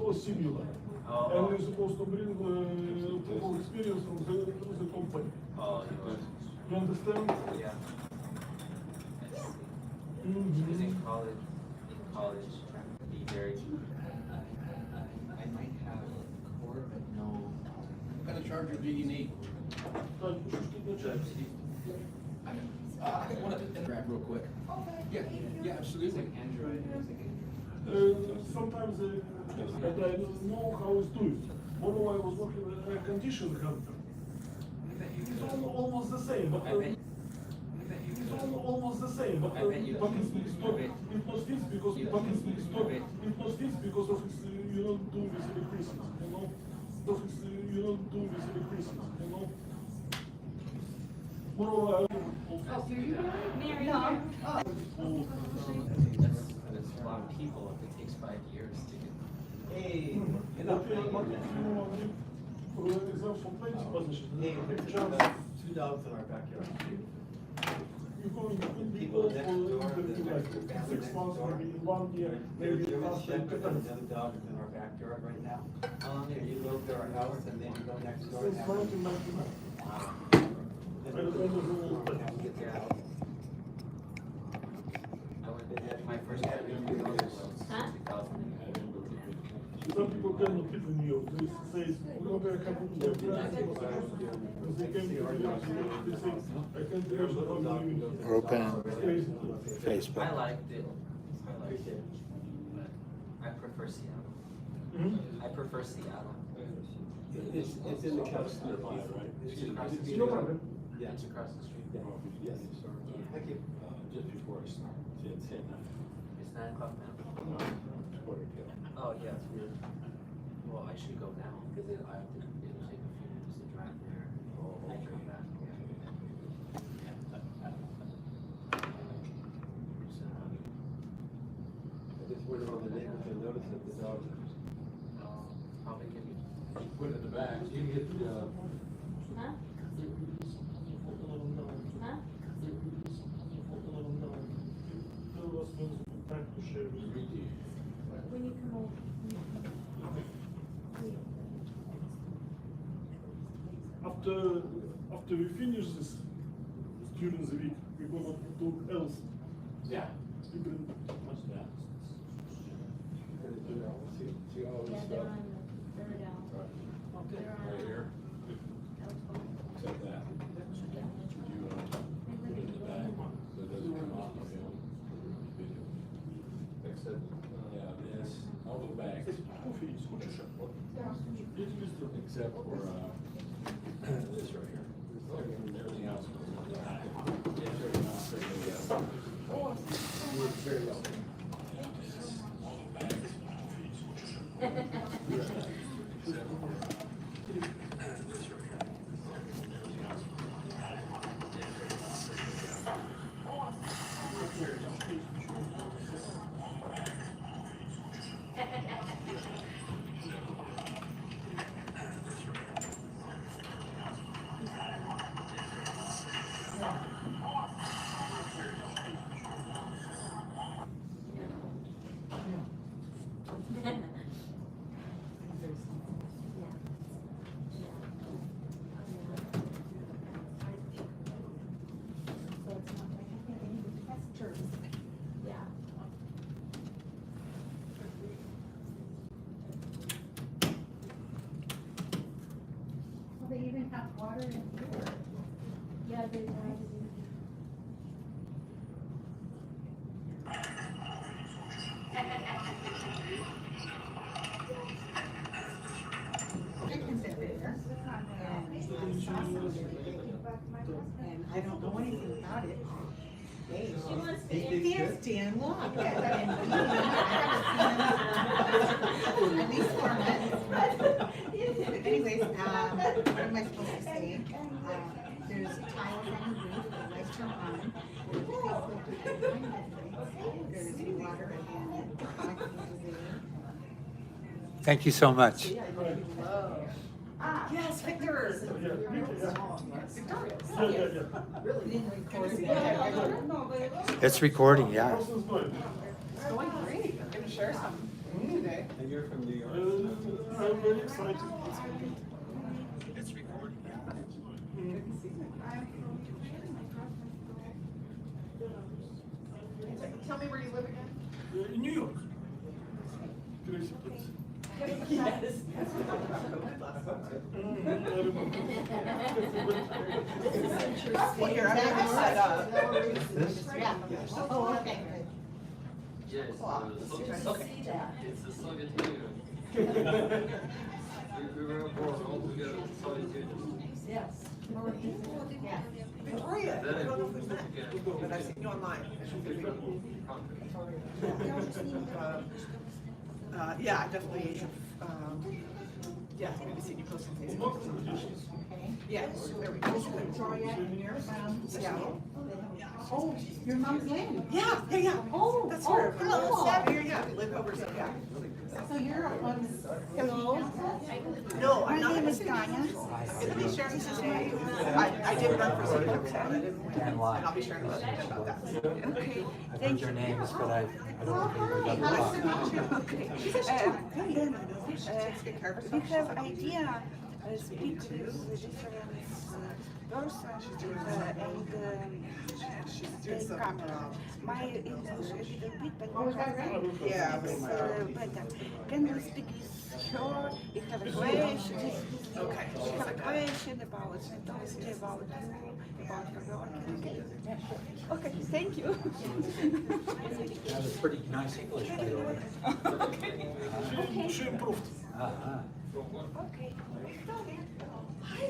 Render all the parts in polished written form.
was similar. And you're supposed to bring people experience from the company. You understand? Yeah. Because in college, be very. I might have core, but no. What kind of charger do you need? I want to grab real quick. Yeah, absolutely. Android. Sometimes and I don't know how it's doing. Although I was working with a condition hunter. It's almost the same, but it's almost the same, but it's not fixed because it's not fixed because of its you don't do with electricity, you know. You don't do with electricity, you know. Moreover, Mary, That's a lot of people if it takes 5 years to get. Hey, but if you exam for plenty position, chance Two dogs in our backyard. you go in People for next door, interview the like next 6 months, maybe in 1 year, maybe There's a after shepherd and depends. another dog is in our backyard right now. You go to our house and then you go next door and Since have. 1999. Then I don't know the whole you have to get their house. I went to my first interview in 2000. Some people cannot live in New York. They say, we don't have a couple of because they came to New York, they say, I can't believe how you live. We're open It's crazy. Facebook. I liked it. I prefer Seattle. I prefer Seattle. It's in the coast nearby, right? It's across the It's street. no problem. Yeah. It's across the street. Yes, sir. Thank you. Just before I start, it's at night. It's 9 o'clock now. Oh yeah, it's weird. Well, I should go now because it'll take a few minutes to drive there. I come back. I just wonder if the neighbors will notice that the dog. Probably give me. Put it in the back, you can get the, huh? Huh? Time to share with you. When you come over. After we finish this during the week, we're gonna do else. yeah. Different. See all Yeah, this they're stuff. on the third out. They're on. Right here, except that. You, put it in the back, so it doesn't come off, okay? Except, this, all the bags, Coffee is хочешь? except for, this right here. Everything else goes in the back. Everything else goes in the back. Very well. All the bags. Except for, this right here. Everything else goes in the back. Yeah. Well, they even have water in here. Yeah, they Chickens in there. And I don't know anything about it. Hey, She wants to it can't stand long. At least 4 months. But anyways, what am I supposed to say? There's tiles on the roof, the lights are on. There's water again. Thank you so much. Yes, Victor. It's recording, yeah. How's it going? It's going great. I'm gonna share some today. And you're from New York? I'm very excited. It's recording. Tell me where you live again? In New York. Crazy place. Yes. Well, here, I'm gonna set up. Yeah. Oh, okay. Yes, Okay. it's the Soviet Union. We were born all together in the Soviet Union. Yes. Yeah. Victoria, I don't know if we've met, but I've seen you online. Yeah, I definitely have, yeah, maybe seen you post on Facebook. Okay. Yeah, there we go. Victoria, and you're from Seattle. Oh, your mom's land. Yeah, yeah, yeah. Oh, That's oh, where, cool. yeah, we live over, so, yeah. So you're on. Hello? No, I'm not. My name is Tanya. I'm gonna be sharing today. I did run for city council, and I didn't win, and I'll be sharing a little bit about that. Okay. I heard your names, but I don't think we got the Nice to talk. meet you. Okay. Take care of We herself. have idea speak with different persons and they come. My English a little bit, but Oh, is that right? Yeah, better. Can you speak with her? We have a question. Okay. We have a question about Sventovsky, about you, about her work. Okay, thank you. That was pretty nice English, by the way. She improved. Uh-huh. Okay. Hi,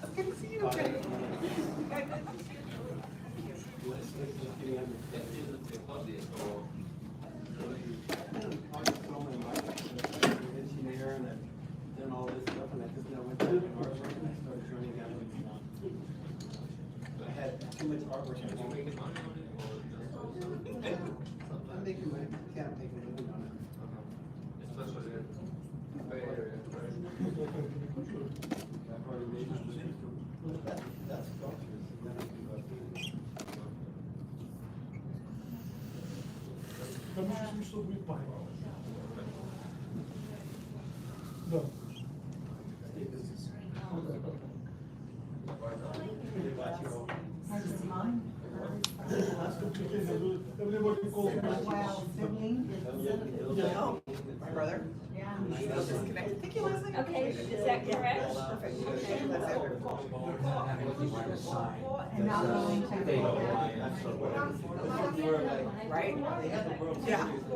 I'm good to see you again. Engineer and then all this stuff, and I just now went back in artwork and I started joining them. I had too much artwork. I'm making money, can't make a living on it. Especially in the Bay Area, right? I've already made my money. That's sculptures, and then I can go. Там еще смешно будет пахнет. Да. This is mine. That's complicated. Everybody calls me. Wow, sibling. Yeah. Oh, my brother. Yeah. Still disconnected. Thank you, Leslie. Okay, is that correct? Perfect. Okay, that's it. And not going to. Right? Yeah. No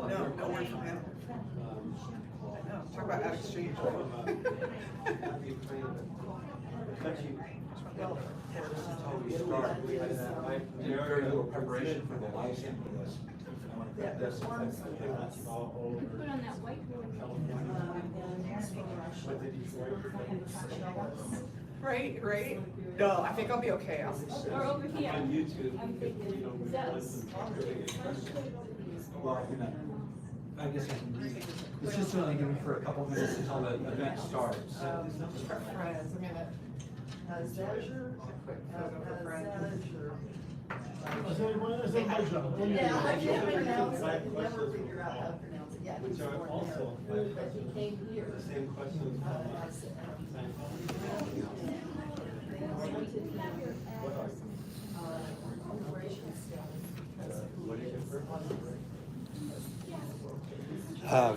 word from him. I know. Talk about out exchange. Very little preparation for the live stream for this. You put on that whiteboard. Right, right? No, I think I'll be okay. Or over here. On YouTube. I'm thinking, is that? Well, I guess I can read. It's just only given for a couple minutes until the event starts. Just for friends, I'm gonna. Quick photo for friends. Azerbaijan. Yeah, I can't pronounce it, I can never figure out how to pronounce it, yeah. Which are also, But he came here. the same questions.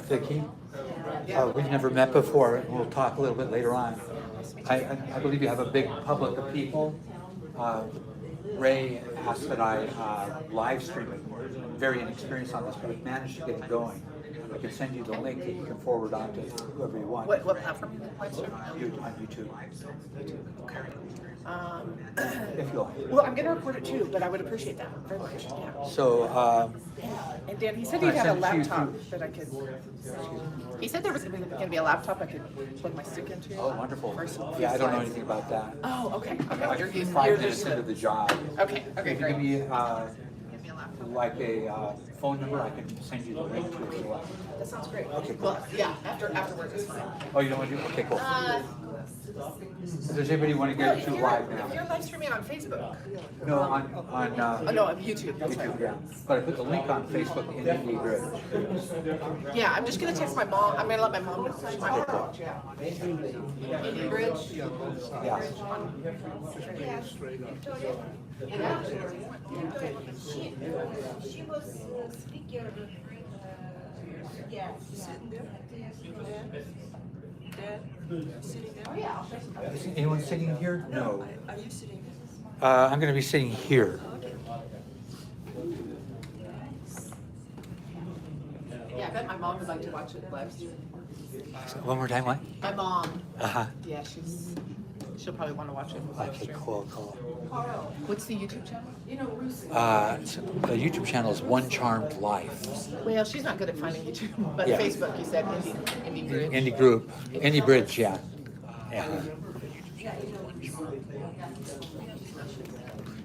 Vicki, we've never met before. We'll talk a little bit later on. I believe you have a big public of people. Ray asked that I live stream it. I'm very inexperienced on this, but I've managed to get it going. I can send you the link that you can forward on to whoever you want. What platform you live stream? On YouTube. If you like. Well, I'm gonna record it too, but I would appreciate that very much, yeah. So, And Dan, he said Can he I had a send it to you laptop through- that I could, he said there was gonna be a laptop I could plug my stick into. oh, wonderful. For some Yeah, I don't know slides. anything about that. Oh, okay, okay, Like you're 5 you're minutes just, into the job. okay, okay, If you great. give me, Give me a laptop. like a phone number, I can send you the link to it. That sounds great. Okay, cool. Well, yeah, afterwards is fine. Oh, you don't want to do? Okay, cool. Does anybody want to get to live If now? you're live streaming on Facebook. No, on Oh, no, on YouTube, that's YouTube, right. yeah. But I put the link on Facebook in Indie Grid. Yeah, I'm just gonna text my mom, I'm gonna let my mom know. She might watch, yeah. Indie Bridge. Yeah. She was speaker, yes. Sitting there? Sitting there? Is anyone sitting here? No. Are you sitting there? I'm going to be sitting here. Yeah, I bet my mom would like to watch it live stream. One more time, what? My mom, Uh-huh. yeah, she'll probably wanna watch it live Okay, stream. cool. What's the YouTube channel? So the YouTube channel is One Charmed Life. Well, she's not good at finding YouTube, but Yeah. Facebook, you said Indie Bridge. Indie Group, Indie Bridge, yeah. Yeah.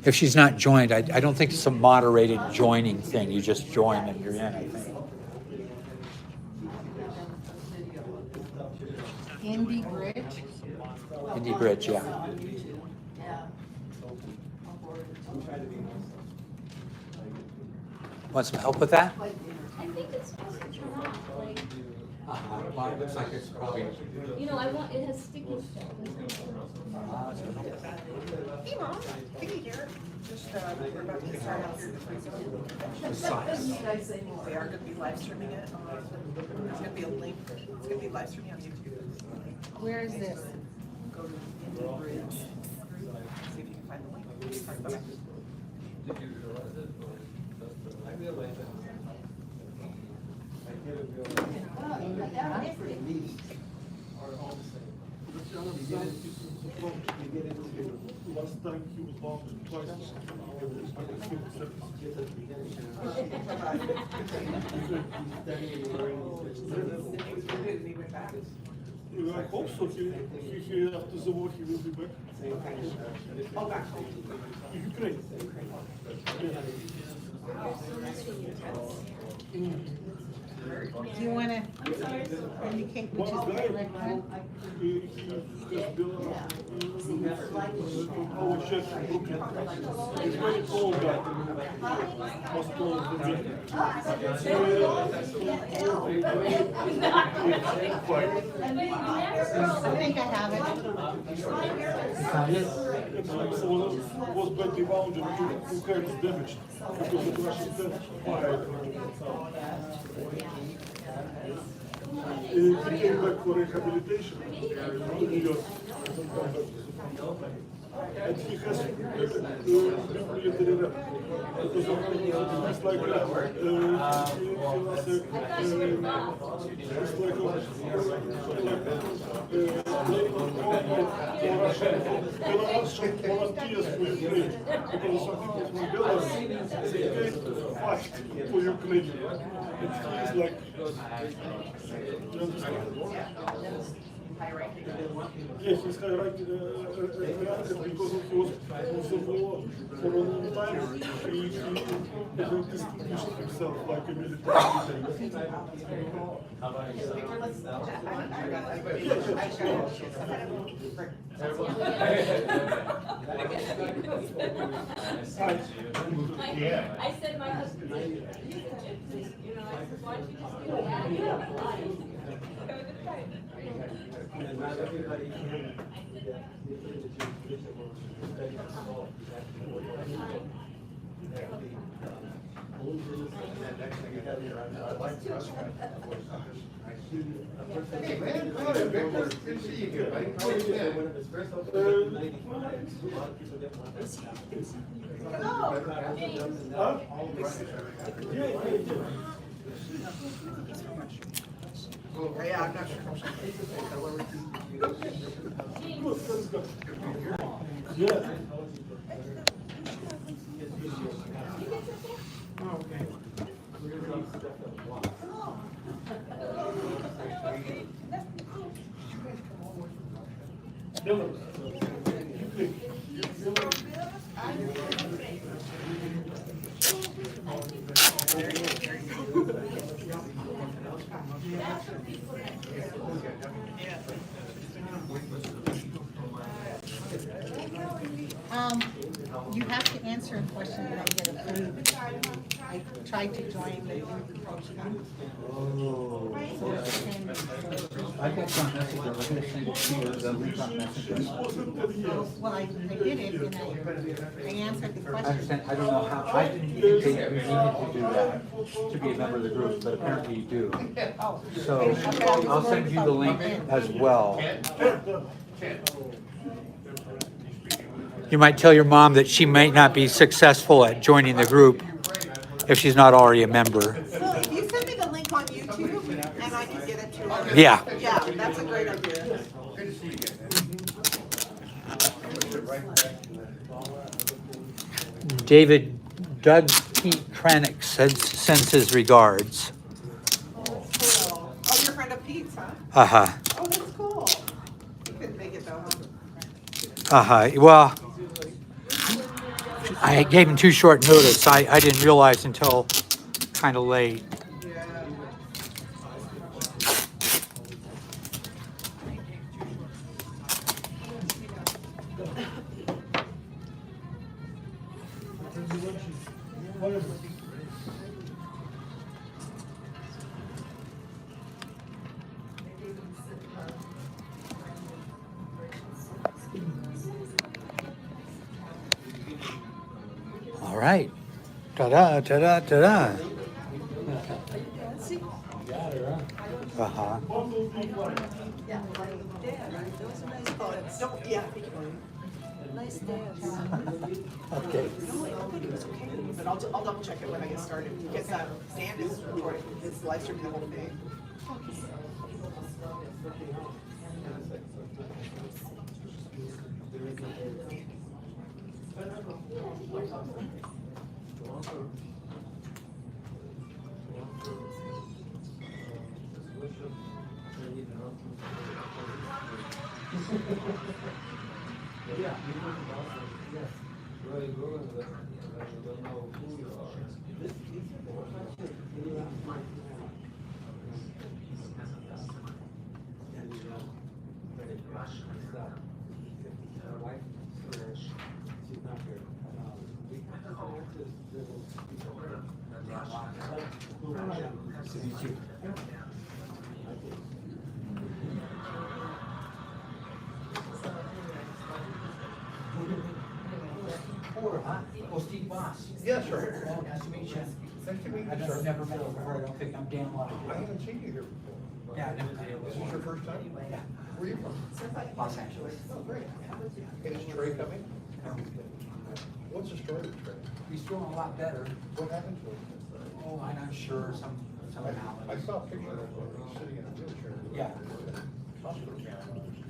If she's not joined, I don't think it's a moderated joining thing. You just join and you're in, I think. Indie Bridge. Indie Bridge, yeah. Want some help with that? I think it's supposed to turn off, like, Well, it looks like it's probably. you know, it has sticky stuff. Hey, Mom, Vicky here. Just, we're about to start out here at the free zone. They are gonna be live streaming it. There's gonna be a link. It's gonna be live streaming on YouTube. Where is this? Go to Indie Bridge. See if you can find the link. All right, bye-bye. Last time he was bound twice. I hope so. He after the war he will be back. Ukraine. Do you want to indicate which is One the guy, correct one? he has built our chef in Brooklyn. He's very tall guy. Most tall of the gym. I think I have it. Was badly wounded, two heads damaged because of Russian tanks. He came back for rehabilitation to New York. And he has military rep. Because of things like that. He was it's like Russian volunteers for Ukraine. Because some people from Belarus, they came fight for Ukraine. And he is like, you understand? Yes, he's high ranked because he was also for a long time. He distinguished himself like a military. I said my husband, he's a gypsy, you know, I said, why don't you just do that? You have a life. Have a good time. Not everybody can. Hey man, hello, Victor. Good to see you here, buddy. How are you doing? Huh? Yeah, I'm not sure. Yeah. You have to answer a question and then get approved. I tried to join the youth coach thing. So it's the same. I got some message, I'm gonna send it to you, the link on Messenger. Well, I did it and I answered the I question. understand, I don't know how, I didn't think that you needed to do that to be a member of the group, but apparently you do. So, I'll send you the link as well. You might tell your mom that she might not be successful at joining the group if she's not already a member. So if you send me the link on YouTube and I can get it to her. Yeah. Yeah, that's a great idea. David Doug Pete Kranick sends his regards. Oh, cool. Oh, you're a friend of Pete's, huh? Uh-huh. Oh, that's cool. You couldn't make it though, huh? Uh-huh. Well, I gave him too short notice. I didn't realize until kind of late. Yeah. All right. Ta-da, ta-da, ta-da. Uh-huh. Don't, yeah. Nice dance. Okay. No, I don't think it was okay, but I'll double check it when I get started, because Dan is recording, is live streaming the whole thing. Well, Steve Boss. Yeah, sure. Oh, nice to meet you. Nice to meet you, I've sir. never met you before, I don't think I'm Dan Lott. I haven't seen you here before. Yeah, I never did. This is your first time? Yeah, Where are you from? Los Angeles. Oh, great. And is Trey coming? What's the story with Trey? He's doing a lot better. What happened to him? Oh, I'm not sure, somehow. I saw a picture of him, he's sitting in a wheelchair. Yeah. Hospital gown.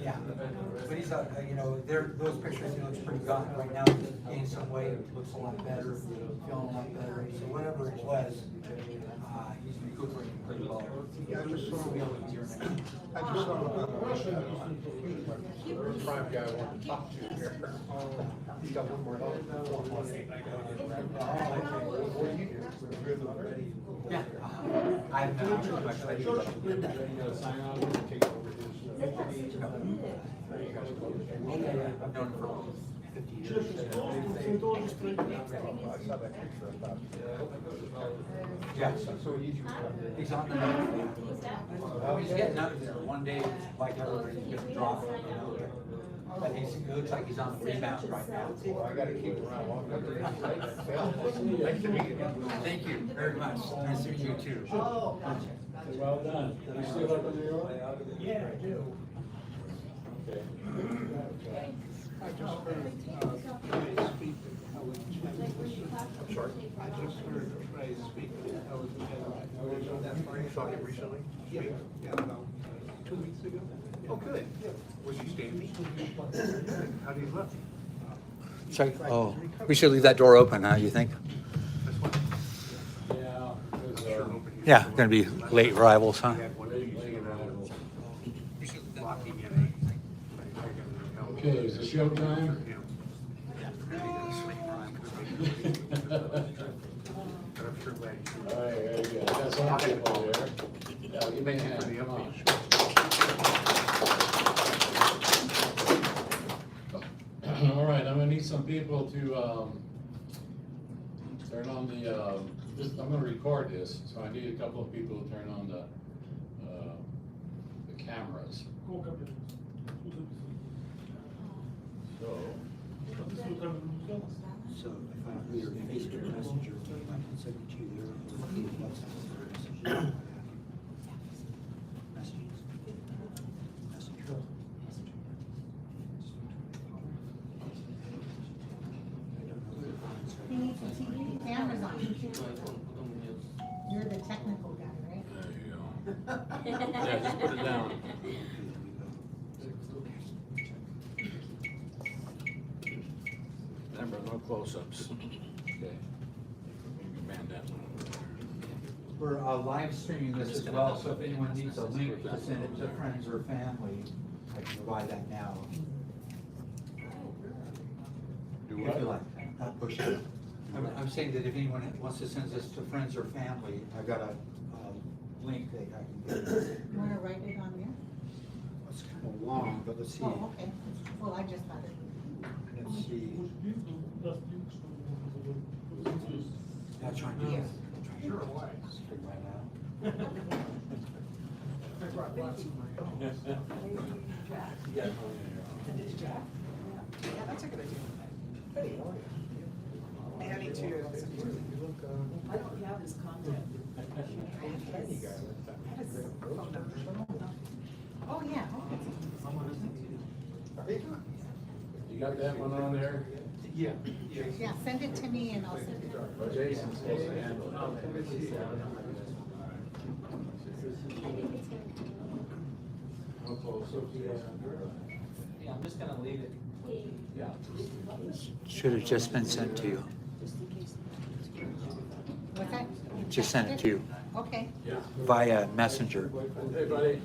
Yeah, but he's, you know, those pictures, he looks pretty gaunt right now, he's gained some weight, looks a lot better, feeling a lot better, so whatever it was, he's recuperating pretty well. Yeah, I just saw him. I just saw him. He was my prime guy I wanted to talk to here. He's got one more help. What do you do? You're the mother? Yeah, I haven't done too much lately, but Sign on and take over his. I've known him for 50 years. I saw that picture about. Yeah, so he's on the mend. Well, he's getting out of there. One day, like everybody, he's gonna drop, you know. But it looks like he's on the rebound right now. Well, I gotta keep around long enough. Nice to meet you. Thank you very much. Nice to meet you too. Well done. You still live in New York? Yeah, I do. Okay. I just heard, Trey speak. I'm sorry? I just heard Trey speak. You saw him recently? Yeah. Yeah, about 2 weeks ago. Oh, good. Was he standing? How did he look? Sorry. Oh, we should leave that door open, huh, you think? That's what. Yeah. Yeah, gonna be late arrivals, huh? He had one easy and locking in a. Okay, is it show time? But I'm sure glad you. All right, very good. That's all people there. Yeah, you may have, come on. All right, I'm gonna need need some people to, turn on the, I'm gonna record this, so I need a couple of people to turn on the cameras. So, So if I put your Facebook Messenger, I can send it to you there. Or WhatsApp message. Messages. Messenger. He needs some TV cameras on. You're the technical guy, right? there you go. Yeah, just put it down. Remember, no close-ups. Okay. Man that one. We're live streaming this as well, so if anyone needs a link to send it to friends or family, I can provide that now. Do If you what? like, not push it. I'm saying that if anyone wants to send this to friends or family, I've got a link that I can give. You wanna write it on there? It's kind of long, but let's see. Oh, okay. Well, I just thought it. Let's see. That's right here. Sure, why? Figure that out. Yeah, that's a good idea. Hey, I need to. I don't have his contact. Phone number. Oh, yeah, okay. You got that one on there? Yeah. Yeah, send it to me and I'll send it. Well, Jason's supposed to handle it. No close-ups. Yeah, I'm just gonna leave it. Yeah. Should have just been sent to you. What's that? Just sent it to you Okay. Yeah. via Messenger. Hey, buddy.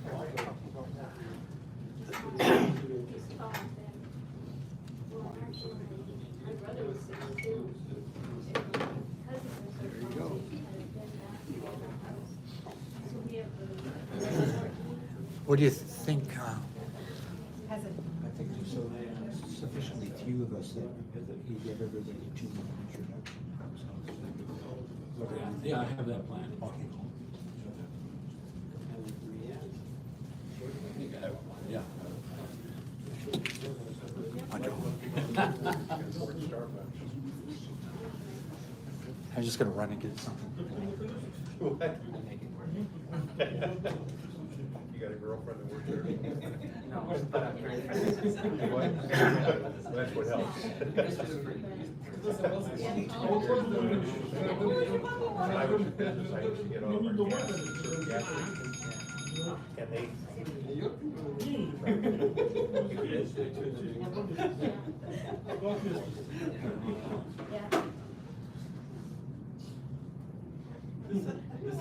What do you think? Has it? I think there's so sufficiently few of us that you give everybody 2 minute introduction. Yeah, I have that plan. Okay, cool. I think I have one, yeah. I'm just gonna run and get something. You got a girlfriend that works there? No, but I'm very friendly. What? That's what helps. When I was in business, I used to get all our gas and they.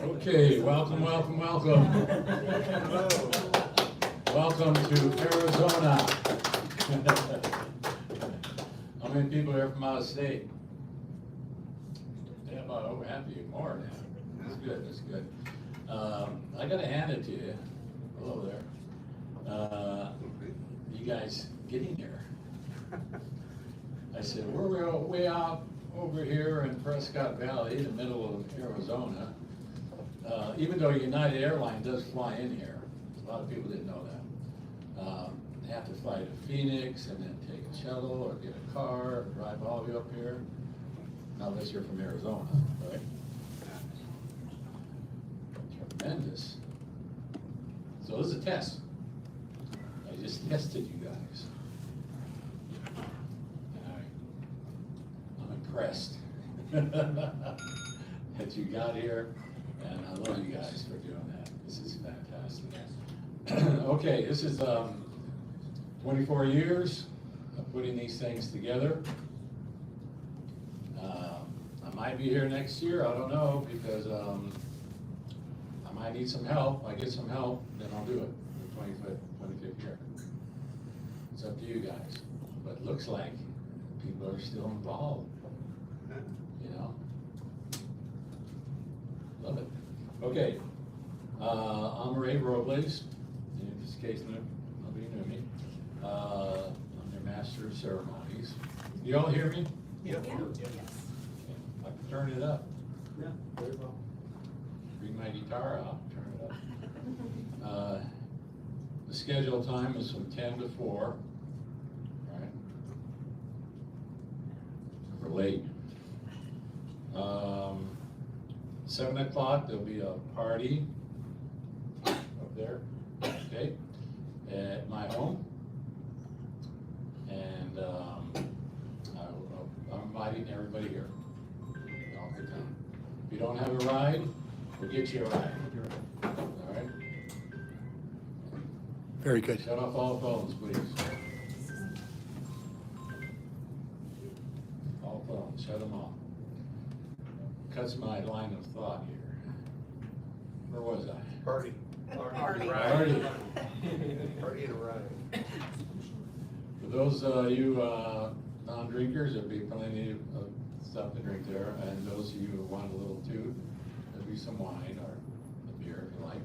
Okay, welcome, welcome, welcome. Welcome to Arizona. How many people are here from out of state? Yeah, about over half of you, more now. That's good, that's good. I gotta hand it to you. Hello there. You guys getting here? I said, we're way out over here in Prescott Valley, in the middle of Arizona. Even though United Airlines does fly in here, a lot of people didn't know that. They have to fly to Phoenix and then take a shuttle or get a car, and drive all the way up here. Now unless you're from Arizona, right? Tremendous. So this is a test. I just tested you guys. I'm impressed that you got here, and I love you guys for doing that. This is fantastic. Okay, this is 24 years of putting these things together. I might be here next year, I don't know, because I might need some help. I get some help, then I'll do it the 25th year. It's up to you guys. But it looks like people are still involved, you know? Love it. Okay, I'm Ray Robles, in this case, nobody knew me. I'm their Master of Ceremonies. You all hear me? Yeah. I can turn it up. Yeah, very well. Bring my guitar out, turn it up. The scheduled time is from 10 to 4. Right? We're late. 7 o'clock, there'll be a party up there, okay, at my home. And I'm inviting everybody here. All good time. If you don't have a ride, we'll get you a ride. All right? Very good. Shut off all phones, please. All phones, shut them off. Cuts my line of thought here. Where was I? Party. Party. Party. Party and a ride. For those you non-drinkers, there'll be plenty of stuff to drink there, and those of you who want a little too, there'll be some wine or a beer if you like.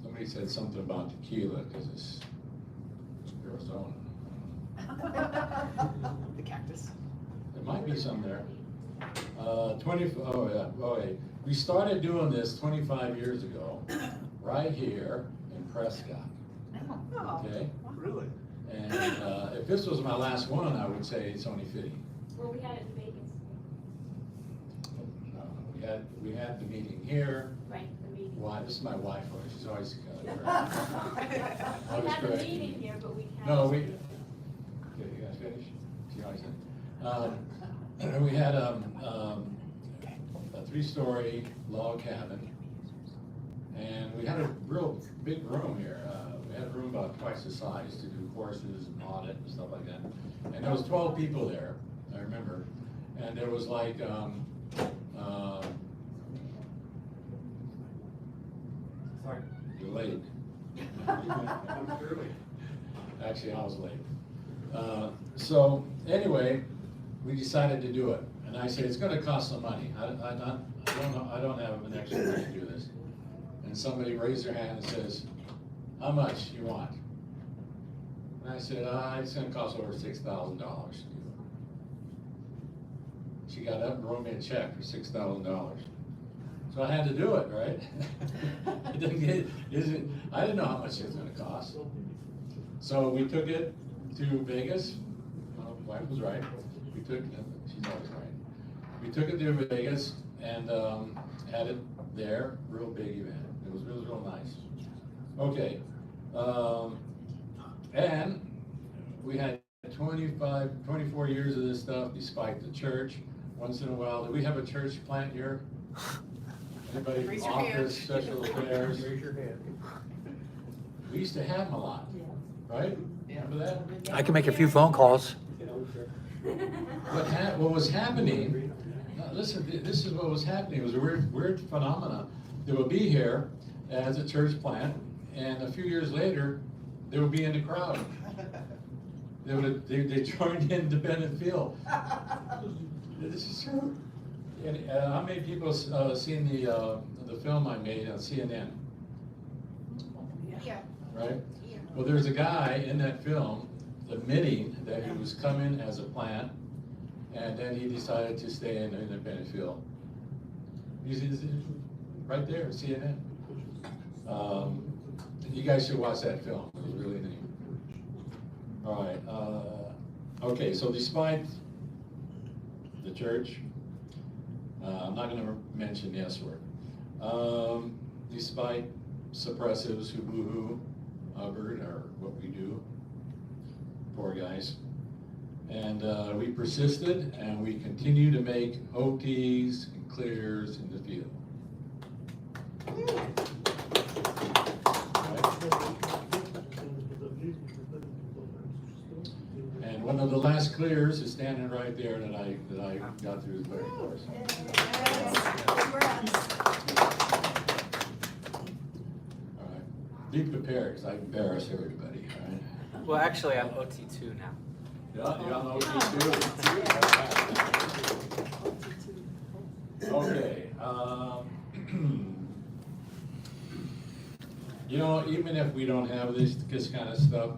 Somebody said something about tequila because it's Arizona. The cactus. There might be some there. Oh yeah, we started doing this 25 years ago, right here in Prescott, Oh. okay? Really? And if this was my last one, I would say it's only fitting. Well, we had it in Vegas. We had the meeting here. Right, the meeting. Why, this is my wife, she's always We always had the correcting meeting me. here, but we can't. No, okay, you guys finish? She always said. We had a 3-story log cabin, and we had a real big room here. We had a room about twice the size to do courses and audit and stuff like that. And there was 12 people there, I remember. And there was like, Sorry. you're late. I'm early. Actually, I was late. So anyway, we decided to do it. And I said, it's gonna cost some money. I don't have an extra money to do this. And somebody raised their hand and says, how much you want? And I said, it's gonna cost over $6,000 to do it. She got up and wrote me a check for $6,000. So I had to do it, right? I didn't know how much it was gonna cost. So we took it to Vegas. My wife was right. She's always right. We took it to Vegas and had it there, real big event. It was real nice. Okay, and we had 24 years of this stuff despite the church. Once in a while, do we have a church plant here? Anybody Raise from your hand. office, special affairs? Raise your hand. We used to have them a lot, right? Remember that? I can make a few phone calls. What was happening, listen, this is what was happening. It was a weird phenomena. They would be here as a church plant, and a few years later, they would be in the crowd. They joined Independent Field. This is true. And how many people seen the film I made on CNN? Yeah. Right? Yeah. Well, there's a guy in that film admitting that he was coming as a plant, and then he decided to stay in Independent Field. He's right there, CNN. You guys should watch that film. It was really neat. All right. Okay, so despite the church, I'm not going to mention the S word. Despite suppressives who boo-hoo Hubbard or what we do, poor guys. And we persisted, and we continue to make OTs and clears in the field. And one of the last clears is standing right there that I got through the clearing course. All right. Be prepared, because I embarrass everybody, all right? Well, actually, I'm OT2 now. Yeah, you're on OT too? Okay. You know, even if we don't have this kind of stuff,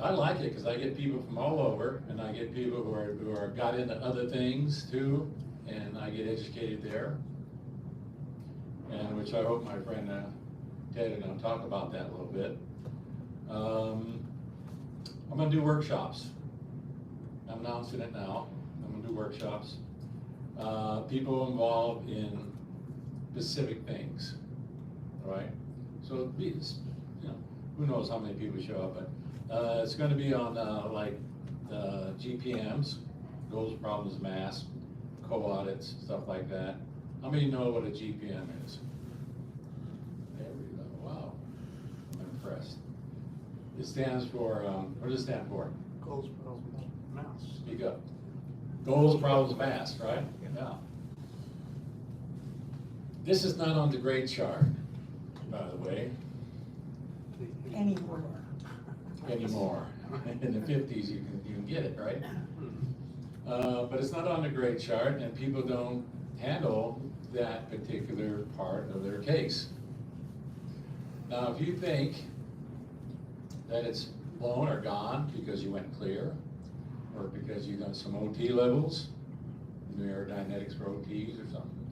I like it because I get people from all over, and I get people who are got into other things too, and I get educated there. And which I hope my friend Ted is going to talk about that a little bit. I'm going to do workshops. I'm announcing it now. I'm going to do workshops. People involved in specific things, right? So these, you know, who knows how many people show up, but it's going to be on like GPMs, goals, problems, mass, co-audits, stuff like that. How many know what a GPM is? Everybody, wow, I'm impressed. It stands for, what does it stand for? Goals, problems, mass. Speak up. Goals, problems, mass, right? Yeah. This is not on the grade chart, by the way, Anymore. anymore. In the 50s, you can get it, right? But it's not on the grade chart, and people don't handle that particular part of their case. Now, if you think that it's blown or gone because you went clear, or because you've done some OT levels, aerodynamics for OTs or something,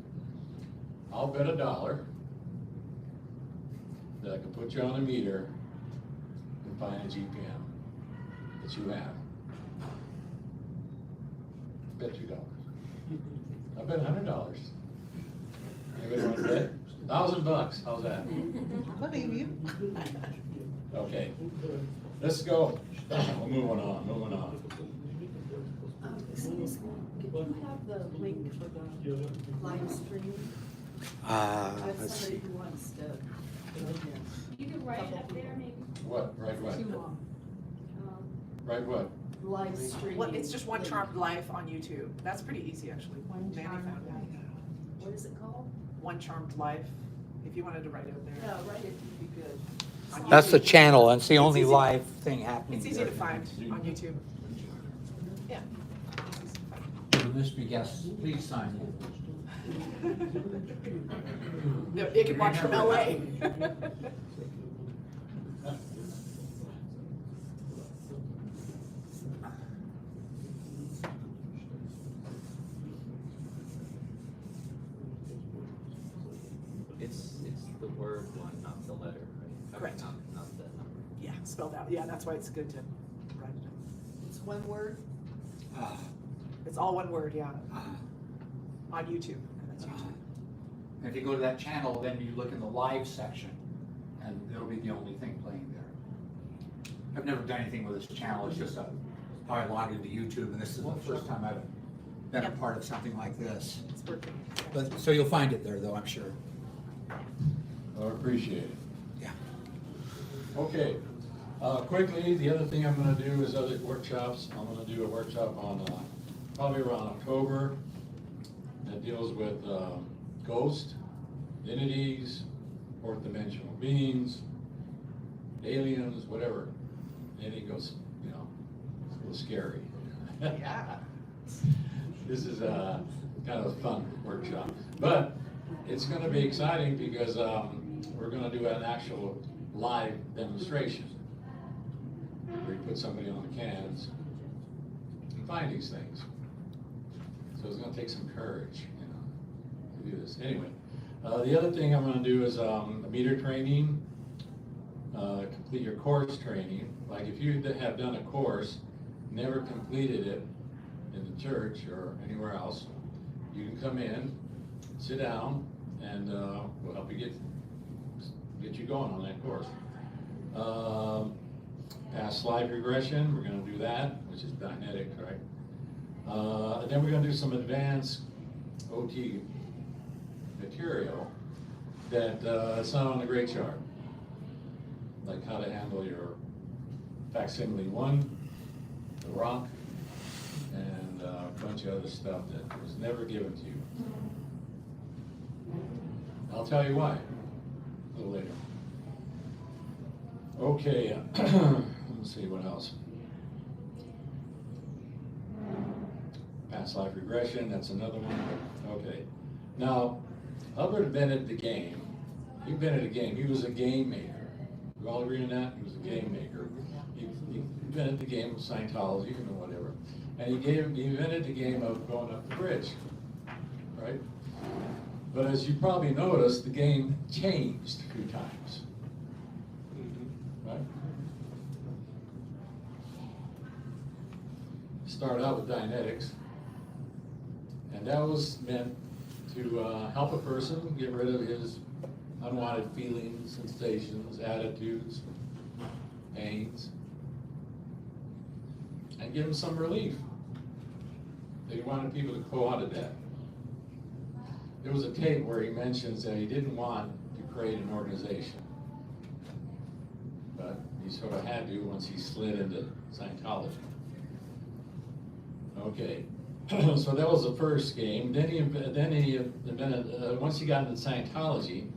I'll bet $1 that I can put you on a meter and find a GPM that you have. Bet $2. I bet $100. Anybody want to bet? $1,000. How's that? Believe you. Okay. Let's go. We're moving on. Moving on. Excuse me, could you have the link for the live stream? I have Let's see. somebody who wants to go in. You can write it up there, maybe. What? Right what? To, Right what? live stream. Well, it's just One Charmed Life on YouTube. That's pretty easy, actually. One Danny Charmed found it. Life. What is it called? One Charmed Life, if you wanted to write it up there. No, write it would be good. On That's the YouTube. channel, that's the It's only easy. live thing happening. It's easy to find on YouTube. Yeah. For the mystery guests, please sign in. No, you can watch from LA. It's the word one, not the letter, right? I mean, Correct. Not the number. Yeah, spelled out. Yeah, that's why it's good to write it. It's one word? It's all one word, yeah, Uh, on YouTube. That's YouTube. If you go to that channel, then you look in the live section, and it'll be the only thing playing there. I've never done anything with this channel, it's just how I log into YouTube, and this is the first time I've been a part of something like this. It's working. But, so you'll find it there, though, I'm sure. I appreciate it. Yeah. Okay. Quickly, the other thing I'm going to do is other workshops. I'm going to do a workshop on probably around October that deals with ghosts, entities, fourth dimensional beings, aliens, whatever. Anything goes, you know, it's a little scary. Yeah. This is a kind of a fun workshop, but it's going to be exciting because we're going to do an actual live demonstration where you put somebody on the cans and find these things. So it's going to take some courage, you know, to do this. Anyway, the other thing I'm going to do is a meter training, complete your course training. Like if you have done a course, never completed it in the church or anywhere else, you can come in, sit down, and we'll help you get you going on that course. Past life regression, we're going to do that, which is Dynetic, right? And then we're going to do some advanced OT material that it's not on the grade chart, like how to handle your facsimile 1, the rock, and a bunch of other stuff that was never given to you. I'll tell you why a little later. Okay, let's see what else. Past life regression, that's another one. Okay, now Hubbard invented the game he invented a game. He was a game maker. We all agree on that? He was a game maker. He invented the game of Scientology, you know, whatever. And he invented the game of going up the bridge, right? But as you probably noticed, the game changed a few times, right? Started out with Dianetics, and that was meant to help a person get rid of his unwanted feelings, sensations, attitudes, pains, and give him some relief. They wanted people to go out of that. There was a tape where he mentions that he didn't want to create an organization, but he sort of had to once he slid into Scientology. Okay, so that was the first game. Then he invented, once he got into Scientology,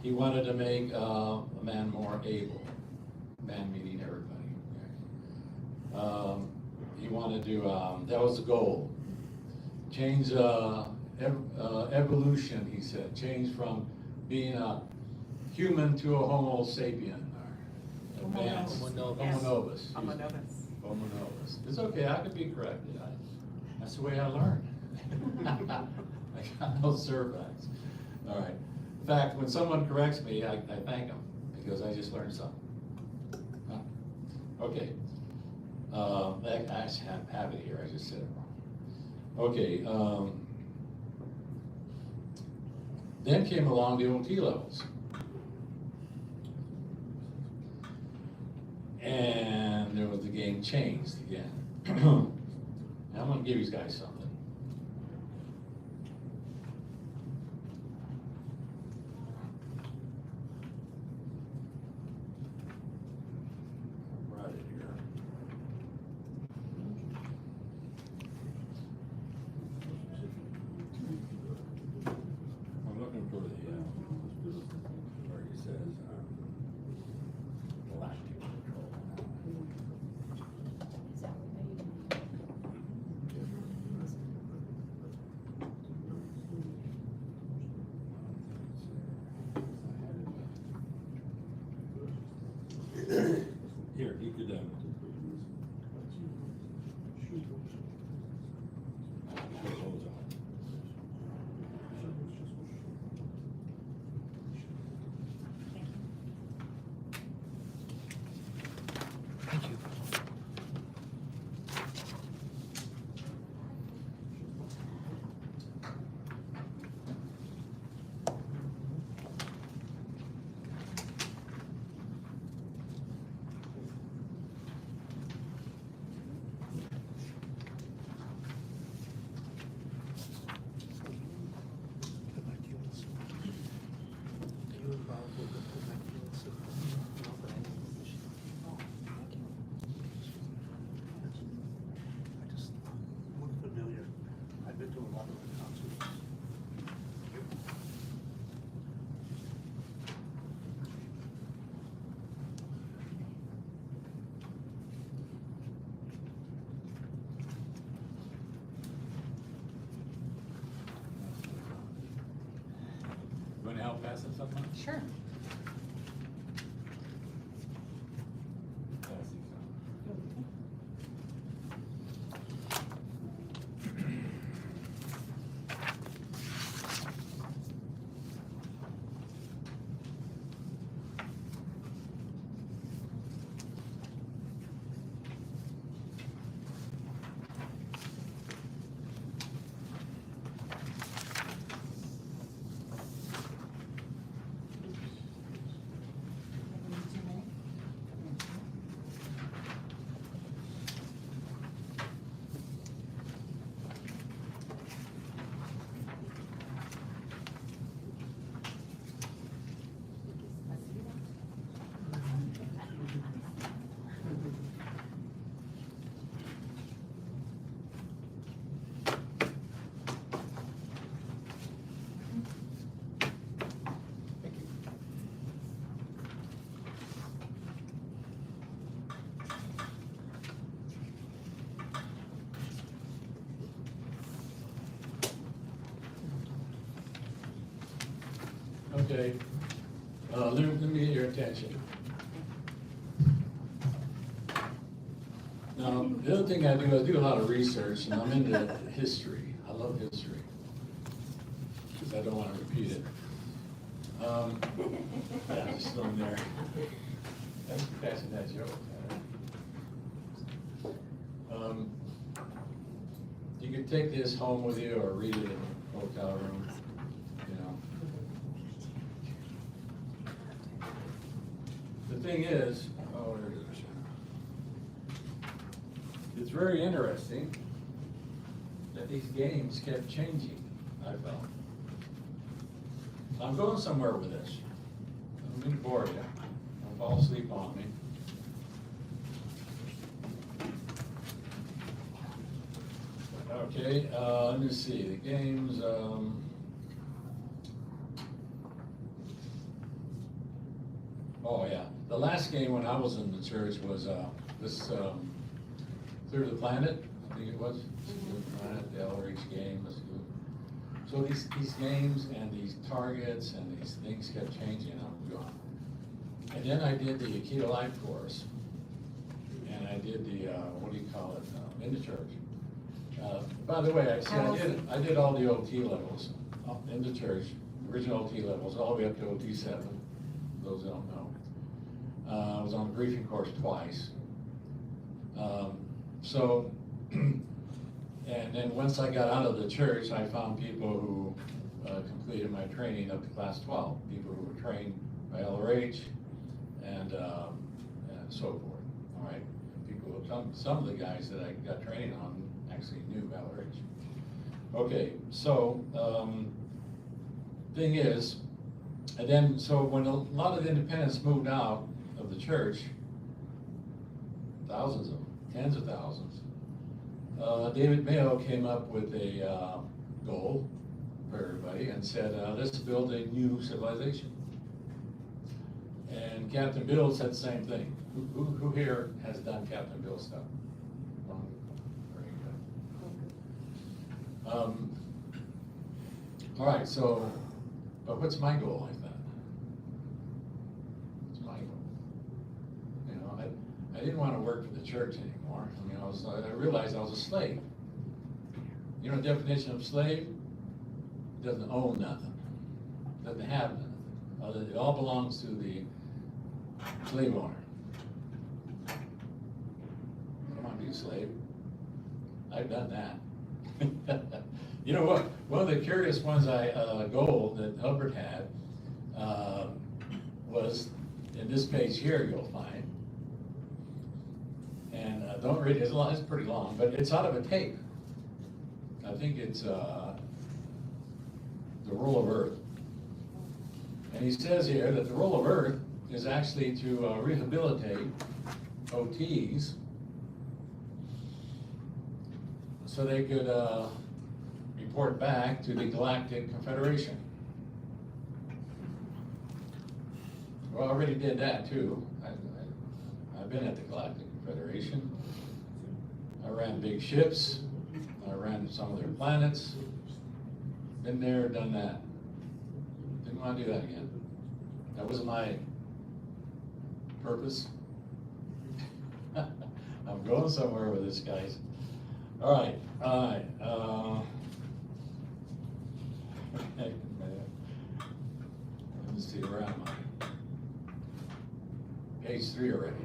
he wanted to make a man more able. Man meaning everybody. He wanted to, that was the goal. Change evolution, he said. Change from being a human to a Homo sapien. Advanced. Homo novus. Homo novus. Homo novus. Homo novus. It's okay, I could be corrected. That's the way I learned. I got no surveys. All right. In fact, when someone corrects me, I thank them because I just learned something. Huh? Okay. I actually have it here. I just said it wrong. Okay. Then came along the OT levels. And there was the game changed again. Now I'm going to give you guys something. Right here. I'm looking for the where he says galactic control. Here, you could Thank you. I just, I'm familiar. I've been to a lot of the concerts. You want to help pass this up? Sure. Okay, Let me get your attention. Now, the other thing I do a lot of research, and I'm into history. I love history, because I don't want to repeat it. Yeah, just throw in there. Thanks for catching that joke. You can take this home with you or read it in the hotel room, you know. The thing is, oh, there it is. It's very interesting that these games kept changing, I felt. I'm going somewhere with this. I don't mean to bore you. Don't fall asleep on me. Okay, let me see, the games, oh yeah, the last game when I was in the church was, this, Clear the Planet, I think it was. Clear the Planet, the LRH game was good. So these games and these targets and these things kept changing, I'm going. And then I did the Akita Life course. And I did the, what do you call it, in the church. By the way, I did all the OT levels in the church, original OT levels, all the way up to OT 7, those that don't know. I was on the briefing course twice. And then once I got out of the church, I found people who completed my training up to class 12, people who were trained by LRH and so forth, all right? People, some of the guys that I got training on actually knew LRH. Okay, so thing is, and then, so when a lot of the independents moved out of the church, thousands of them, tens of thousands, David Mayo came up with a goal for everybody and said, let's build a new civilization. And Captain Bill said the same thing. Who here has done Captain Bill stuff? Very good. All right, so, but what's my goal like that? What's my goal? You know, I didn't want to work for the church anymore. I mean, I realized I was a slave. You know the definition of slave? It doesn't own nothing. It doesn't have nothing. It all belongs to the slave owner. I don't want to be a slave. I've done that. You know what? One of the curious ones goal that Hubbard had was in this page here you'll find. And don't read it, it's pretty long, but it's out of a tape. I think it's The Role of Earth. And he says here that the role of Earth is actually to rehabilitate OTs so they could report back to the Galactic Confederation. Well, I already did that too. I've been at the Galactic Confederation. I ran big ships. I ran some of their planets. Been there, done that. Didn't want to do that again. That wasn't my purpose. I'm going somewhere with this, guys. All right. Let me see, where am I? Page 3 already.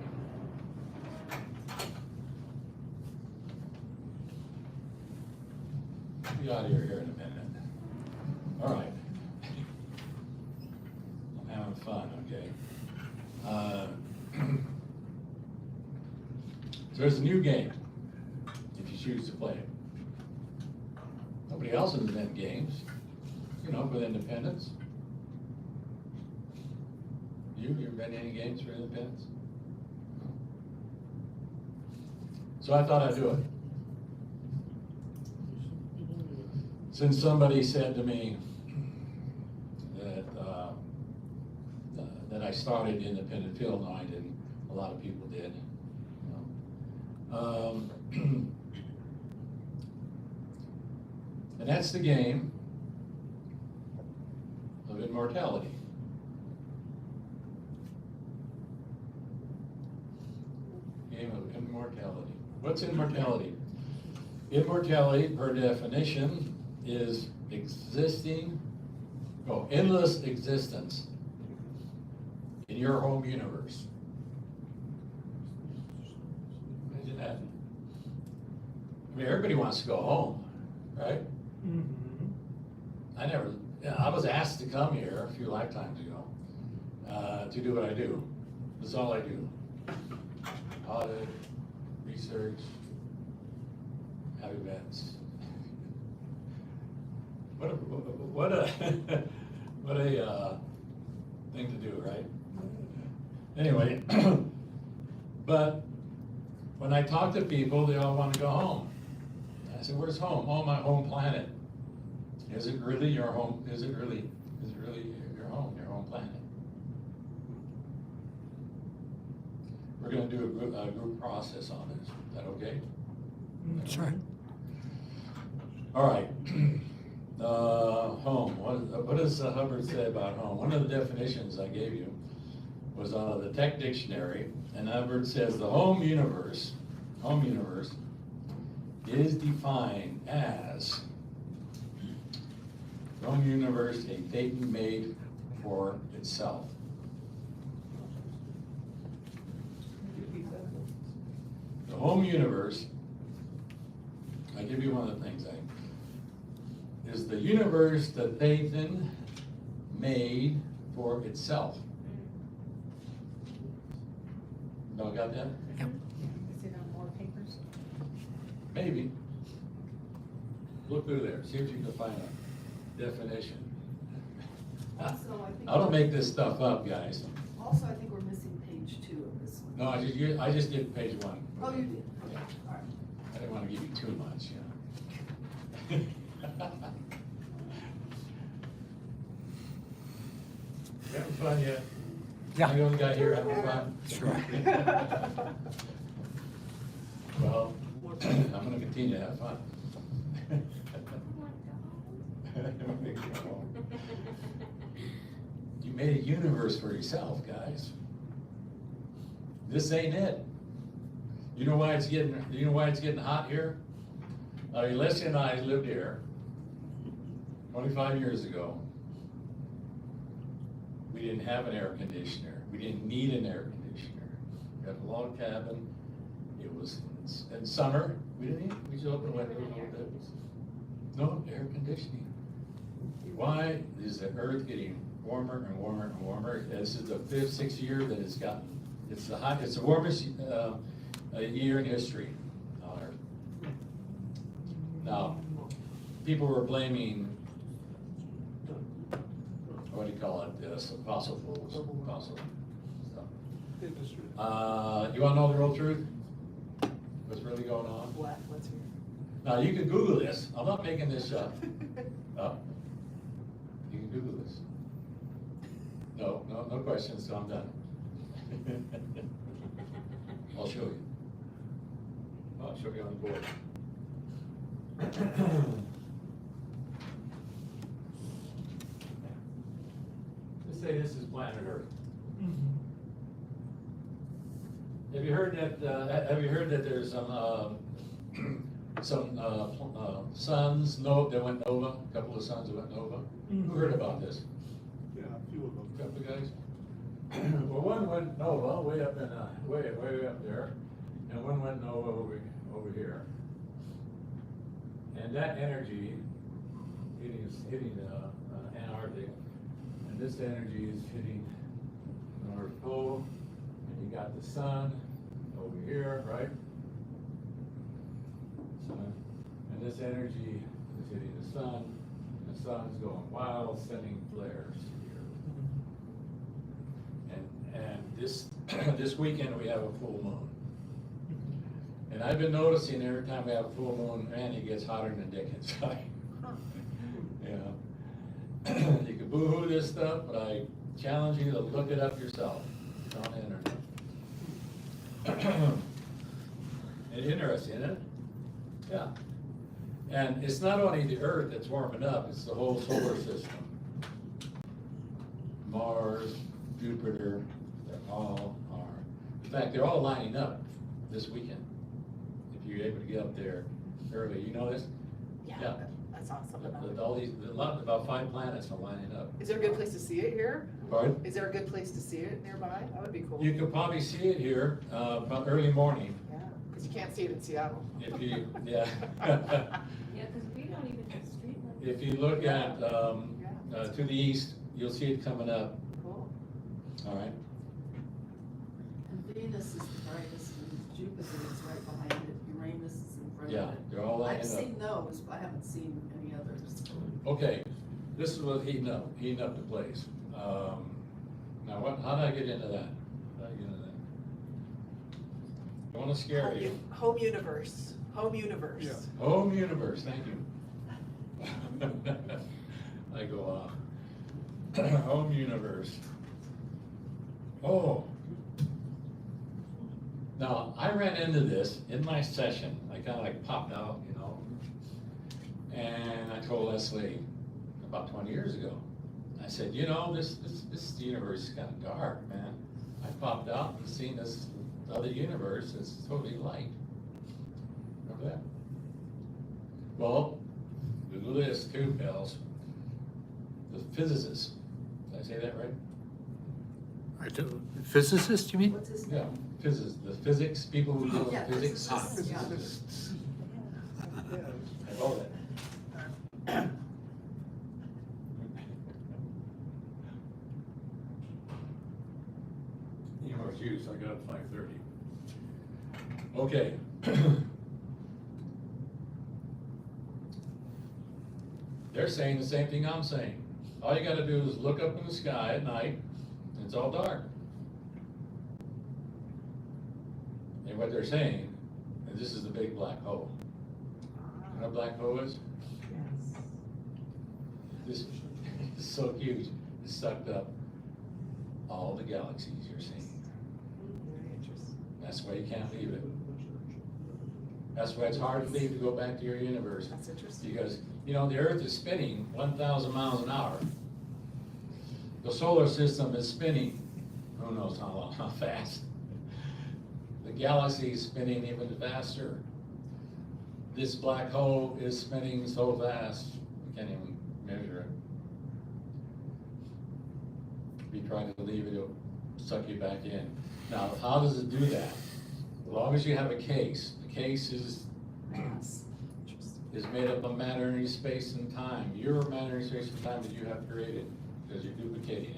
I'll be out of here in a minute. All right. I'm having fun, okay? So there's a new game, if you choose to play it. Nobody else has invented games, you know, with independence. You invented any games for independence? No. So I thought I'd do it. Since somebody said to me that I started the independent field, no, I didn't. A lot of people did. You know. And that's the game of immortality. game of immortality. What's immortality? Immortality, per definition, is endless existence in your home universe. Imagine that. I mean, everybody wants to go home, right? I was asked to come here a few lifetimes ago, to do what I do. That's all I do. Audit, research, have events. What a thing to do, right? Anyway, but when I talk to people, they all want to go home. I said, "Where's home?" "Oh, my home planet." Is it really your home? Is it really your home planet? We're going to do a group process on this. Is that okay? Sure. All right. Home. What does Hubbard say about home? One of the definitions I gave you was out of the Tech Dictionary, and Hubbard says the home universe is defined as home universe, a Theta made for itself. The home universe, I give you one of the things, is the universe that Theta made for itself. Y'all got that? Is it on more papers? Maybe. Look through there, see if you can find a definition. Also, I think. I don't make this stuff up, guys. Also, I think we're missing page 2 of this one. No, I just did page 1. Oh, you did? Okay, all right. I didn't want to give you too much, you know. You having fun yet? Yeah. You only got here having fun? Sure. Well, I'm gonna continue to have fun. You made a universe for yourself, guys. This ain't it. You know why it's getting hot here? Leslie and I lived here 25 years ago. We didn't have an air conditioner. We didn't need an air conditioner. We had a log cabin. It was in summer. We just opened the windows a little bit. No air conditioning. Why is the earth getting warmer and warmer and warmer? This is the 5th, 6th year that it's gotten. It's the warmest year in history on Earth. Now, people were blaming, what do you call it, fossil fuels, fossil stuff. You wanna know the real truth? What's really going on? What, what's your? Now, you can Google this. I'm not making this up. You can Google this. No questions, so I'm done. I'll show you. I'll show you on the board. Let's say this is planet Earth. Have you heard that there's some suns that went nova? A couple of suns that went nova. Who heard about this? Yeah, a few of them. A couple of guys. Well, one went nova way up in way up there, and one went nova over here. And that energy hitting Antarctic, and this energy is hitting the North Pole, and you got the sun over here, right? Sun, and this energy is hitting the sun, and the sun's going wild, sending flares here. And this weekend we have a full moon. And I've been noticing every time we have a full moon, man, it gets hotter than dick inside. You know, you can boo-hoo this stuff, but I challenge you to look it up yourself. It's on the internet. It's interesting, isn't it? Yeah. And it's not only the Earth that's warming up, it's the whole solar system. Mars, Jupiter, they all are. In fact, they're all lining up. this weekend. If you're able to get up there early, you know this? Yeah. That's awesome. All these, about 5 planets are lining up. Is there a good place to see it here? Pardon? Is there a good place to see it nearby? That would be cool. You could probably see it here, about early morning, Yeah, because you can't see it in Seattle. if you, yeah. Yeah, because we don't even have street lights. If you look at, to the east, you'll see it coming up, Cool. all right? And Venus is the brightest, and Jupiter is right behind it, Uranus is in front Yeah, of it. they're all lining I've up. seen those, but I haven't seen any others. Okay, this is what's heating up the place. Now how did I get into that? How did I get into that? I wanna scare you. Home universe, home universe. Yeah. Home universe, thank you. I go off. Home universe. Oh. Now, I ran into this in my session. I kinda like popped out, you know. And I told Leslie about 20 years ago. I said, you know, this universe is kinda dark, man. I popped out and seen this other universe that's totally light. Remember that? Well, Google this too, pals. The physicists, did I say that right? I do, physicist, you mean? What's his Yeah, name? the physics, people who deal Yeah, with physics. physicists, yeah. Physicists. I know that. You know, it's used, I got it 5:30. Okay. They're saying the same thing I'm saying. All you gotta do is look up in the sky at night, and it's all dark. And what they're saying, and this is the big black hole. You know what a black hole is? Yes. This is so huge, it sucked up all the galaxies you're seeing. Very interesting. That's why you can't leave it. That's why it's hard to leave to go back to your universe. That's interesting. Because, you know, the Earth is spinning 1,000 miles an hour. The solar system is spinning, who knows how fast. The galaxy is spinning even faster. This black hole is spinning so fast, we can't even measure it. If you try to leave it, it'll suck you back in. Now, how does it do that? As long as you have a case, the case is Mass. Interesting. is made up of matter, energy, space, and time. Your matter, energy, space, and time that you have created, because you're duplicating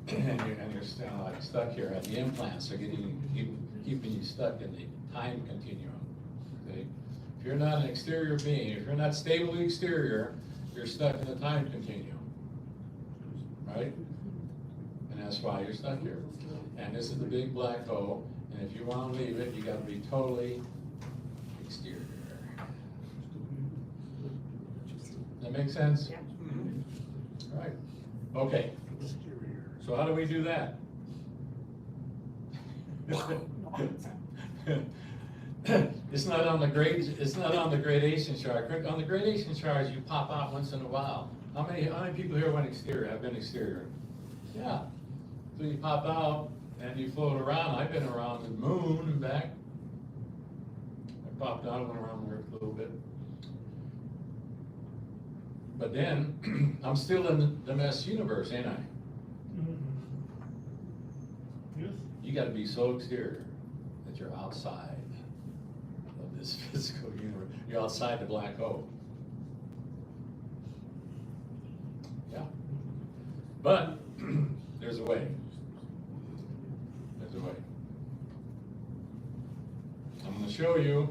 and you're still like stuck here. And the implants are keeping you stuck in the time continuum. Okay? If you're not an exterior being, if you're not stably exterior, you're stuck in the time continuum. Right? And that's why you're stuck here. And this is the big black hole, and if you want to leave it, you got to be totally exterior. That make sense? Yeah. All right. Okay. So how do we do that? It's not on the grade. It's not on the gradation chart. On the gradation charts, you pop out once in a while. How many people here went exterior? Have been exterior? Yeah. So you pop out and you float around. I've been around the moon and back. I popped out, went around the Earth a little bit. But then I'm still in the mess universe, ain't I? Yes. You got to be so exterior that you're outside of this physical universe. You're outside the black hole. Yeah. But there's a way. There's a way. I'm going to show you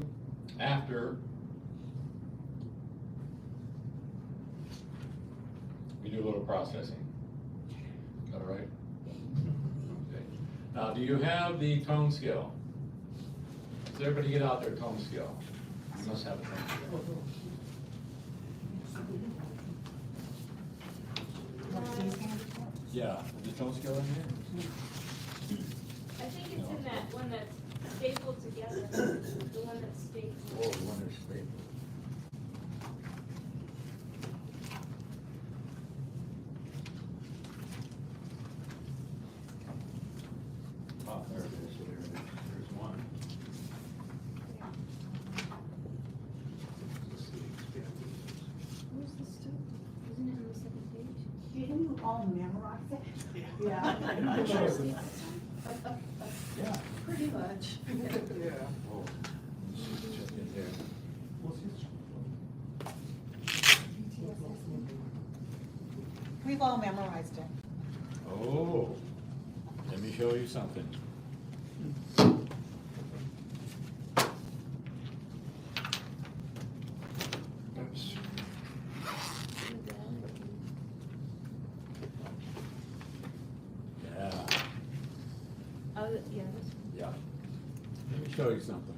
after we do a little processing. All right? Okay. Now, do you have the tone scale? Does everybody get out their tone scale? You must have a tone scale. Yeah, is the tone scale in here? I think it's in that one that's stapled together, the one that's stapled. Oh, the one that's stapled. Oh, there it is, there's one. all memorize it? Yeah. Yeah. Pretty much. Yeah. Oh, check in here. We've all memorized it. Oh, let me show you something. That's- Yeah, Oh, yeah. yeah. Let me show you something.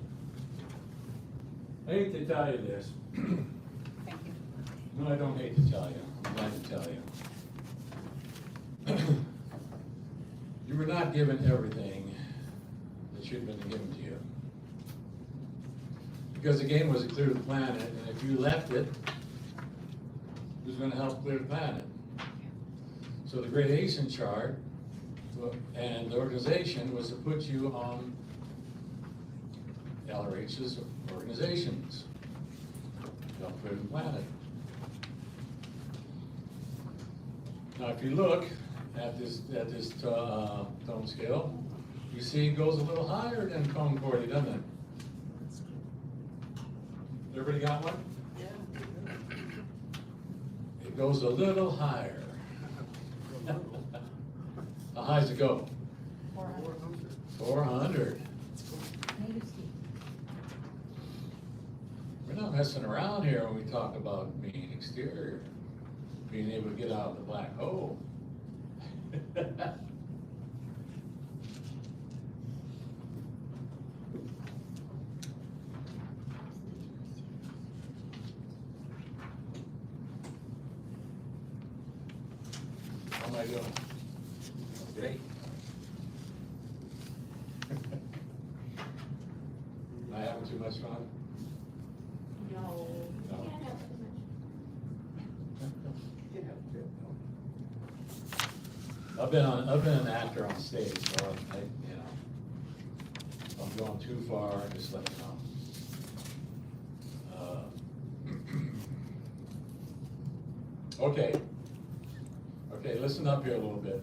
I hate to tell you this. Thank you. No, I don't hate to tell you. I'm glad to tell you. You were not given everything that should have been given to you. Because the game was to clear the planet, and if you left it, who's gonna help clear the planet? So the gradation chart and the organization was to put you on LRH's organizations. to help clear the planet. Now, if you look at this tone scale, you see it goes a little higher than tone 40, doesn't it? Everybody got one? Yeah. It goes a little higher. How high does it go? 400. We're not messing around here when we talk about being exterior, being able to get out of the black hole. How am I doing? Okay. Am I having too much fun? No. No. Can't have too much. I've been an actor on stage, so if I'm going too far, just let me know. Okay, listen up here a little bit.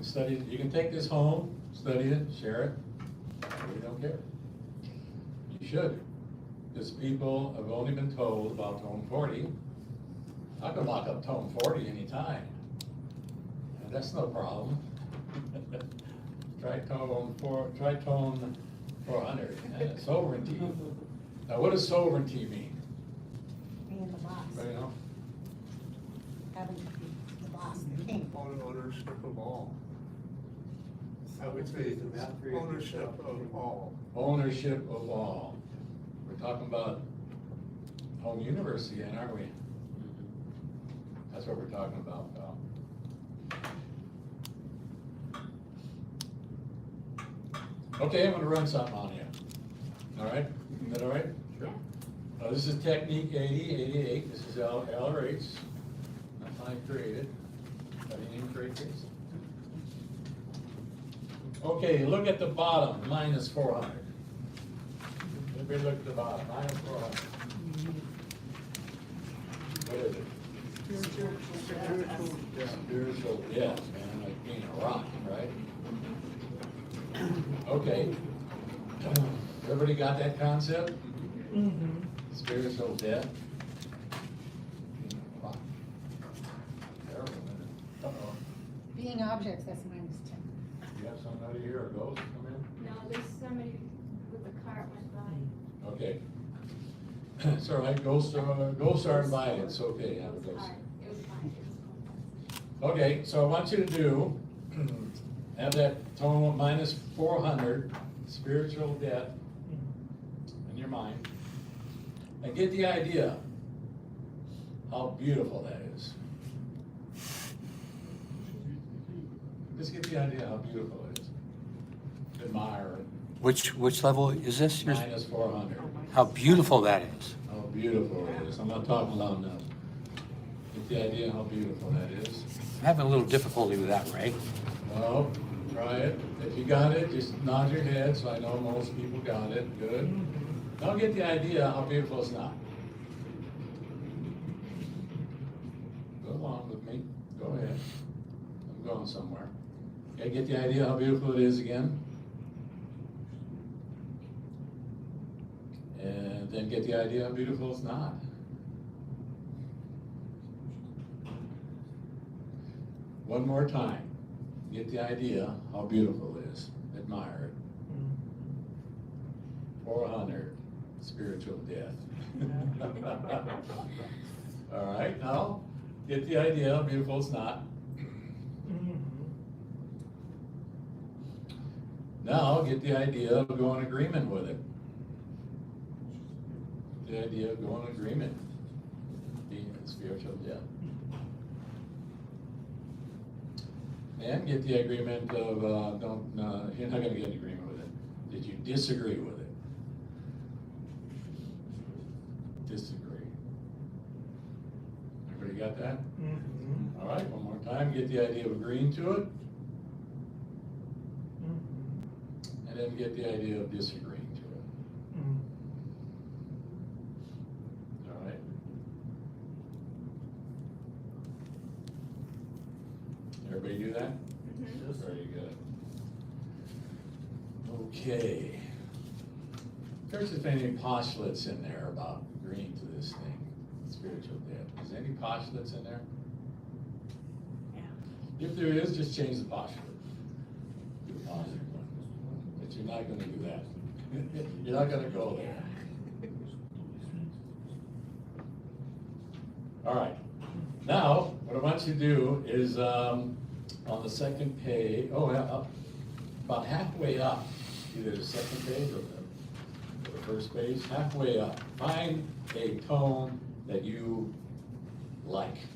Study, you can take this home, study it, share it. I really don't care. You should, because people have only been told about tone 40. I can lock up tone 40 anytime. And that's no problem. Try tone 400. Sovereignty. Now, what does sovereignty mean? Being the boss, Anybody know? having to be the boss, the king. Ownership of all. I would say ownership of all. Ownership of all. We're talking about home universe again, aren't we? That's what we're talking about, pal. Okay, I'm gonna run something on you. All right? Is that all right? Sure. This is technique 88. This is LRH. That's how I created. I didn't even create this. Okay, look at the bottom, minus 400. Everybody look at the bottom, minus 400. What is it? Spiritual, yes, man, like being a rock, right? Okay. Everybody got that concept? Spiritual death. Rock. Terrible, isn't it? Uh-oh. Being objects, that's minus 10. You have somebody here, a ghost come in? No, there's somebody with a car went by. Okay. It's all right, ghosts are invited, it's okay, have a It was ghost. hard. It was fine. It was cool. Okay, so I want you to do, have that tone minus 400, spiritual death in your mind, and get the idea how beautiful that is. Just get the idea how beautiful it is. Admire it. Which level is this? Minus 400. How beautiful that is. How beautiful it is. I'm not talking loud enough. Get the idea how beautiful that is. I'm having a little difficulty with that, Ray. Well, try it. If you got it, just nod your head, so I know most people got it. Good. Now get the idea how beautiful it's not. Go along with me. Go ahead. zone somewhere. Okay, get the idea how beautiful it is again. And then get the idea how beautiful it's not. One more time. Get the idea how beautiful it is. Admire it. 400, spiritual death. All right, now get the idea how beautiful it's not. Now get the idea of go in agreement with it. The idea of go in agreement, being spiritual death. And get the agreement of you're not going to get an agreement with it. Did you disagree with it? Disagree. Everybody got that? All right, one more time. Get the idea of agreeing to it. And then get the idea of disagreeing to it. All right. Everybody do that? Very good. Okay. There's just any postulates in there about agreeing to this thing, spiritual death. Is there any postulates in there? Yeah. If there is, just change the postulate. Do a positive one. But you're not gonna do that. You're not gonna go there. All right. Now, what I want you to do is, on the second page, about halfway up, either the second page or the first page, halfway up, find a tone that you like.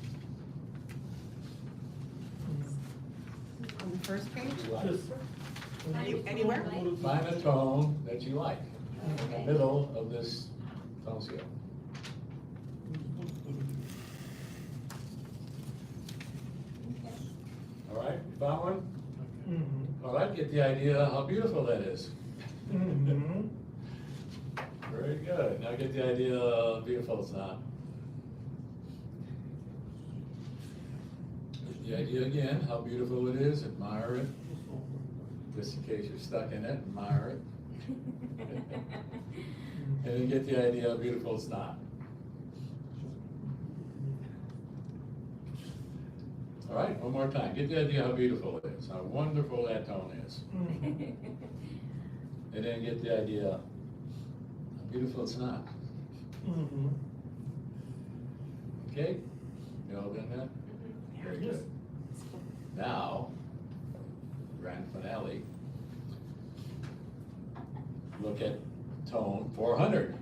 On the first page? Anywhere? Find a tone that you like in the middle of this tone scale. All right, you found one? All right, get the idea how beautiful that is. Very good. Now get the idea how beautiful it's not. Get the idea again, how beautiful it is, admire it. Just in case you're stuck in it, admire it. And then get the idea how beautiful it's not. All right, one more time. Get the idea how beautiful it is, how wonderful that tone is. And then get the idea how beautiful it's not. Okay? You all done that? Very good. Now, grand finale. Look at tone 400.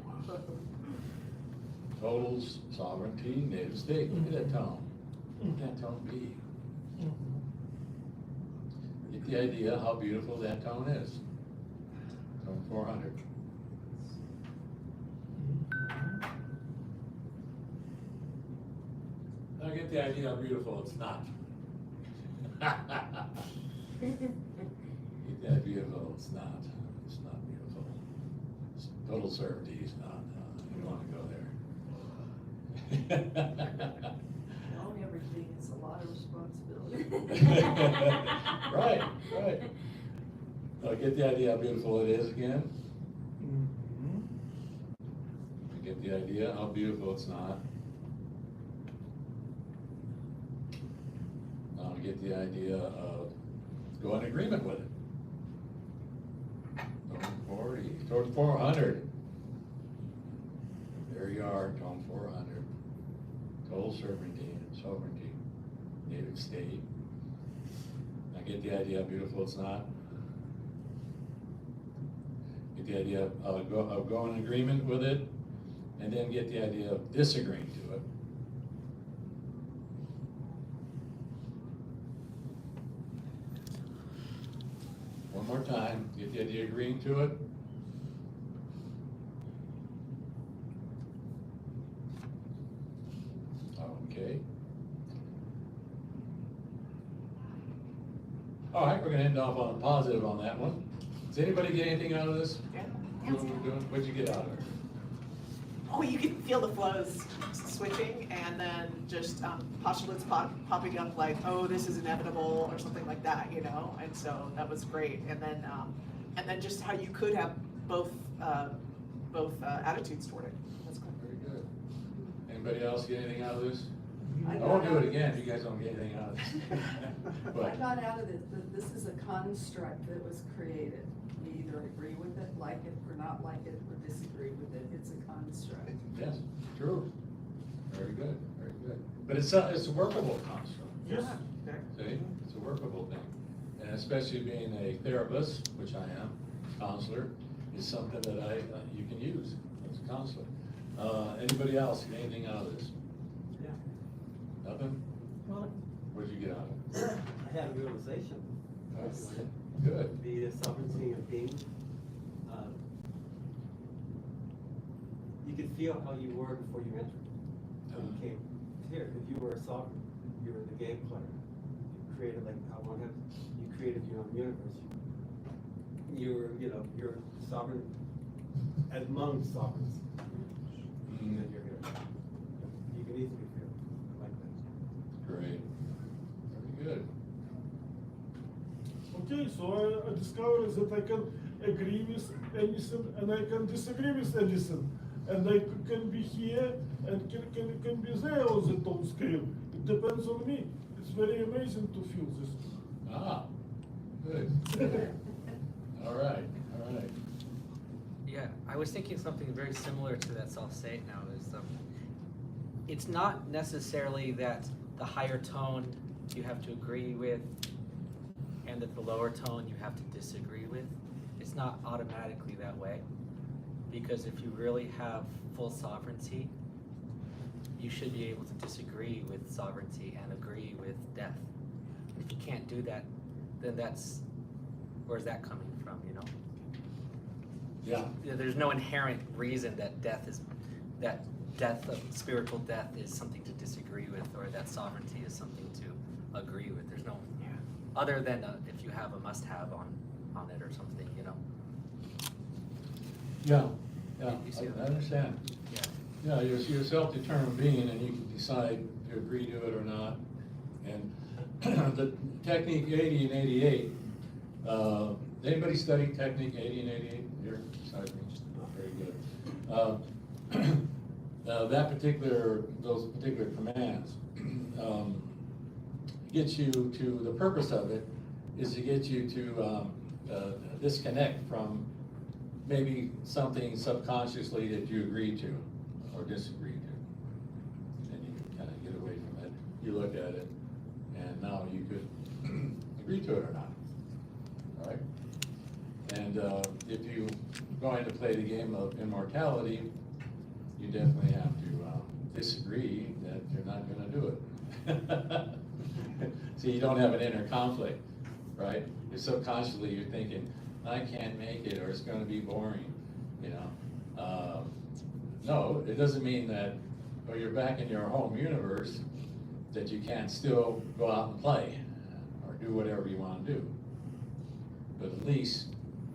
Total sovereignty, native state. Look at that tone. What would that tone be? Get the idea how beautiful that tone is. Tone 400. Now get the idea how beautiful it's not. Get that beautiful, it's not. It's not beautiful. It's total certainty is not. You don't want to go there. Knowing everything is a lot of responsibility. Right, right. Now get the idea how beautiful it is again. Get the idea how beautiful it's not. Now get the idea of go in agreement with it. Tone 40, tone 400. There you are, tone 400. Total sovereignty, native state. Now get the idea how beautiful it's not. Get the idea of go in agreement with it, and then get the idea of disagreeing to it. One more time, get the idea of agreeing to it. Okay. All right, we're gonna end off on a positive on that one. Does anybody get anything out of this? Yeah. What we're doing? What'd you get out of it? Oh, you can feel the flows. switching and then just postulates popping up like, oh, this is inevitable or something like that, you know? And so that was great. And then just how you could have both attitudes toward it. That's good. Very good. Anybody else get anything out of this? I I got won't do out- it again if you guys don't get anything out of this. I But, got out of it, that this is a construct that was created. You either agree with it, like it, or not like it, or disagree with it. It's a construct. yes, true. Very good, very good. But it's a workable construct. Yes. See, it's a workable thing. And especially being a therapist, which I am, counselor, is something that you can use as a counselor. Anybody else get anything out of this? Yeah. Nothing? What'd you get out of it? I had a realization. That's good. The sovereignty of being. You could feel how you were before you entered. When you came here, if you were a sovereign, you were the game player. You created you created your own universe. You were, you're sovereign among sovereigns. Mm. And you're here. You can easily feel like that. Great. Very good. Okay, so I discovered that I can agree with anything and I can disagree with anything. And I can be here and can be there on the top scale. It depends on me. It's very amazing to feel this. Ah, good. All right, all right. Yeah, I was thinking something very similar to that, so I'll say it now, is it's not necessarily that the higher tone you have to agree with and that the lower tone you have to disagree with. It's not automatically that way, because if you really have full sovereignty, you should be able to disagree with sovereignty and agree with death. If you can't do that, then where's that coming from, you know? Yeah. There's no inherent reason that spiritual death is something to disagree with, or that sovereignty is something to agree with. There's no, other than if you have a must-have on it or something, you know? Yeah, You see I understand. Yeah. Yeah, you're a self-determined being and you can decide to agree to it or not. And the technique 80 and 88, anybody study technique 80 and 88 here beside me? Very good. Those particular commands get you to, the purpose of it is to get you to disconnect from maybe something subconsciously that you agree to or disagree to. And you can kind of get away from it. You look at it, and now you could agree to it or not. All right? And if you're going to play the game of immortality, you definitely have to disagree that you're not going to do it. See, you don't have an inner conflict, right? Subconsciously, you're thinking, I can't make it, or it's going to be boring, you know. No, it doesn't mean that when you're back in your home universe that you can't still go out and play or do whatever you want to do. But at least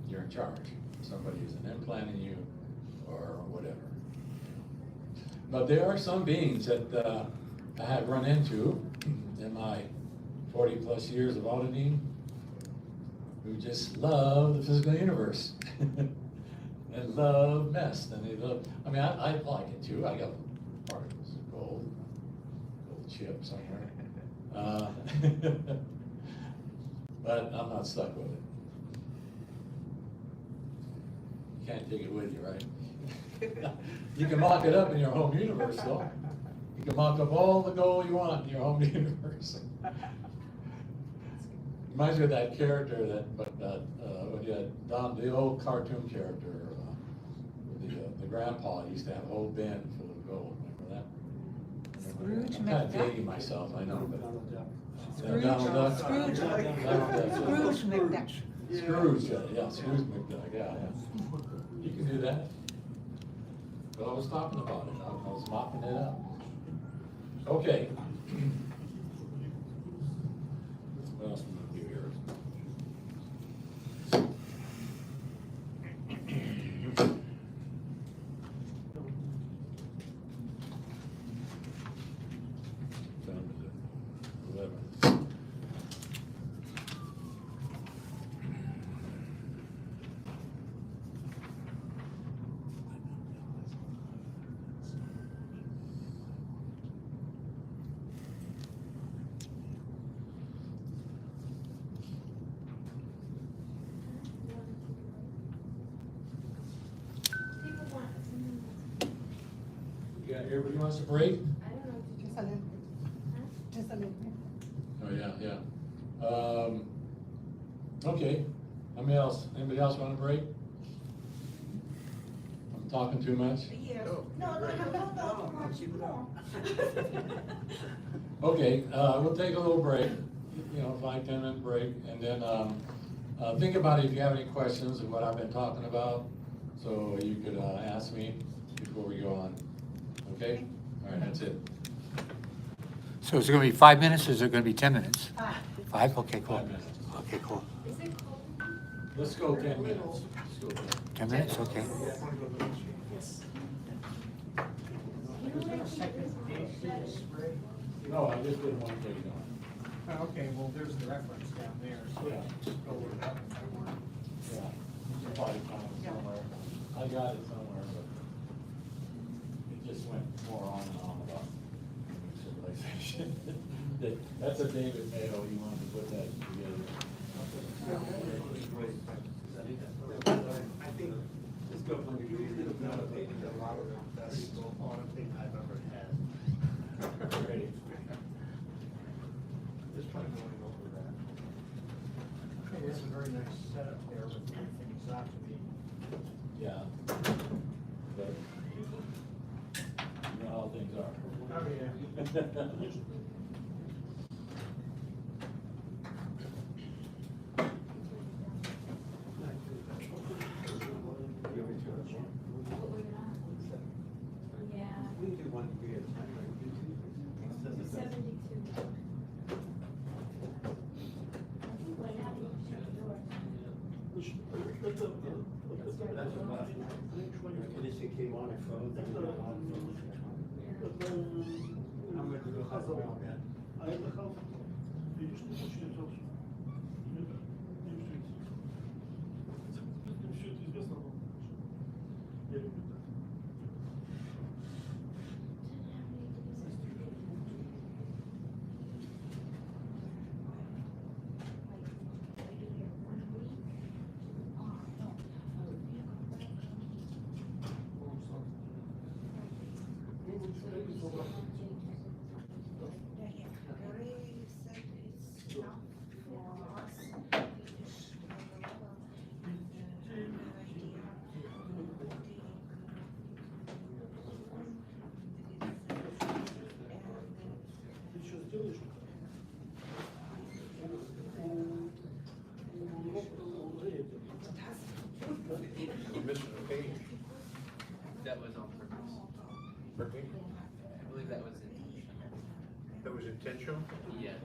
you're in charge. Somebody isn't implanting you or whatever. But there are some beings that I have run into in my 40 plus years of auditing who just love the physical universe and love mess. And they love, I mean, I like it too. I got particles of gold chip somewhere. But I'm not stuck with it. You can't take it with you, right? You can mock it up in your home universe, though. You can mock up all the gold you want in your home universe. Reminds me of that character when you had Don, the old cartoon character, the grandpa used to have a whole bin full of gold. Remember that? Scrooge I'm kind of McDuck. dating myself, I know, but. Scrooge, Donald Duck. Scrooge, Scrooge McDuck. Scrooge, yeah, Scrooge McDuck, yeah. You can do that. But I was talking about it, I was mopping it up. Okay. What else we gonna do here? everybody wants a break? Just a little bit. Just a little bit. Oh, yeah, yeah. Okay, anybody else want a break? I'm talking too much? Yes. No, keep it on. Okay, we'll take a little break, 5-10 minute break, and then, think about it if you have any questions of what I've been talking about, so you could, ask me before we go on, okay? All right, that's it. So is it gonna be 5 minutes, or is it gonna be 10 minutes? 5, okay, cool. 5 minutes. Okay, cool. Let's go 10 minutes. Let's go 10. 10 minutes, okay. No, I just didn't want to take it on. Okay, well, there's the reference down there, so Yeah. just go with that if I want. Yeah, it's probably found it somewhere. I got it somewhere, but it just went more on and on about civilization. That's a David Mayo, he wanted to put that together. I think this government agrees that it's not a big, a lot of the best thing I've ever had. Ready? Just by going over that. Okay, it's a very nice setup there with everything exactly. Yeah. But, you know how things are. Oh, yeah. Yeah. We can do 1 degree at a time, right? Says it does. 72. What happened? That's what last night. Condition came on, it froze, and then on, I'm going to go have a well then. А это хаос, видишь, что очень хорошо. Все это известно, но я люблю так. Ты что сделаешь? You're missing a page. That was on purpose. Pardon me? I believe that was intentional. That was intentional? Yeah.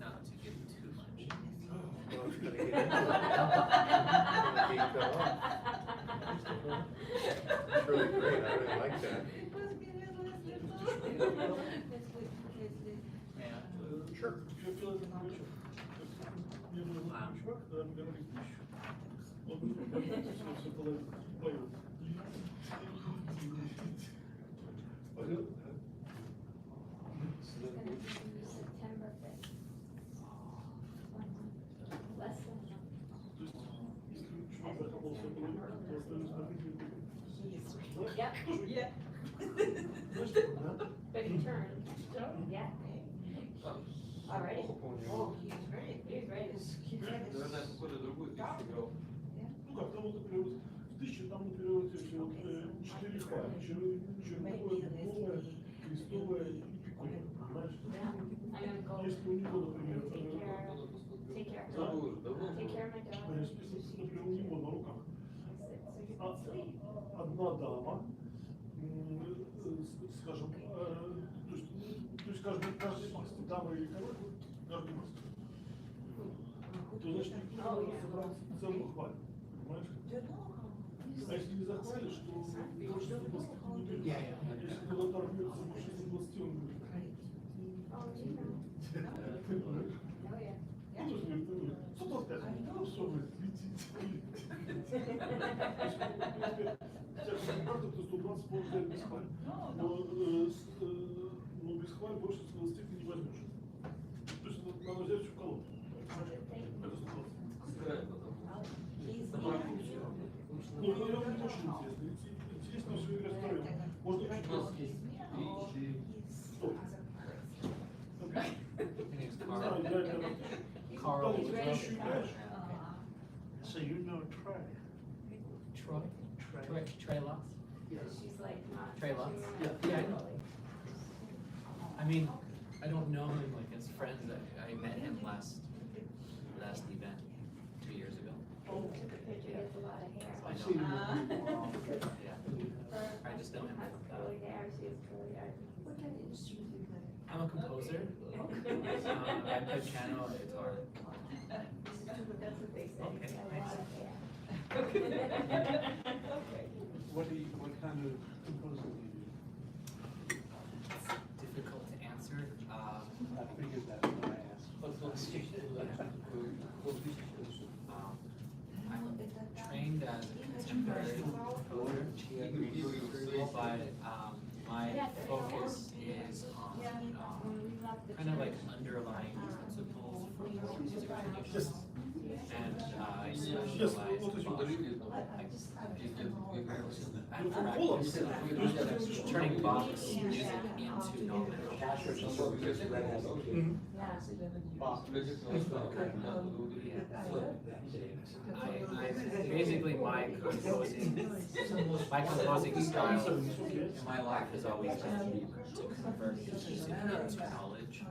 Not to give too much. Well, it's gonna get into it. It's really great, I really like that. Yeah. Sure. Мне нужен чувак, когда мы говорили пищу. Он все поет. It's gonna be September 5th. 1 month. Less than a month. То есть, если чувак захапал свой половину, то остальные смотрители будут. Yeah, yeah. Знаешь, такое, да? But he turned. Yeah. Already? Oh, he's ready. He's ready. Наверное, какую-то другую песню играл. Ну как, там вот, например, вот, в 1000, там, например, вот эти вот 4 хвали, черновое, дубовое, крестовое и пиковое, понимаешь? Yeah. I'm gonna go Если у него, например, take care of her. Take care of my dog. например, у него на руках одна дама, скажем, то есть каждый мастер, дама или король, каждый мастер. То значит, никто не может собрать целую хваль, понимаешь? А если не захвалишь, то больше 120 не берешь. Если кто-то оторвется больше 120, он не берет. Oh, you know. Oh, yeah. Ну, то есть, ну, 125, ну, все, вы летите. Каждый, кто 120, может взять без хваль. Но без хваль больше 120 ты не возьмешь. То есть надо взять всю колоду. Это 120. Ну, это очень интересно. Интересно все играть втроем. Carl. So you know Trey? Troy? Trey Lots? She's like not. Trey Lots? Yeah. Yeah, I know. I mean, I don't know him like as friends. I met him last event 2 years ago. Oh, the picture gets a lot of hair. I know. Yeah. I just know him. Has curly hair, she has curly hair. What kind of instrument do you play? I'm a composer. I play piano and guitar. That's what they say. Okay, She's got a nice. lot of hair. What kind of composer do you do? It's difficult to answer. I figured that when I asked. I'm trained as a contemporary composer, but my focus is on kind of like underlying principles for music traditions. And I specialize in turning Bach's music into knowledge. Basically my composing style in my life has always been to convert music into knowledge.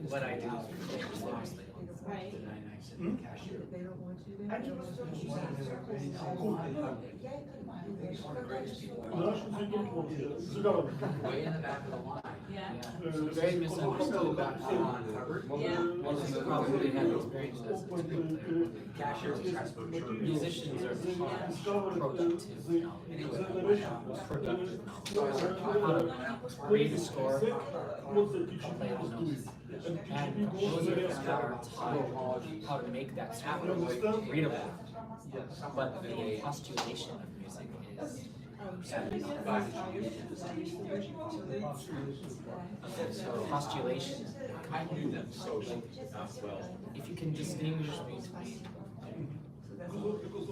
What I do is mostly. Right. Way in the back of the line. Yeah. So very misunderstood about most of the probably have experience as a tuba player. Cashier's transport. Musicians are taught productive knowledge. Productive knowledge. How to read a score, play the notes. And composers are taught how to make that score readable. But the postulation of music is so postulation. I knew them so well. If you can distinguish between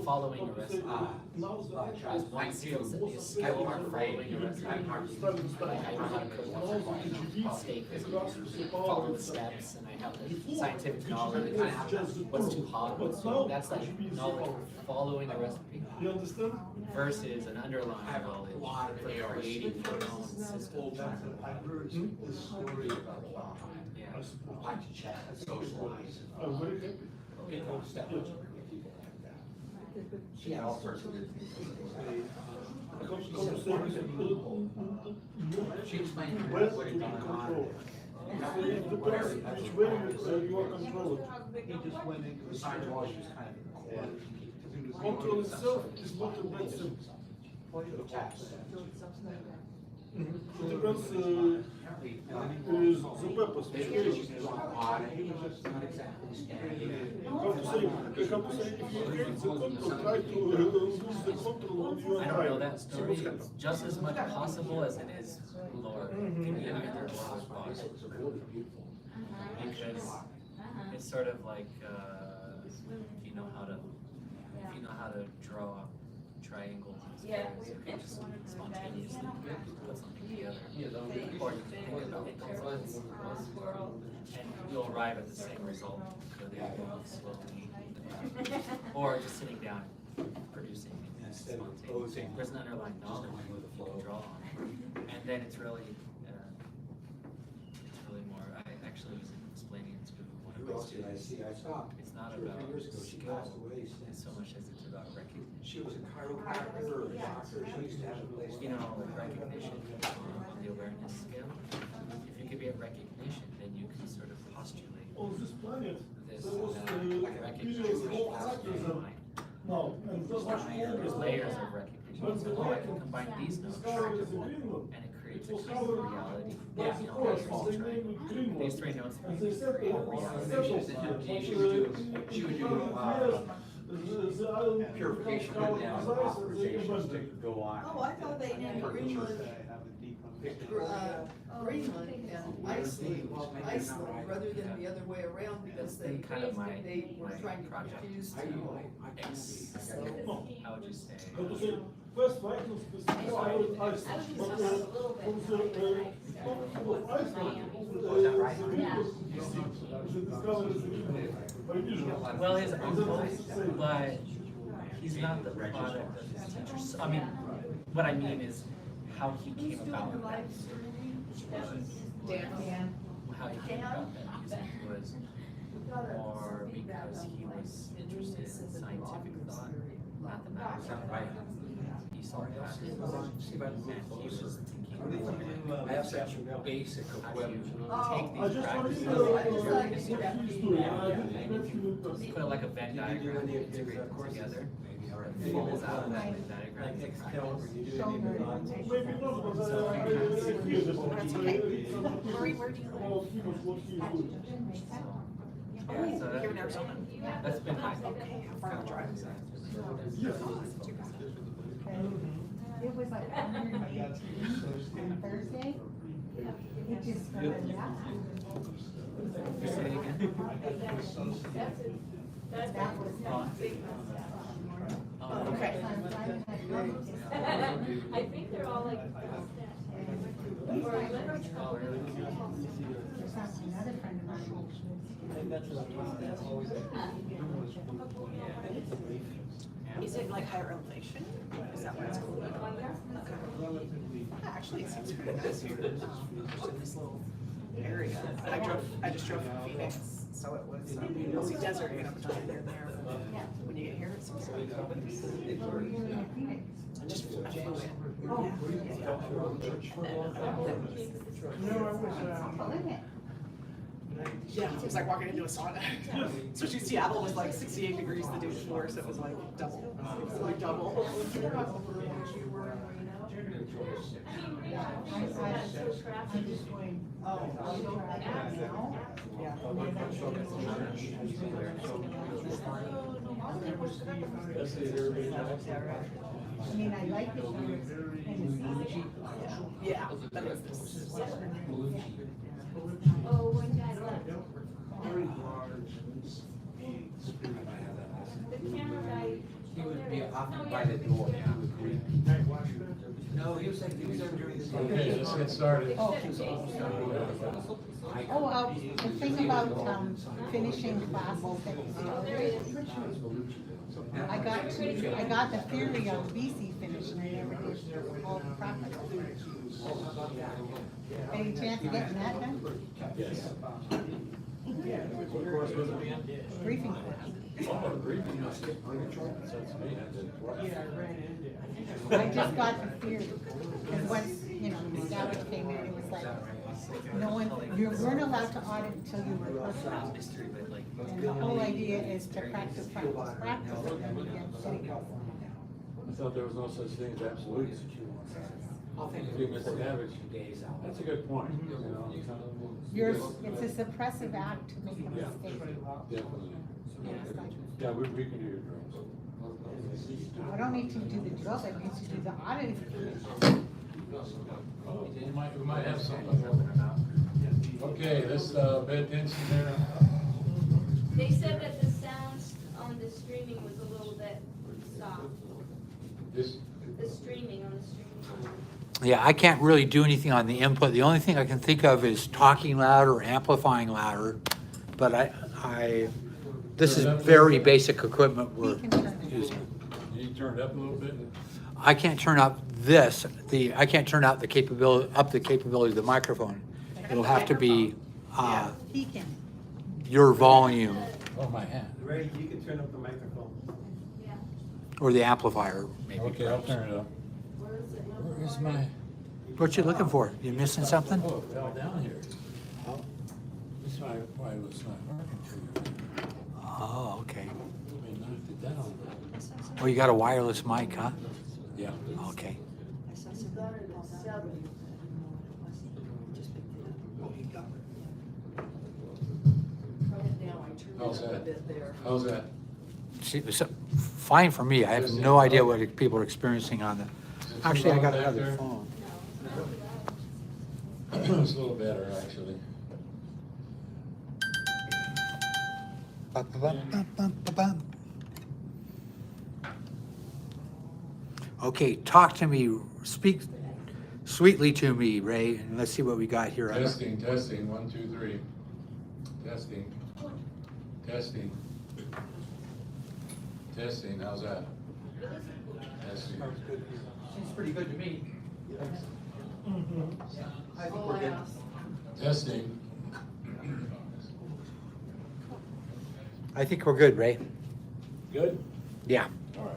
following a recipe as one skill set, a skill of following a recipe. Like I know how to cook steak, follow the steps, and I have the scientific knowledge. What's too hot? What's too, that's like knowledge for following a recipe. You understand? Versus an underlying knowledge for creating your own system. I've heard this story about Bach. Yeah. I like to chat, socialize. I'm very happy. Get on step with people like that. She had all sorts of good things to say. She explained to me what had gone on. It depends which way you are controlling. He just went into the Scientology was kind of in the corner. Control itself is not a bad thing. The tax. It depends is the purpose. Which way He was odd, he was just not exactly standing. how to say, if you create the control, try to lose the control when you I are don't know trying. that story. It's just as much possible as it is lore. It can be either or as well. Because it's sort of like if you know how to draw triangles and squares, you can just spontaneously put something together. Or you can think about components and you'll arrive at the same result whether you go slowly or just sitting down and producing spontaneously. There's an underlying knowledge you can draw on. And then it's really more, I actually was explaining it to one of Who else did I see? I saw. It's not 2 or 3 about years ago, she passed skill away. so much as it's about recognition. She was a chiropractor or a doctor. She used to have a place. You know, recognition on the awareness scale. If you could get recognition, then you can sort of postulate On this planet, this there was recognition. periods called activism. No, and it was much There's more. layers of recognition. So, oh, I can combine these notes and it creates a kind of reality. Yeah, you know, these three notes And they said, create a reality. She would do purification right now, authorizations to go on. Oh, I thought they named Greenland, Greenland and Iceland rather than the other way around because they Kind of my were trying to project. confuse I two. know, I can see. How would you say? How to say, first Vikings specifically Iceland, but from the top of Iceland, Well, his uncle, but he's not the product of his teacher. I mean, what I mean is how he came about that. Dan. How he came about that music was more because he was interested in scientific thought, mathematics. Right. He saw patterns, and he was thinking, I have such basic how do you equipment. take these practices and put like a Venn diagram and integrate them together. Folds out that Venn diagram. Maybe not, but That's okay. Marie, where do you live? Yeah, so Here in Arizona? that's been my Okay, how far the drive is that? It was like 118 on Thursday. It just started out. Say it again. That was. Okay. I think they're all like. There's another friend of mine. Is it like higher elevation? Is that what it's called? Okay. Actually, it seems pretty nice here, just in this little area. And I just drove from Phoenix, so it was, mostly desert, you know, between there and there. But when you get here, it seems like. Just, I flew in. Yeah, it was like walking into a sauna. Especially Seattle was like 68 degrees the day before, so it was like double. It was like double. I'm just going, I mean, I like it when it's in the season. Yeah, that is this. Oh, one guy left. The camera guy. He would be off by the door. No, he was like, he was there during the Okay, day. let's get started. Oh, the thing about, finishing classes that I got the theory of BC finish and I never did all the practical. Any chance of getting that done? Yes. What course was it again? Briefing course. Oh, briefing. That's me, I did it twice. I just got the theory, because once, you know, the scouts came in, it was like, no one, you weren't allowed to audit until you were personnel. history, but like. And the whole idea is to practice, and then you get city council. I thought there was no such thing as absolutes. If you miss an average, that's a good point, you know. It's a suppressive act to make a mistake. Definitely. Yeah, we can do your drills. I don't need to do the drills, I need to do the audit. Oh, we might have something. Okay, let's, pay attention there. They said that the sound on the streaming was a little bit soft. This, The streaming on the streaming. Yeah, I can't really do anything on the input. The only thing I can think of is talking louder, amplifying louder. But this is very basic equipment we're using. can you turn it up a little bit? I can't turn up I can't turn out the capability of the microphone. It'll have to be, He can. your volume Oh, my hand. Ray, you can turn up the microphone. Yeah. or the amplifier, maybe. Okay, I'll turn it up. Where is my, What you looking for? You missing something? oh, it fell down here. That's why it was not working for you. Oh, okay. I knocked it down. Oh, you got a wireless mic, huh? Yeah. Okay. How's that? How's that? See, fine for me. I have no idea what people are experiencing on the, actually, I got another phone. It's a little better, actually. Okay, talk to me, speak sweetly to me, Ray, and let's see what we got here. Testing, testing, 1, 2, 3. Testing. Testing. Testing, how's that? Testing. Seems pretty good to me. I think All we're I good. asked. Testing. I think we're good, Ray. Good? Yeah. All right.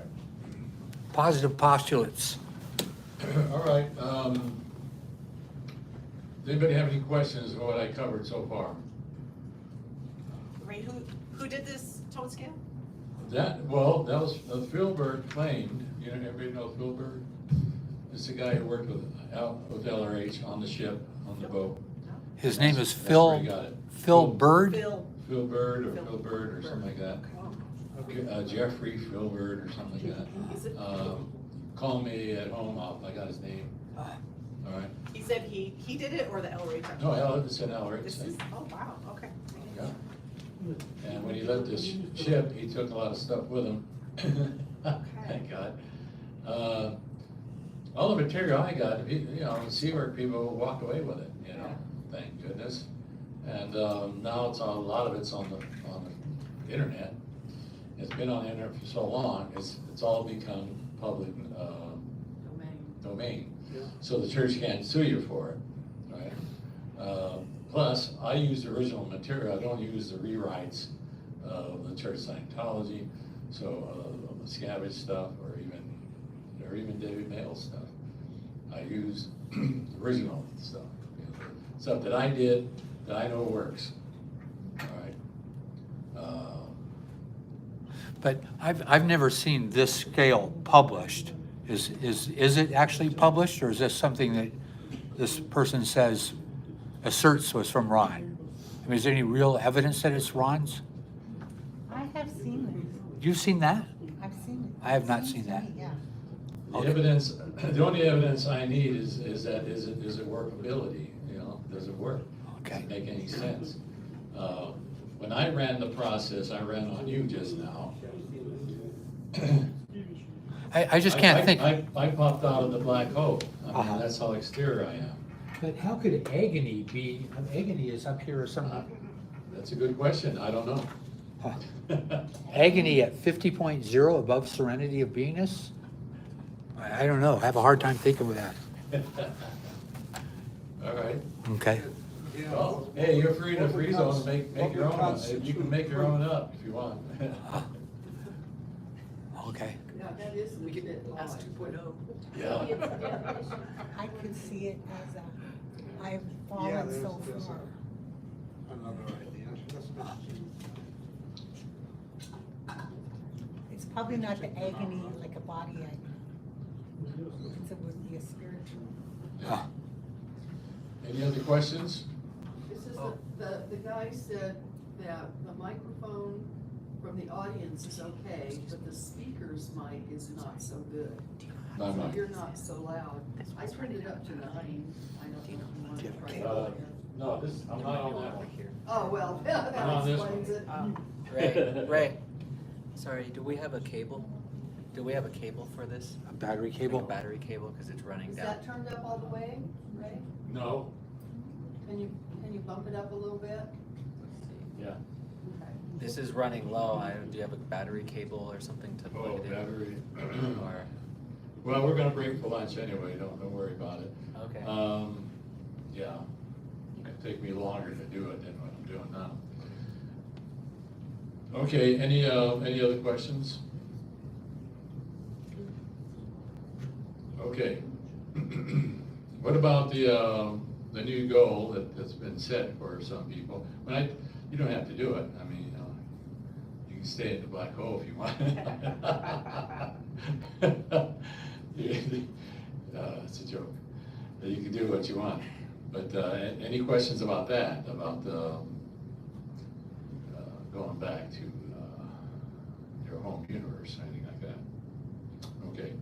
Positive postulates. All right, does anybody have any questions on what I covered so far? Ray, who did this tone scale? That was, Philbert claimed, you know, everybody know Philbert? It's the guy who worked with LRH on the ship, on the boat. His name is That's where he Phil, got it. Phil Bird? Phil Bird or Phil Bird or something like that. Jeffrey Phil Bird or something like that. Call me at home, I got his name. All right. He said he did it or the LRH? No, it's an LRH This thing. is, oh, wow, okay. Yeah. And when he left the ship, he took a lot of stuff with him. Thank God. All the material I got, you know, Seawork people walked away with it, you know, thank goodness. And now it's a lot of it's on the internet. It's been on the internet for so long, it's all become public domain. So the church can't sue you for it, right? Plus, I use the original material, I don't use the rewrites of the church Scientology, so the Scavenge stuff, or even David Mail's stuff. I use original stuff, you know, stuff that I did, that I know works, all right? But I've never seen this scale published. Is it actually published, or is this something that this person says, asserts was from Ron? I mean, is there any real evidence that it's Ron's? I have seen it. You've seen that? I've seen it. I have not Seems seen to that. me, yeah. The evidence, the only evidence I need is it workability, you know, does it work? Okay. Does it make any sense? When I ran the process, I ran on you just now. I just can't think. I popped out of the black hole. I Uh-huh. mean, that's how exterior I am. But how could agony be, agony is up here or something? That's a good question, I don't know. Agony at 50.0 above serenity of beingness? I don't know, I have a hard time thinking with that. All right. Okay. Well, hey, you're free to free zone, make your own, you can make your own up if you want. Okay. Yeah, that is a We bit get odd. S 2.0. Yeah. It's a definition. I could see it as a, I've Yeah, fallen there's so a- far. Another idea. It's probably not the agony like a body agony. It would be a spiritual. Ah. Any other questions? This is the guy said that the microphone from the audience is okay, but the speaker's mic is not so good. My So mic. you're not so loud. I turned it up to 9. I don't know if you want to try Uh, it. No, I'm not on that one. Oh, well, I'm that on this explains it. Ray, sorry, do we have a cable? Do we have a cable for this? A battery Like cable? a battery cable, because it's running Is down. that turned up all the way, Ray? No, Can you bump it up a little bit? yeah. Okay. This is running low, do you have a battery cable or something to Oh, plug it in? battery. Or, Well, we're gonna break for lunch anyway, don't worry about it. okay. Yeah, it'd take me longer to do it than what I'm doing now. Okay, any other questions? Okay. What about the new goal that's been set for some people? You don't have to do it, I mean, you can stay in the black hole if you want. It's a joke. You can do what you want. But any questions about that, about going back to your home universe, anything like that? Okay.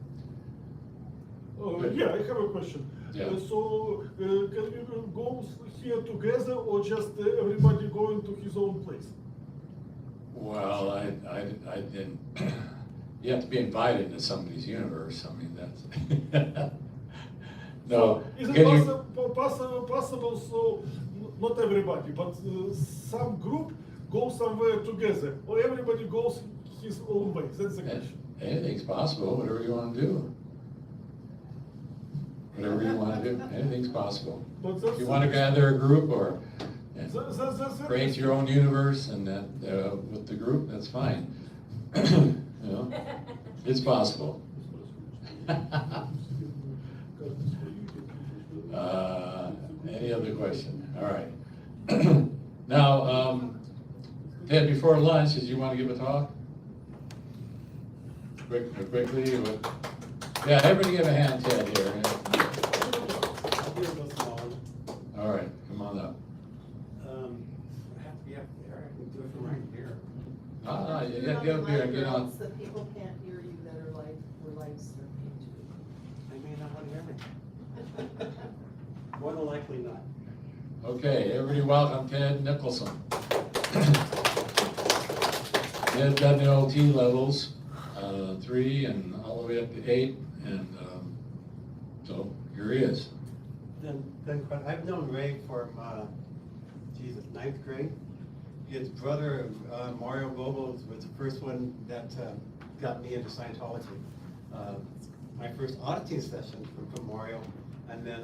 Yeah, I have a question. Yeah. So, can we go here together or just everybody going to his own place? Well, I didn't, you have to be invited to somebody's universe, I mean, that's, No. Is it Can you- possible, so not everybody, but some group go somewhere together, or everybody goes his own way? That's the question. Anything's possible, whatever you wanna do. Whatever you wanna do, anything's possible. But If that's- you wanna gather a group or That's create your own universe and that, with the group, that's fine. You know, it's possible. Any other question? All right. Now, Ted, before lunch, did you want to give a talk? Quickly, or- yeah, everybody give a hand, Ted, here. All right, come on up. I have to be up there, I can do it from right here. You gotta get up here and get on. That people can't hear you that are like, we're live streaming too. They may not want to hear me. More than likely not. Okay, everybody welcome Ted Nicholson. Ted done the OT levels, 3 and all the way up to 8, and so here he is. Then I've known Ray from, ninth grade. His brother, r.r.robles, was the first one that got me into Scientology. My first auditing session from Mario, and then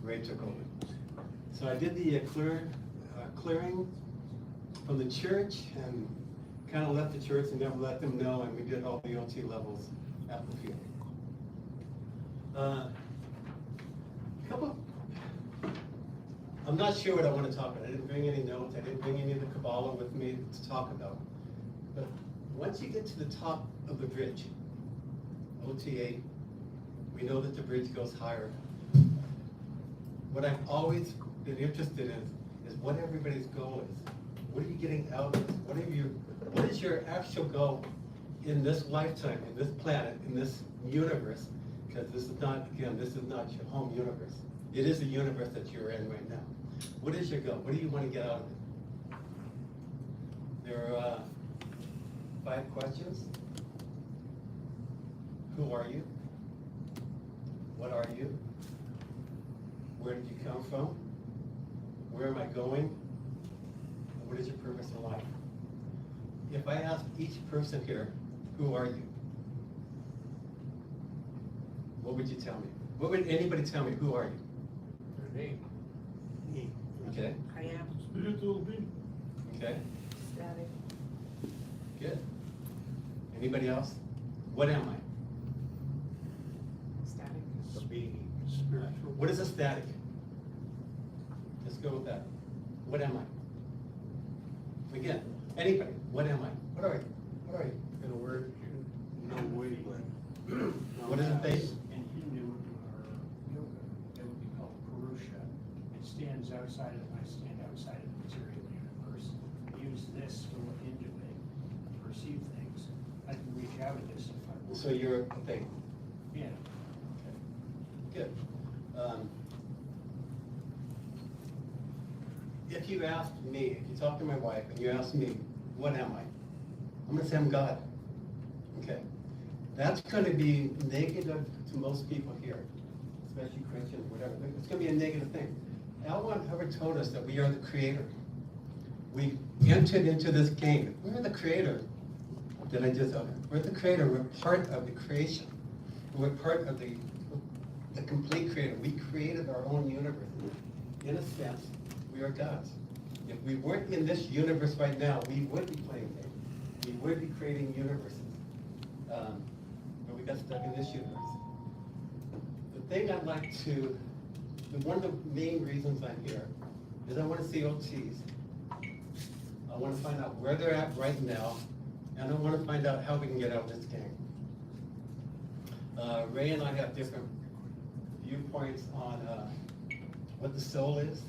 Ray took over. So I did the clearing from the church and kind of left the church and never let them know, and we did all the OT levels at the field. I'm not sure what I want to talk about. I didn't bring any notes. I didn't bring any of the Kabbalah with me to talk about. But once you get to the top of the bridge, OT8, we know that the bridge goes higher. What I've always been interested in is what everybody's goal is. What are you getting out of this? What is your actual goal in this lifetime, in this planet, in this universe? Because this is not your home universe. It is the universe that you're in right now. What is your goal? What do you want to get out of it? There are 5 questions. Who are you? What are you? Where did you come from? Where am I going? And what is your purpose in life? If I ask each person here, who are you? What would you tell me? What would anybody tell me? Who are you? Me. Okay. I am Spiritual being. Okay. static. Good. Anybody else? What am I? Static. Being spiritual. What is a static? Let's go with that. What am I? Again, anybody. What am I? What are you? What are you? In a word, no wavelength. What is a face? In Hindu or yoga, it would be called Purusha. It stands outside of, I stand outside of the material universe. Use this to look into it, perceive things. I can reach out of this if I want. So you're a thing. Yeah. Good. If you asked me, if you talk to my wife and you ask me, what am I? I'm going to say I'm God. Okay. That's going to be negative to most people here, especially Christians, whatever. It's going to be a negative thing. Alwan ever told us that we are the creator. We entered into this game. We're the creator. We're the creator. We're part of the creation. We're part of the complete creator. We created our own universe. In a sense, we are gods. If we weren't in this universe right now, we would be playing games. We would be creating universes. But we got stuck in this universe. The thing I'd like to, one of the main reasons I'm here is I want to see OTs. I want to find out where they're at right now, and I want to find out how we can get out of this game. Ray and I have different viewpoints on what the soul is.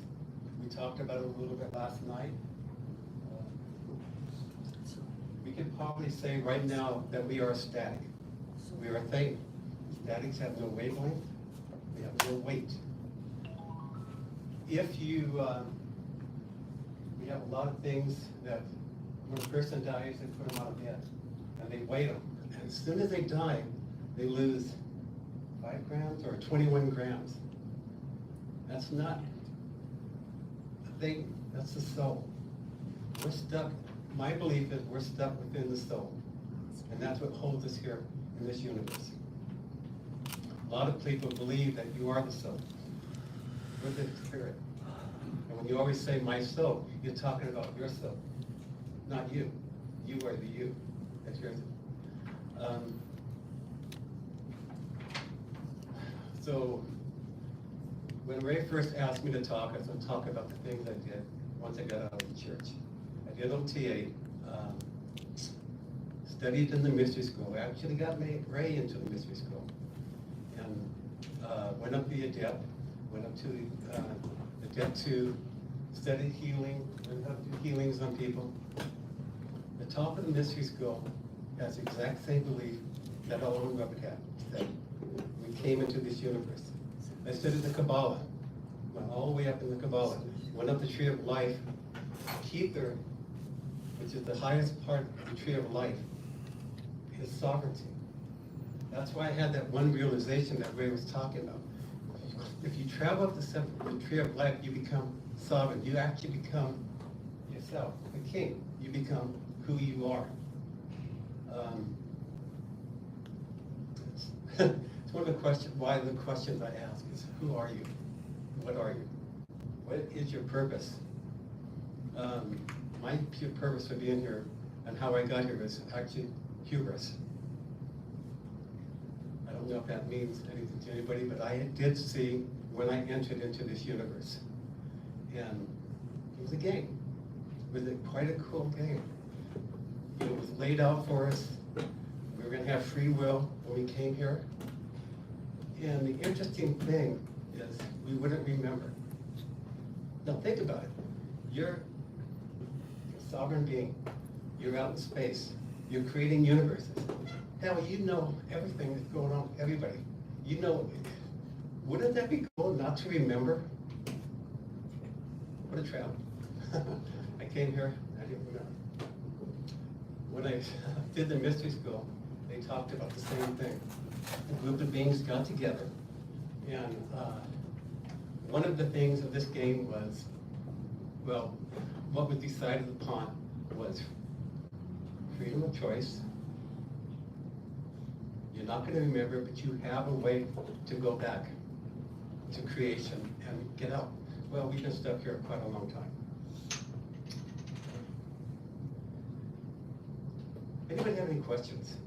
We talked about it a little bit last night. We can probably say right now that we are static. We are a thing. Statics have no wavelength. We have no weight. If you, we have a lot of things that when a person dies, they put them out of bed and they weigh them. And as soon as they die, they lose 5 grams or 21 grams. That's not a thing, that's the soul. We're stuck, my belief is we're stuck within the soul. And that's what holds us here in this universe. A lot of people believe that you are the soul. We're the spirit. And when you always say my soul, you're talking about your soul, not you. You are the you. That's yours. So when Ray first asked me to talk, I was going to talk about the things I did once I got out of the church. I did OTA, studied in the mystery school. I actually got Ray into the mystery school. And went up the adept, went up to adept 2, studied healing, learned how to do healings on people. The top of the mystery school has the exact same belief that all of them had. That we came into this universe. I studied the Kabbalah, went all the way up in the Kabbalah, went up the tree of life. Kether, which is the highest part of the tree of life, is sovereignty. That's why I had that one realization that Ray was talking about. If you travel up the tree of life, you become sovereign. You actually become yourself, the king. You become who you are. It's one of the questions, why the questions I ask is, who are you? What are you? What is your purpose? My pure purpose for being here and how I got here is actually hubris. I don't know if that means anything to anybody, but I did see when I entered into this universe. And it was a game. It was quite a cool game. It was laid out for us. We were going to have free will when we came here. And the interesting thing is we wouldn't remember. Now think about it. You're a sovereign being. You're out in space. You're creating universes. Hell, you know everything that's going on with everybody. You know, wouldn't that be cool not to remember? What a travel. I came here, I didn't remember. When I did the mystery school, they talked about the same thing. A group of beings got together, and one of the things of this game was, well, what was decided upon was freedom of choice. You're not going to remember, but you have a way to go back to creation and get out. Well, we've been stuck here quite a long time. Anybody have any questions?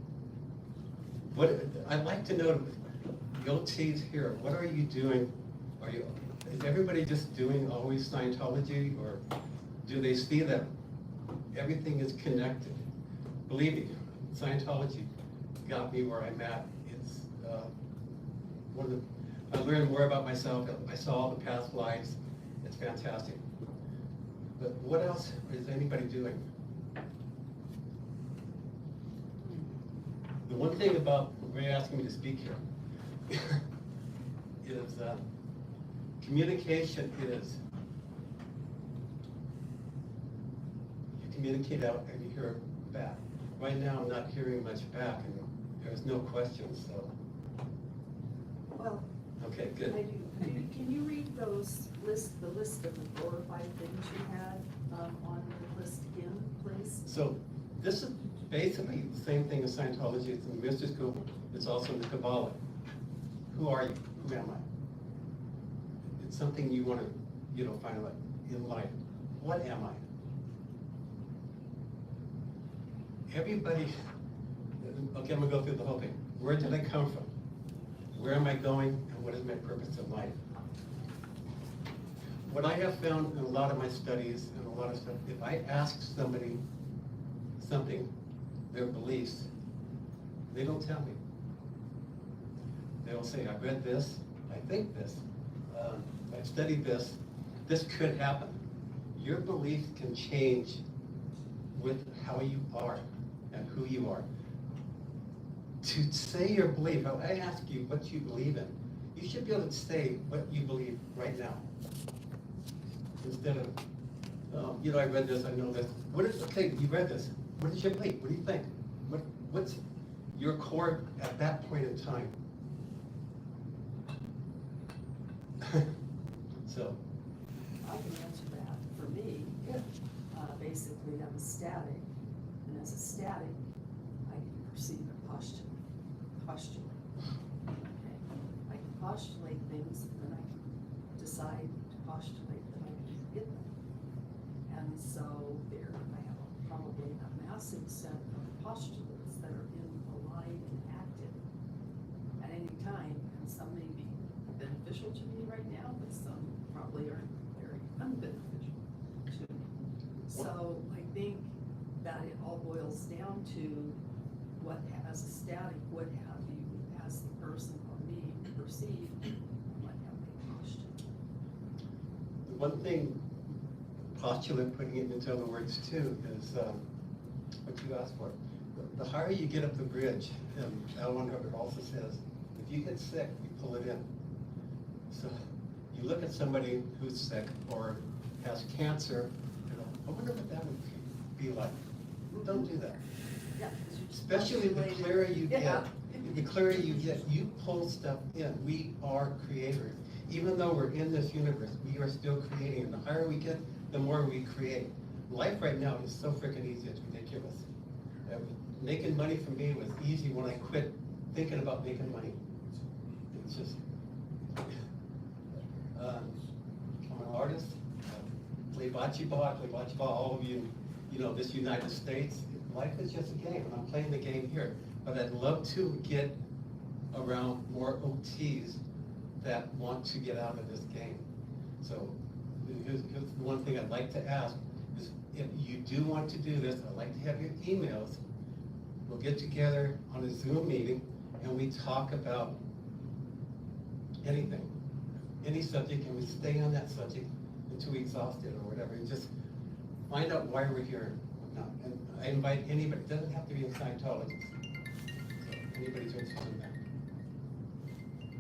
What I'd like to know, the OTs here, what are you doing? Is everybody just doing always Scientology, or do they see that everything is connected? Believe me, Scientology got me where I'm at. It's I learned more about myself. I saw all the past lives. It's fantastic. But what else is anybody doing? The one thing about Ray asking me to speak here is communication is, you communicate out and you hear back. Right now I'm not hearing much back and there's no questions, so. Well, okay, good. I do. Can you read the list of the 4 or 5 things you had on the list again, please? So this is basically the same thing as Scientology. It's in the mystery school. It's also in the Kabbalah. Who are you? Who am I? It's something you want to, find out in life. What am I? Everybody, okay, I'm gonna go through the whole thing. Where did I come from? Where am I going? And what is my purpose in life? What I have found in a lot of my studies and a lot of stuff, if I ask somebody something, their beliefs, they don't tell me. They'll say, I read this, I think this, I've studied this, this could happen. Your beliefs can change with how you are and who you are. To say your belief, I ask you what you believe in, you should be able to say what you believe right now. Instead of, I read this, I know this. What is, okay, you read this. What is your belief? What do you think? What's your core at that point in time? So, I can answer that. For me, basically, I'm a static, and as a static, I can perceive a postulate. Okay. I can postulate things, and I can decide to postulate that I can get them. And so there, I have probably a massive set of postulates that are in alive and active at any time, and some may be beneficial to me right now, but some probably are very unbeneficial to me. So I think that it all boils down to what, as a static, what have you, as the person or me, perceive, and what have they postulated. The one thing, postulate, putting it into other words too, is what you asked for. The higher you get up the bridge, L1 also says, if you get sick, you pull it in. So you look at somebody who's sick or has cancer, you know, I wonder what that would be like. Don't do that. Yeah, 'cause you just Especially the postulated- clearer you Yeah. get, the clearer you get, you pull stuff in. We are creators. Even though we're in this universe, we are still creating. And the higher we get, the more we create. Life right now is so freaking easy, it's ridiculous. Making money for me was easy when I quit thinking about making money. It's just, I'm an artist, play bocce ball, all of you, you know, this United States, life is just a game, and I'm playing the game here. But I'd love to get around more OTs that want to get out of this game. So here's the one thing I'd like to ask is, if you do want to do this, I'd like to have your emails. We'll get together on a Zoom meeting and we talk about anything, any subject, and we stay on that subject until we exhaust it or whatever, and just find out why we're here. And I invite anybody, it doesn't have to be a Scientologist. So anybody's interested in that.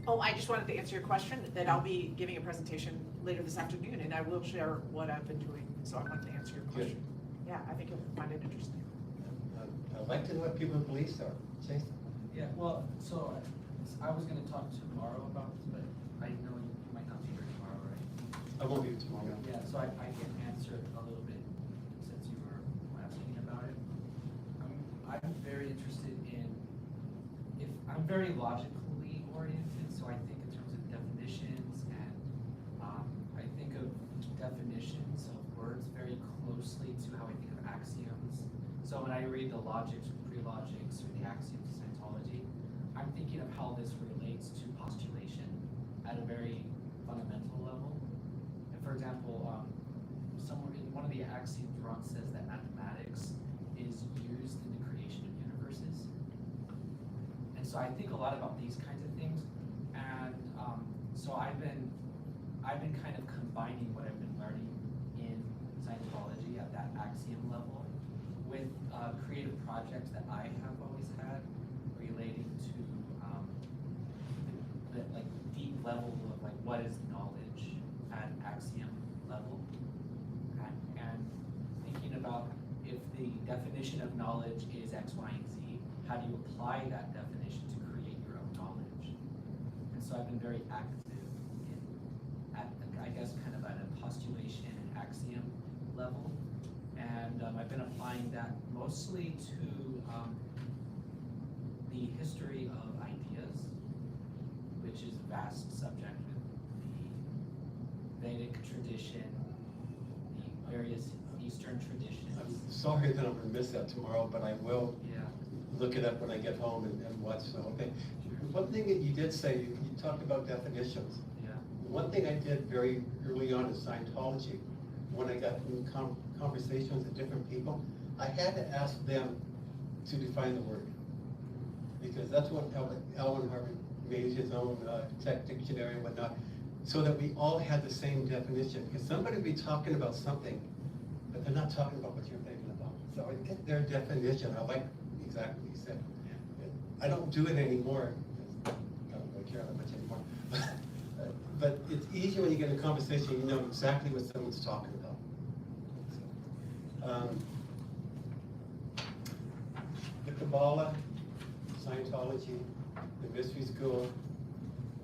Oh, I just wanted to answer your question, that I'll be giving a presentation later this afternoon, and I will share what I've been doing, so I wanted to answer your question. Yeah, I think you'll find it interesting. I'd like to know what people's beliefs are. Jason? Yeah, well, so I was gonna talk tomorrow about this, but I know you might not be here tomorrow, right? I won't be tomorrow. Yeah, so I can answer it a little bit since you were asking about it. I'm very interested in, I'm very logically oriented, so I think in terms of definitions, and I think of definitions of words very closely to how I think of axioms. So when I read the logics, pre-logics, or the axioms of Scientology, I'm thinking of how this relates to postulation at a very fundamental level. And for example, somewhere in one of the axioms, Ron says that mathematics is used in the creation of universes. And so I think a lot about these kinds of things. And so I've been kind of combining what I've been learning in Scientology at that axiom level with creative projects that I have always had relating to the like deep level of like what is knowledge at axiom level, and thinking about if the definition of knowledge is X, Y, and Z, how do you apply that definition to create your own knowledge? And so I've been very active in, I guess, kind of at a postulation and axiom level. And I've been applying that mostly to the history of ideas, which is a vast subject with the Vedic tradition, the various Eastern traditions. I'm sorry that I'm gonna miss that tomorrow, but I will Yeah. look it up when I get home and watch the whole thing. One thing that you did say, you talked about definitions. Yeah. One thing I did very early on in Scientology, when I got in conversations with different people, I had to ask them to define the word. Because that's what Alvin Harvey made his own tech dictionary and whatnot, so that we all had the same definition. Because somebody would be talking about something, but they're not talking about what you're thinking about. So I get their definition. I like exactly what you said. I don't do it anymore. I don't really care that much anymore. But it's easier when you get in a conversation, you know exactly what someone's talking about. The Kabbalah, Scientology, the Mystery School,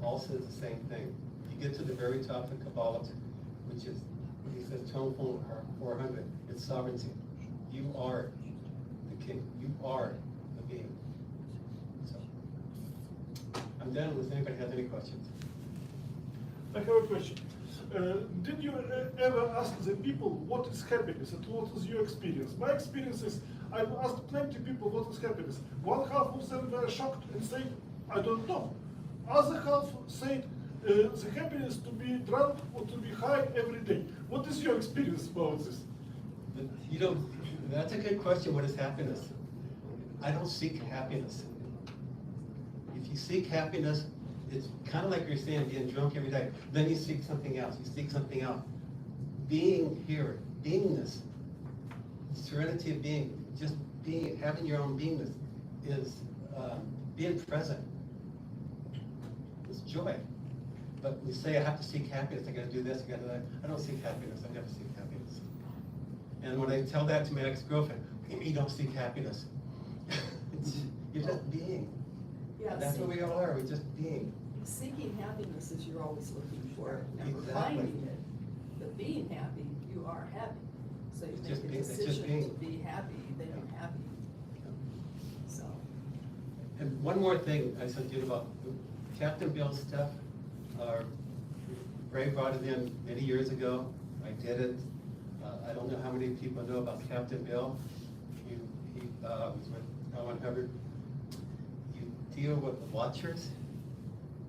all says the same thing. you get to the very top of Kabbalah, which is, he says, tone 400, it's sovereignty. You are the king. You are the being. So, I'm done unless anybody has any questions. I have a question. Did you ever ask the people what is happiness and what is your experience? My experience is I've asked plenty of people what is happiness. One half of them were shocked and said, I don't know. Other half said the happiness to be drunk or to be high every day. What is your experience about this? You know, that's a good question. What is happiness? I don't seek happiness. If you seek happiness, it's kind of like you're saying, being drunk every day. Then you seek something else. You seek something else. Being here, beingness, serenity of being, just being, having your own beingness is being present. It's joy. But we say I have to seek happiness. I got to do this. I got to do that. I don't seek happiness. I never seek happiness. And when I tell that to my ex-girlfriend, what do you mean you don't seek happiness? You're just being. Yeah, That's what we all are. We're just being. Seeking happiness is you're always looking for it, never Exactly. finding it. But being happy, you are happy. So you It's make just a being- it's just decision being. to be happy, then you're happy. So, And one more thing I said to you about Captain Bill's stuff. Ray brought it in many years ago. I did it. I don't know how many people know about Captain Bill. He was with Alan Hubbard. You deal with the watchers.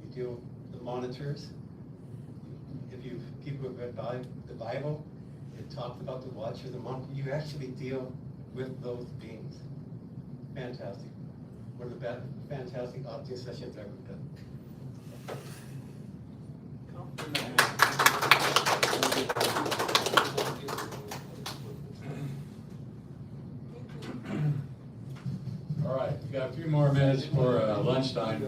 You deal with the monitors. If you people have read the Bible, it talks about the watchers, the monitors. You actually deal with those beings. Fantastic. One of the best, fantastic audio sessions I've ever done. All right, we got a few more minutes for lunchtime.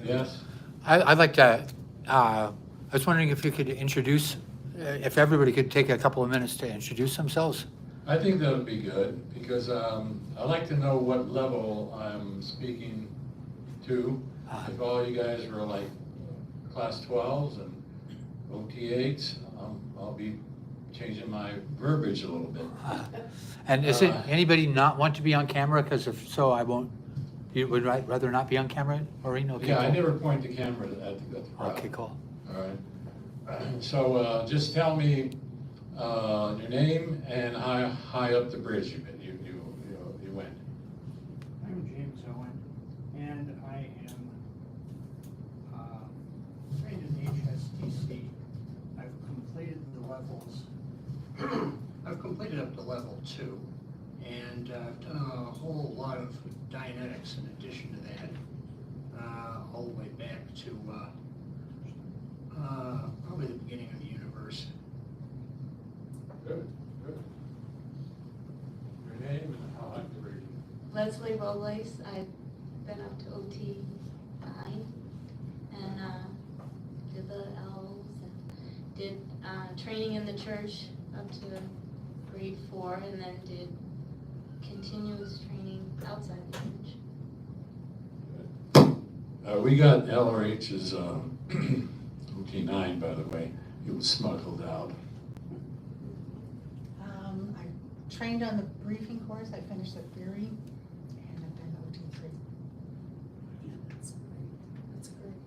Yes? I'd like to, I was wondering if you could introduce, if everybody could take a couple of minutes to introduce themselves. I think that would be good, because I'd like to know what level I'm speaking to. If all you guys were like class 12s and OT8s, I'll be changing my verbiage a little bit. And is it anybody not want to be on camera? Because if so, I won't, you would rather not be on camera, Maureen? Okay, Yeah, I cool. never point the camera at the crowd. Okay, cool. All right. So just tell me your name and how high up the bridge you went. I'm James Owen, and I am trained in HSTC. I've completed the levels. I've completed up to level 2, and I've done a whole lot of Dianetics in addition to that, all the way back to probably the beginning of the universe. Good, good. Your name and how high up the bridge? Leslie Robles. I've been up to OT 9 and did the L's and did training in the church up to grade 4, and then did continuous training outside the church. We got LRH's OT9, by the way. It was smuggled out. I trained on the briefing course. I finished the theory, and I've done OT3. yeah, that's great. That's great.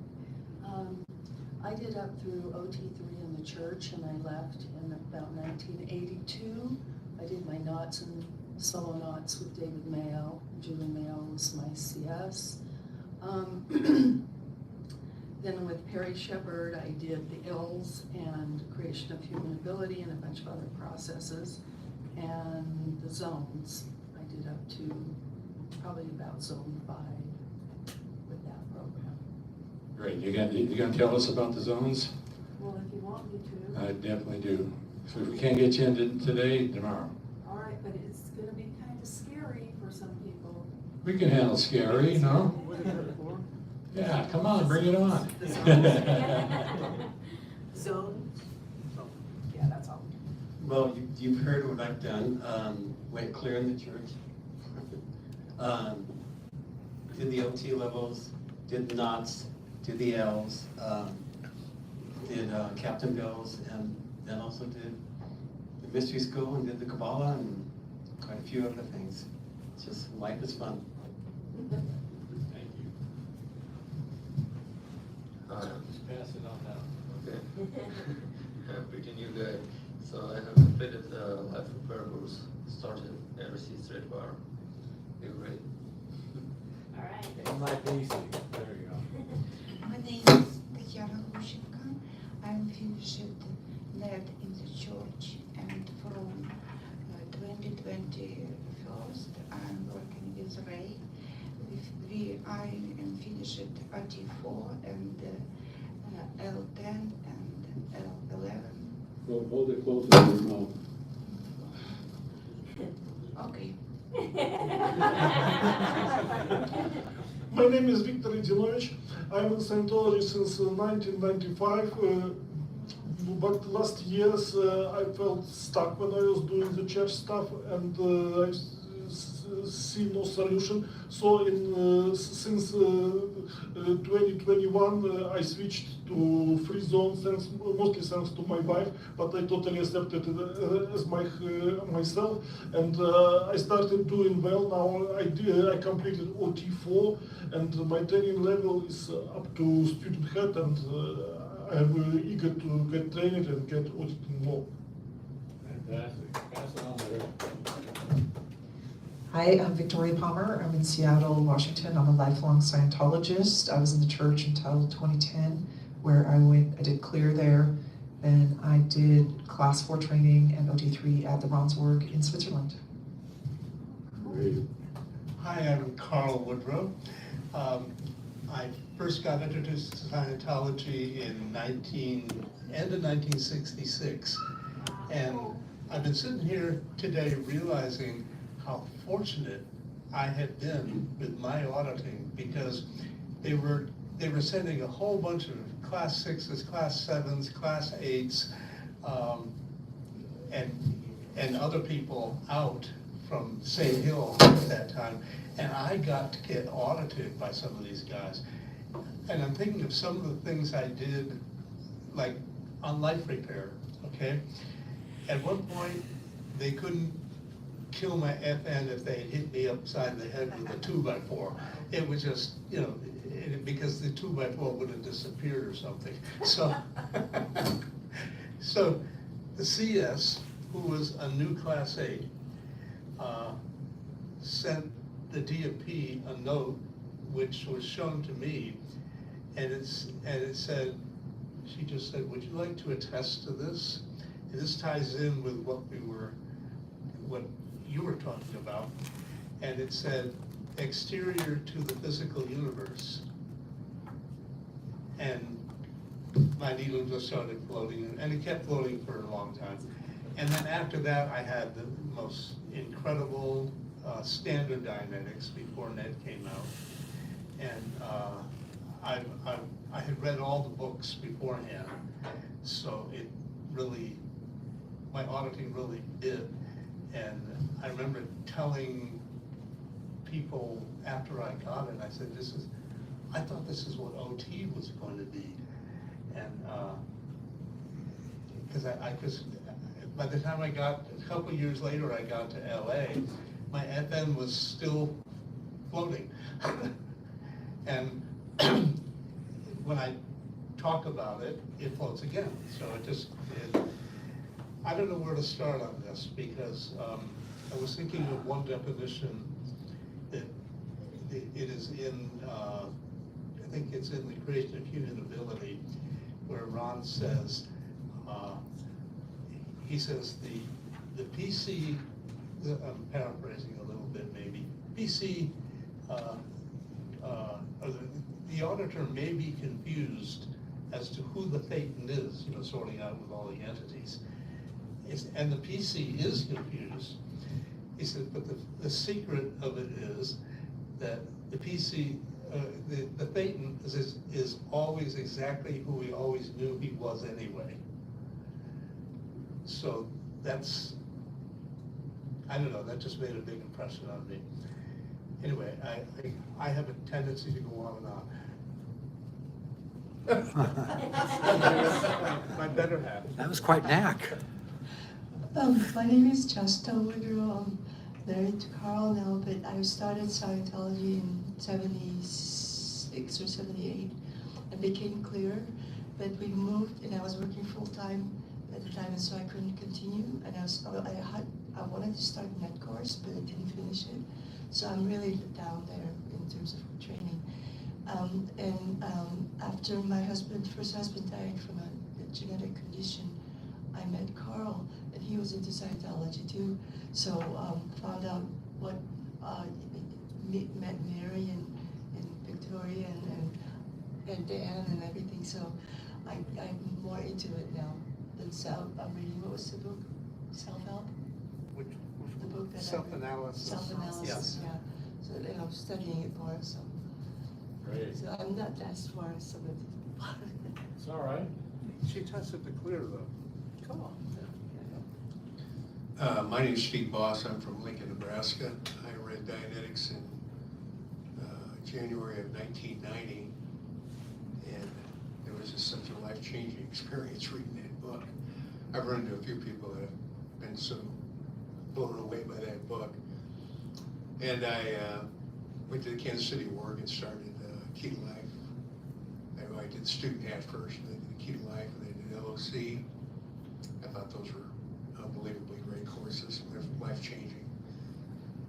I did up through OT3 in the church, and I left in about 1982. I did my knots and solo knots with David Mayo. Julie Mayo was my CS. Then with Perry Shepard, I did the ills and creation of human ability and a bunch of other processes. And the zones, I did up to probably about zone 5 with that program. Great. You gonna tell us about the zones? Well, if you want me to. I definitely do. So if we can't get you in today, tomorrow. All right, but it's gonna be kind of scary for some people. We can handle scary, no? Yeah, come on, bring it on. Zone? Yeah, that's all. Well, you've heard what I've done. Went clear in the church. Did the OT levels, did knots, did the L's, did Captain Bill's, and then also did the mystery school and did the Kabbalah and quite a few other things. It's just, life is fun. Thank you. Just pass it on down. Okay. Pretty new guy. So I have completed Life of Parables, started rey.r.robles. You're great. All right. In my PC, there you go. My name is Theta. I'm finished led in the church, and from 2021 I'm working with Ray. I am finished RT4 and L10 and L11. Well, hold it close to your mouth. Okay. My name is Victor Idinovich. I'm in Scientology since 1995. But last years I felt stuck when I was doing the church stuff, and I see no solution. So since 2021 I switched to free zone, mostly thanks to my wife, but I totally accepted it as myself, and I started doing well. Now I completed OT4, and my training level is up to student head, and I'm eager to get trained and get auditing more. Fantastic. Pass it on there. Hi, I'm Victoria Palmer. I'm in Seattle, Washington. I'm a lifelong Scientologist. I was in the church until 2010, where I did clear there. Then I did class 4 training and OT3 at the Ronzburg in Switzerland. Great. Hi, I'm Carl Woodrow. I first got introduced to Scientology in end of 1966. And I've been sitting here today realizing how fortunate I had been with my auditing, because they were sending a whole bunch of class 6s, class 7s, class 8s, and other people out from St. Hill at that time, and I got to get audited by some of these guys. And I'm thinking of some of the things I did, like on life repair, okay? At one point, they couldn't kill my FN if they hit me upside the head with a 2x4. It was just, because the 2x4 would have disappeared or something. So, so the CS, who was a new class 8, sent the DFP a note which was shown to me, and it said, she just said, would you like to attest to this? And this ties in with what you were talking about. And it said, exterior to the physical universe. And my needle just started floating, and it kept floating for a long time. And then after that, I had the most incredible standard Dianetics before Ned came out. And I had read all the books beforehand, so it really, my auditing really did. And I remember telling people after I got it, I said, I thought this is what OT was going to be. And because by the time a couple years later, I got to LA, my FN was still floating. And when I talk about it, it floats again. So I don't know where to start on this, because I was thinking of one definition that it is in, I think it's in the Creation of Human Ability, where Ron says, he says the PC, I'm paraphrasing a little bit maybe, PC, or the auditor may be confused as to who the Thetan is, sorting out with all the entities. And the PC is confused. He said, but the secret of it is that the PC, the Thetan is always exactly who he always knew he was anyway. So that's, I don't know, that just made a big impression on me. Anyway, I have a tendency to go on and on. My better half. That was quite knack. My name is Justa Woodrow. I'm married to Carl now, but I started Scientology in 76 or 78 and became clear. But we moved, and I was working full-time at the time, and so I couldn't continue. And I wanted to start a net course, but I didn't finish it. So I'm really down there in terms of training. After my first husband died from a genetic condition, I met Carl, and he was into Scientology too. So found out what, met Mary and Victoria and Dan and everything. So I'm more into it now than I'm reading, what was the book? Self-help? Which The book that self-analysis. Self-analysis, Yes. yeah. So I'm studying it more, so. Great. So I'm not as far as some of these people. It's all right. She tested the clear though. Cool. My name is Steve Boss. I'm from Lincoln, Nebraska. I read Dianetics in January of 1990, and it was just such a life-changing experience reading that book. I've run into a few people that have been so blown away by that book. And I went to the Kansas City org and started Keto Life. I did the student half first, and then did the Keto Life, and then did LOC. I thought those were unbelievably great courses, life-changing.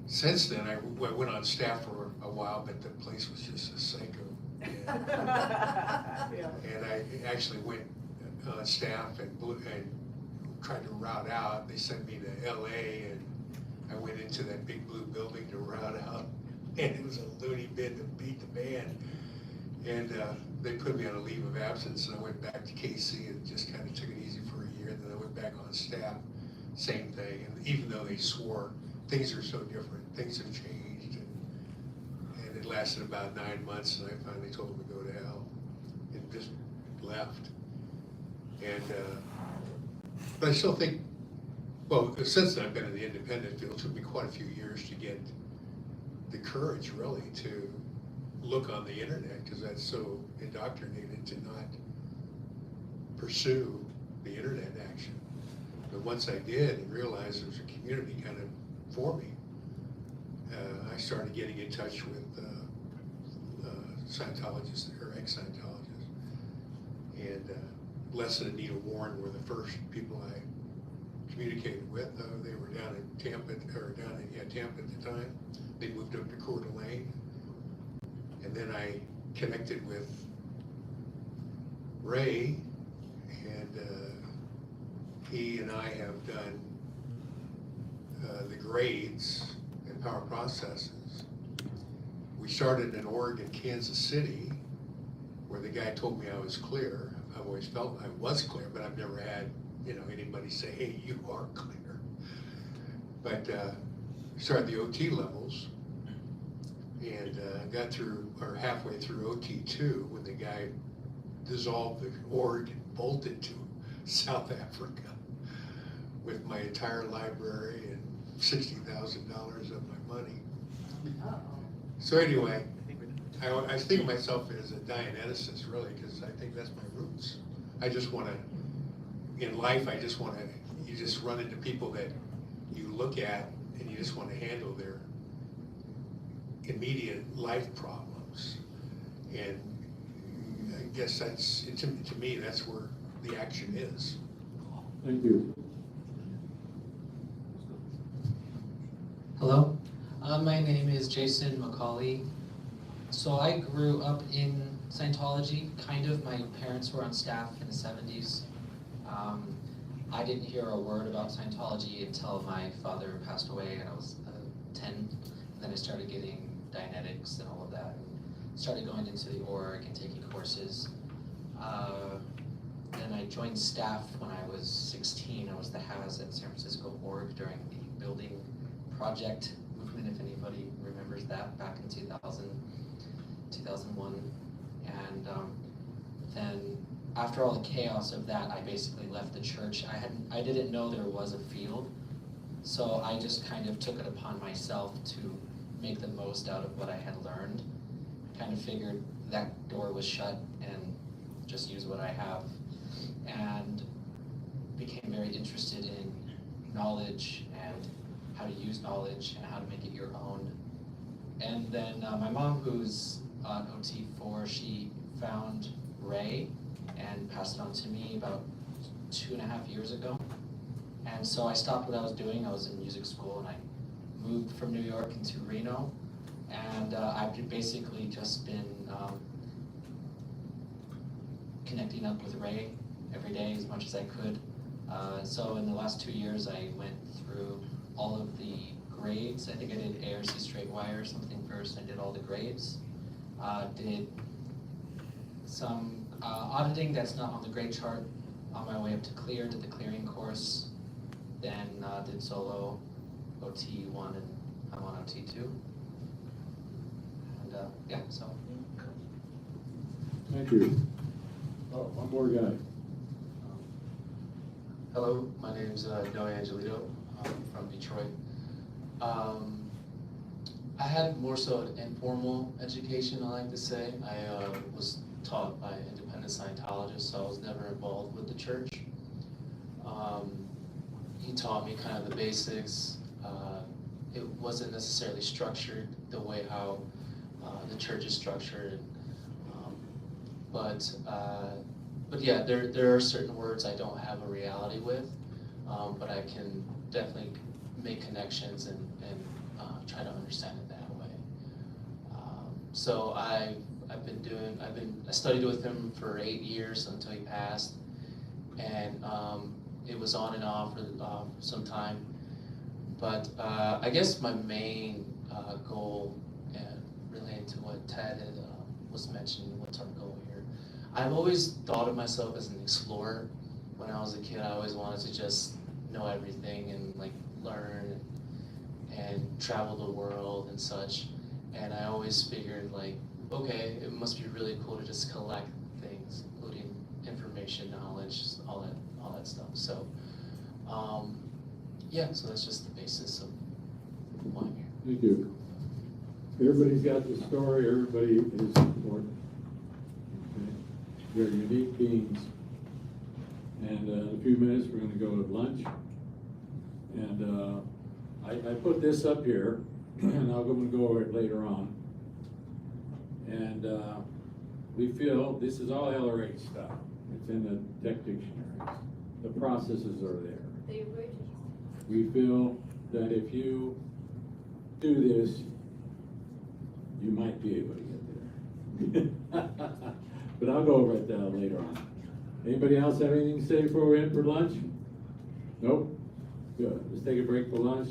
Since then, I went on staff for a while, but the place was just a psycho. And I actually went on staff and tried to route out. They sent me to LA, and I went into that big blue building to route out, and it was a loony bin to beat the band. And they put me on a leave of absence, and I went back to KC and just kind of took it easy for a year. And then I went back on staff, same thing. And even though they swore, things are so different, things have changed. And it lasted about 9 months, and I finally told them to go to hell and just left. And but I still think, well, since then I've been in the independent field, it took me quite a few years to get the courage really to look on the internet, because that's so indoctrinated to not pursue the internet action. But once I did and realized there was a community kind of for me, I started getting in touch with Scientologists or ex-Scientologists. And Les and Anita Warren were the first people I communicated with. They were down in Tampa, Tampa at the time. They moved up to Coeur d'Alene. And then I connected with Ray, and he and I have done the grades and power processes. We started an org in Kansas City where the guy told me I was clear. I've always felt I was clear, but I've never had anybody say, hey, you are clear. But started the OT levels, and got through, or halfway through OT2 when the guy dissolved the org and bolted to South Africa with my entire library and $60,000 of my money. So anyway, I think of myself as a Dianeticist really, because I think that's my roots. I just want to, in life, you just run into people that you look at and you just want to handle their immediate life problems. And I guess that's, to me, that's where the action is. Thank you. Hello, my name is Jason McCauley. So I grew up in Scientology, kind of. My parents were on staff in the 70s. I didn't hear a word about Scientology until my father passed away and I was 10. And then I started getting Dianetics and all of that. And started going into the org and taking courses. Then I joined staff when I was 16. I was the HAS at San Francisco org during the building project movement, if anybody remembers that, back in 2001. And then after all the chaos of that, I basically left the church. I didn't know there was a field, so I just kind of took it upon myself to make the most out of what I had learned. Kind of figured that door was shut and just use what I have, and became very interested in knowledge and how to use knowledge and how to make it your own. And then my mom, who's an OT4, she found Ray and passed it on to me about 2.5 years ago. And so I stopped what I was doing. I was in music school and I moved from New York into Reno. And I've basically just been connecting up with Ray every day as much as I could. So in the last 2 years, I went through all of the grades. I think I did ARC straight wire or something first. I did all the grades. Did some auditing that's not on the grade chart on my way up to clear. Did the clearing course. Then did solo OT1 and I'm on OT2. And yeah, so. Thank you. Oh, one more guy. Hello, my name's Noe Angelito. I'm from Detroit. I had more so an informal education, I like to say. I was taught by independent Scientologists, so I was never involved with the church. He taught me kind of the basics. It wasn't necessarily structured the way how the church is structured. But yeah, there are certain words I don't have a reality with, but I can definitely make connections and try to understand it that way. So I studied with him for 8 years until he passed, and it was on and off for some time. But I guess my main goal, and related to what Ted had, was mentioning, what's our goal here? I've always thought of myself as an explorer. When I was a kid, I always wanted to just know everything and like learn and travel the world and such. And I always figured like, okay, it must be really cool to just collect things, including information, knowledge, all that stuff. So, yeah, so that's just the basis of why I'm here. Thank you. Everybody's got the story, everybody is important. Okay. They're unique beings. And in a few minutes, we're going to go to lunch. And I put this up here, and I'm going to go over it later on. And we feel this is all LRH stuff. It's in the tech dictionaries. The processes are there. They were just. We feel that if you do this, you might be able to get there. But I'll go over it later on. Anybody else have anything to say before we end for lunch? Nope? Good. Let's take a break for lunch.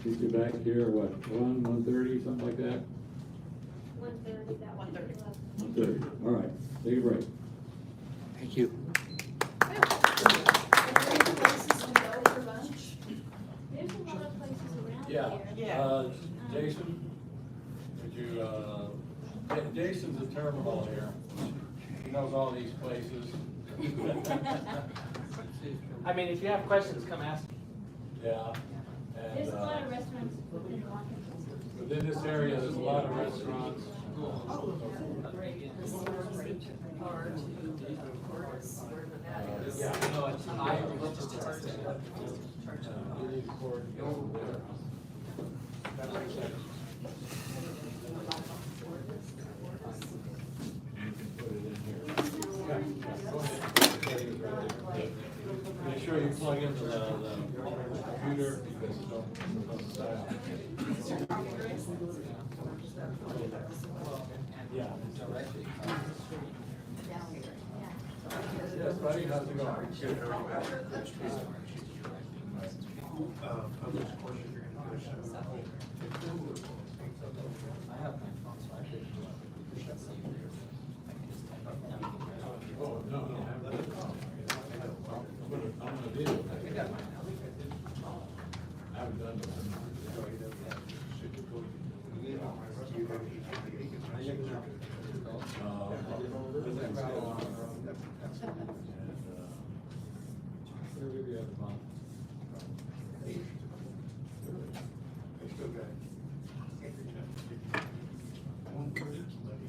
Get you back here, what, 1:30, something like that? 1:30, that 1:30. 1:30. All right. Take a break. Thank you. There's a lot of places around Yeah. here. Jason, would you, Jason's a terminal here. He knows all these places. I mean, if you have questions, come ask. Yeah. And, There's a lot of restaurants within Washington. within this area, there's a lot of restaurants. Yeah, no, it's, I just Make sure you plug into the computer because it don't sound. Yeah. Yes, buddy, how's it going? I have my phone, so I should see you there. I can just type up. Oh, no, I'm gonna do it. I got mine now. I haven't done this.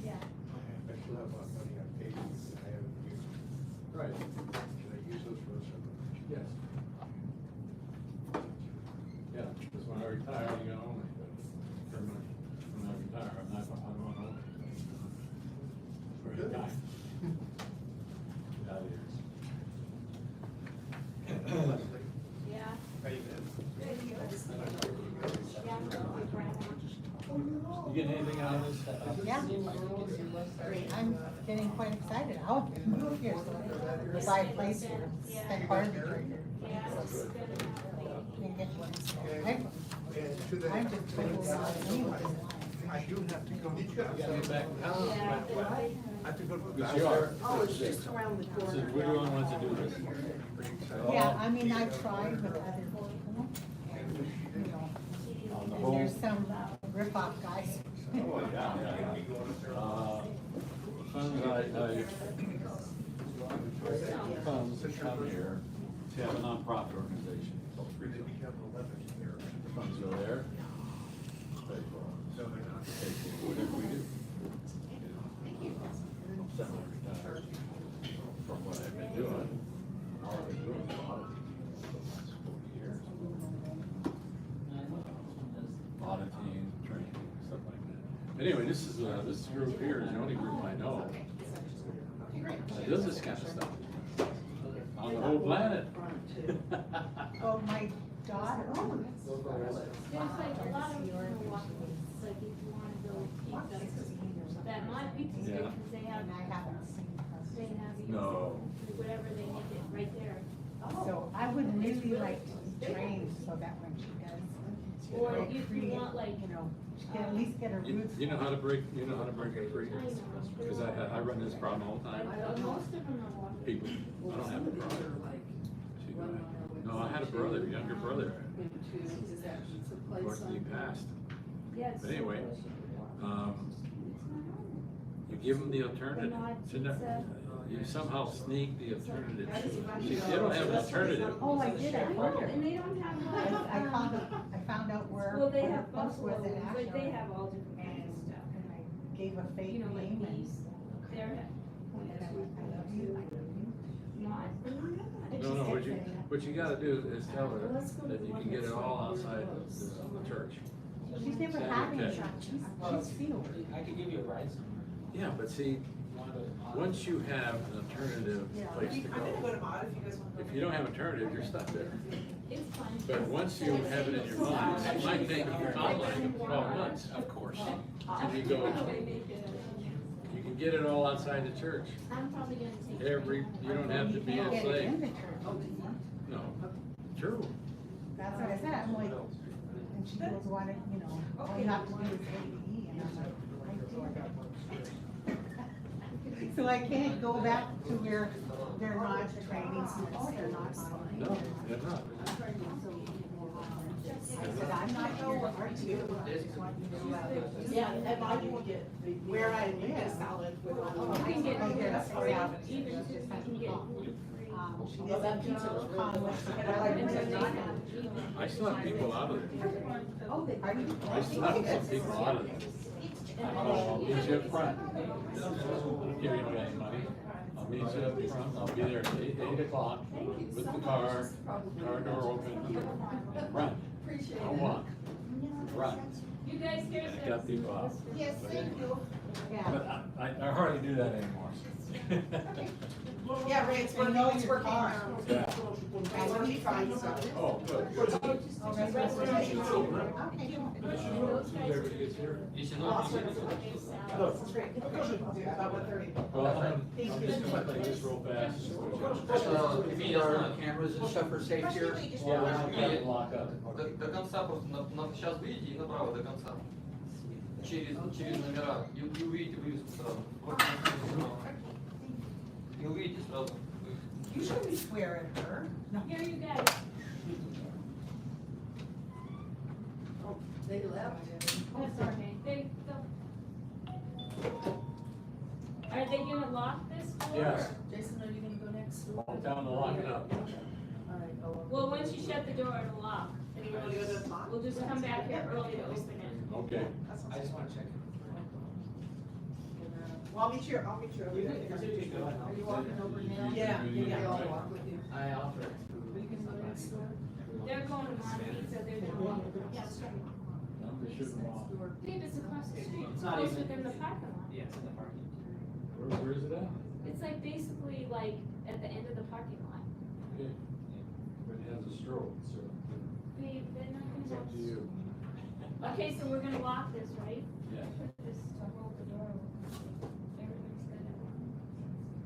Yeah. retire, you can only, permanent, when I retire, I'm going over. For a time. Out of here. Yeah. How you been? You getting anything out of this? Yeah. I'm getting quite excited. I'll move here, so I buy a place here, spend part of the year here. And get one. I'm just totally out anyway. I do have to go. Get back in town. I have to go to the Yes, you are. Oh, it's just around the corner. So we're the only ones that do this. Yeah, I mean, I've tried with other people, and, you know, and there's some rip-off guys. Oh, yeah, yeah. Funds funds come here to have a nonprofit organization. Funds go there. Pay for whatever we do. From what I've been doing, all I've been doing for the last 40 years. Auditing, training, stuff like that. Anyway, this group here is the only group I know that does this kind of stuff on the whole planet. Well, my daughter. There's like a lot of Milwaukee, like if you wanna go pizza, that might be too Yeah. because they have, they have, No. whatever they make it right there. So I would really like to be trained so that when she does. Or like, if you create, want like, you know, she can at least get her roots. You know how to break it free? Because I run this problem all the time. most of them are walking. People, I don't have a brother. No, I had a brother, a younger brother. Unfortunately, he passed. Yes. But anyway, you give them the alternative. You somehow sneak the alternative. See, if they don't have an alternative. Oh, I did, I told her. And they don't have. I found out where. Well, they where have the post was buffalo, in but they Ashland, have all different kinds of stuff. and I gave a fake You know, like name and. these, they're. I love you, I love you. Not. No, what you gotta do is tell her that you can get it all outside the church. She's never had any, she's field. I could give you a ride somewhere. Yeah, but see, once you have an alternative place to I'm gonna go go, to Mod if you guys want to go. if you don't have alternative, you're stuck there. It's fun. But once you have it in your mind, it might take you online 12 months, of course. And you go, you can get it all outside the church. I'm probably gonna take. You don't have to be a Get it in slave. the church. No, true. That's what I said, I'm like, and she goes, why don't, you know, all you have to do is AE, and I'm like, I do. So I can't go back to where they're not training, they're not online. No, they're not. I said, I'm not here to argue, I just want you to know that. Yeah, and I will get, where I live, salad with. You can get, Oh, yeah, that's free, right. even if you can get. She Oh, that pizza was really I still have people out of there. Oh, they, are you? I still have some people out of there. I'll meet you up front. Give you any money. I'll meet you up front. I'll be there at 8 o'clock with the car door open. Run. Don't walk. Run. You guys hear I got people out. Yes, thank you. But I hardly do that anymore. Yeah, Ray, it's working, it's working. Yeah. It's working fine, so. Oh, good. Oh, that's reservation. Okay. That's great. About 1:30. Well, just like this real fast. Cameras and stuff are safe here? Lock up. До конца просто, сейчас выйдите и направо до конца. Через номера. И увидите вывеску сразу. Вот, и увидите сразу. You shouldn't be swearing at her. Here you guys. They left. That's okay. Are they gonna lock this door? Yes. Jason, are you gonna go next? I'll tell them to lock it up. Alright, Well, once you shut the door, it'll lock. And you wanna go to the Mod? We'll just come back here early to open it. Okay. I just wanna check. Well, I'll meet you over there. Are you walking over now? Yeah, I'll walk with you. I offer. They're going to Montpizza, they're doing, yes. Numbers shouldn't lie. Babe, it's across the street. It's not closer even- than the parking lot. Yeah, it's in the parking. Where's it at? It's like basically like at the end of the parking lot. Okay. But it has a stroke, so Babe, they're not it's gonna up have. to you. Okay, so we're gonna lock this, right? Yeah. Put this to hold the door open. Everybody's got it.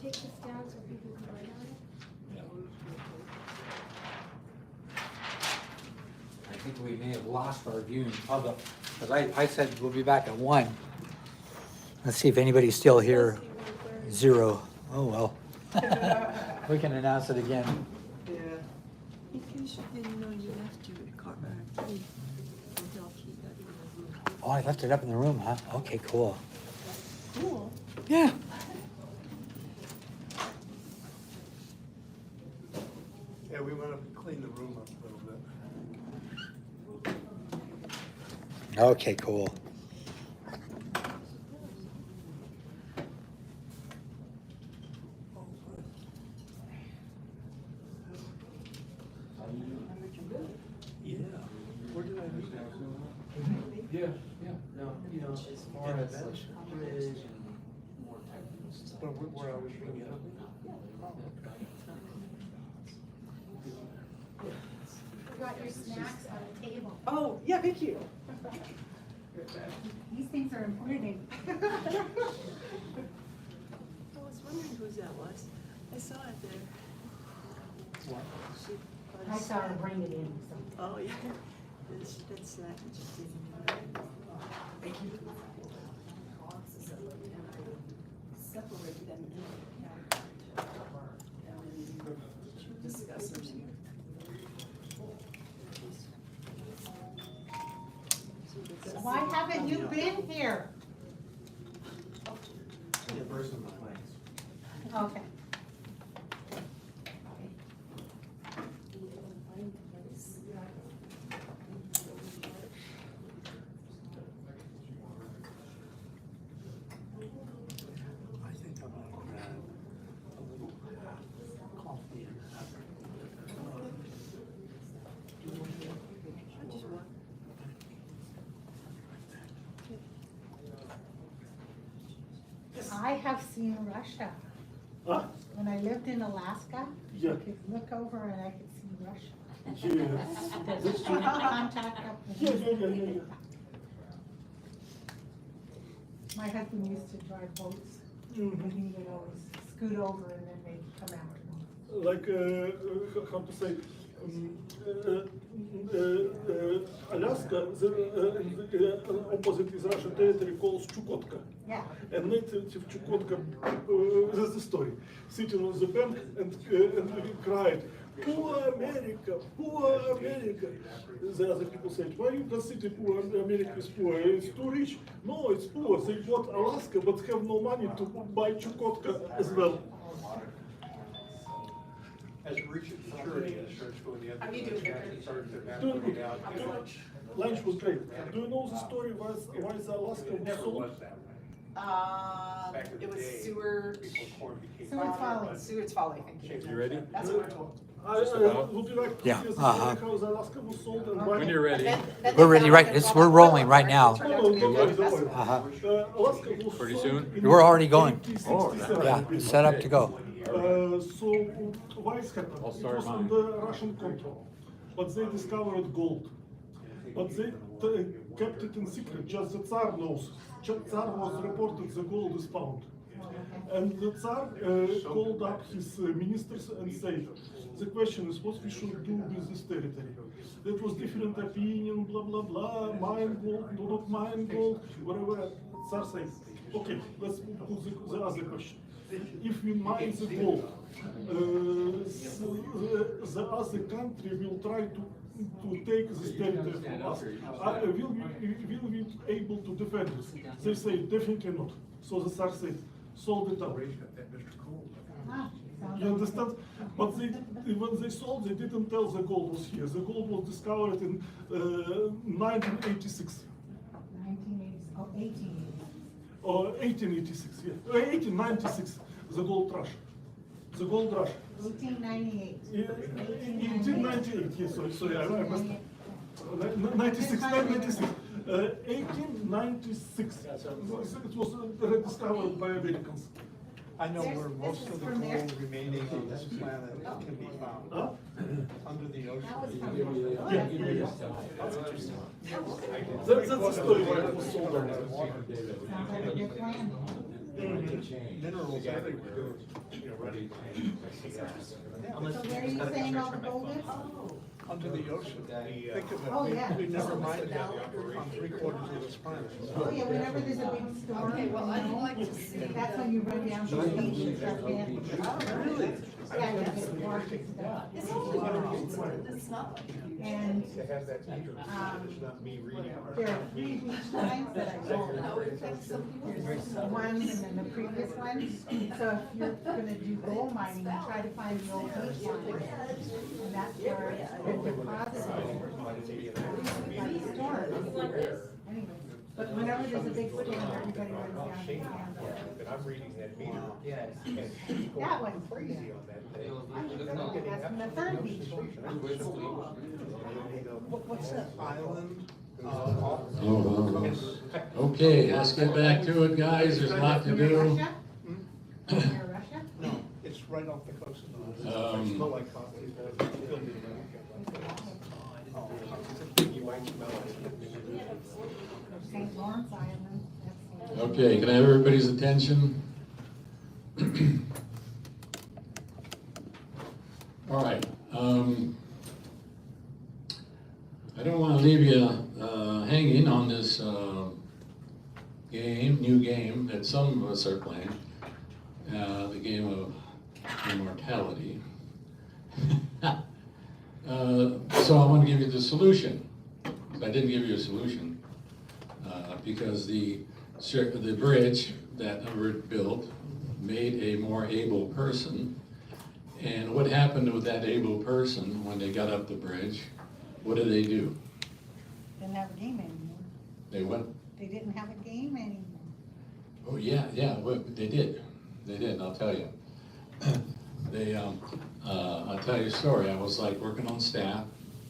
take this down so people can write on it? I think we may have lost our viewing public, because I said we'll be back at 1. Let's see if anybody's still here. 0. Oh, well. We can announce it again. Yeah. In case you didn't know, you left your car key. Oh, I left it up in the room, huh? Okay, cool. Cool. Yeah. Yeah, we want to clean the room up a little bit. Okay, cool. Yeah. Where did I leave that? Yeah, yeah. No, you know, as far as like bridge and more technical stuff. Where I was reading it. You got your snacks on the table. Oh, yeah, thank you. These things are important. I was wondering whose that was. I saw it there. What? I saw her bring it in, so. Oh, yeah. That's that. Thank you. Separate them in and discussers here. Why haven't you been here? Yeah, versus my plans. Okay. I think I'm gonna grab a little coffee and I have seen Russia. Huh? When I lived in Alaska, Yeah. I could look over and I could see Russia. Yes. There's contact up there. Yeah. My husband used to drive boats, Mhm. and he would always scoot over and then they'd come out. Like, how to say, Alaska, the opposite is Russian territory calls Chukotka. Yeah. And native Chukotka, that's the story, sitting on the bank and cried, "Poor America, poor America." The other people said, "Why you consider poor America is poor? It's too rich." No, it's poor. They bought Alaska but have no money to buy Chukotka as well. As it reaches maturity, it starts going the other How do you do? direction, starts to Do you- evaporate out. do you- Lunch was great. Do you know the story why the Alaska It was never sold? was that way. Back in the It was day, Seward. before corn became Seward's Folly. Seward's Folly, thank you. You ready? That's what we're told. Would you like to Yeah, hear the uh-huh. story how the Alaska was sold and why? When you're ready. We're ready, right? We're rolling right now. No, don't worry. Uh-huh. Alaska was Pretty sold soon? in We're already going. 1867. Yeah, it's set up to go. So why it's happened? I'll It start was mine. under Russian control, but they discovered gold. But they kept it in secret. Just the Tsar knows. Tsar was reported the gold is found, and the Tsar called up his ministers and said, "The question is what we should do with this territory." That was different opinion, blah blah blah. Mine gold, do not mine gold, whatever. Tsar says, "Okay, let's put the other question. If we mine the gold, the other country will try to take this territory from us. Will we be able to defend it?" They say definitely not. So the Tsar said, "Sold it out." Ah, sounds You understand? But when they sold, they didn't tell the gold was here. The gold was discovered in 1986. 1980, oh, 1880. Or 1886, yeah. 1896, the gold rush. The gold rush. 1898. Yeah, 1898, yes, sorry, I messed up. 96, 1896. 1896. It was rediscovered by Americans. I know where This most is of the from there? gold remaining on this planet can be found. Huh? Under the That was ocean. from That's the story why it was sold out. Sounds like a good plan. Minerals everywhere. already. So where are you saying all the gold is? Under the ocean. Think of it. Oh, yeah. We never minded that on 3/4 of this planet. Oh, yeah, whenever there's a big storm, Okay, well, I'd you know, like to see that's the- when you run down to the beach and start dancing. Really? Yeah, yeah, it's gorgeous stuff. It's only one, it's not like a huge. And, To have that meter, it's not me reading. there are 3 beach times that I go. No, in fact, some people. There's one and then the previous one. So if you're gonna do gold mining, you try to find the old beach line. And that's where it's been deposited. By the storm. Anyway, but whenever there's a big storm, everybody runs down and stands But I'm reading that meter. Yes. That one's Crazy on that thing. That's from the third beach. What's that island? Okay, let's get back to it, guys, there's a lot to do. Russia? Near Russia? No, it's right off the coast of the. Um, Smell like coffee. You might smell it. St. Lawrence Island. That's- Okay, can I have everybody's attention? All right, I don't want to leave you hanging on this new game that some of us are playing, the game of immortality. So I want to give you the solution. I didn't give you a solution because the bridge that Hubbard built made a more able person. And what happened with that able person when they got up the bridge? What did they do? Didn't have a game anymore. They went, They didn't have a game anymore. oh yeah, well, they did, I'll tell you. I'll tell you a story. I was like working on staff.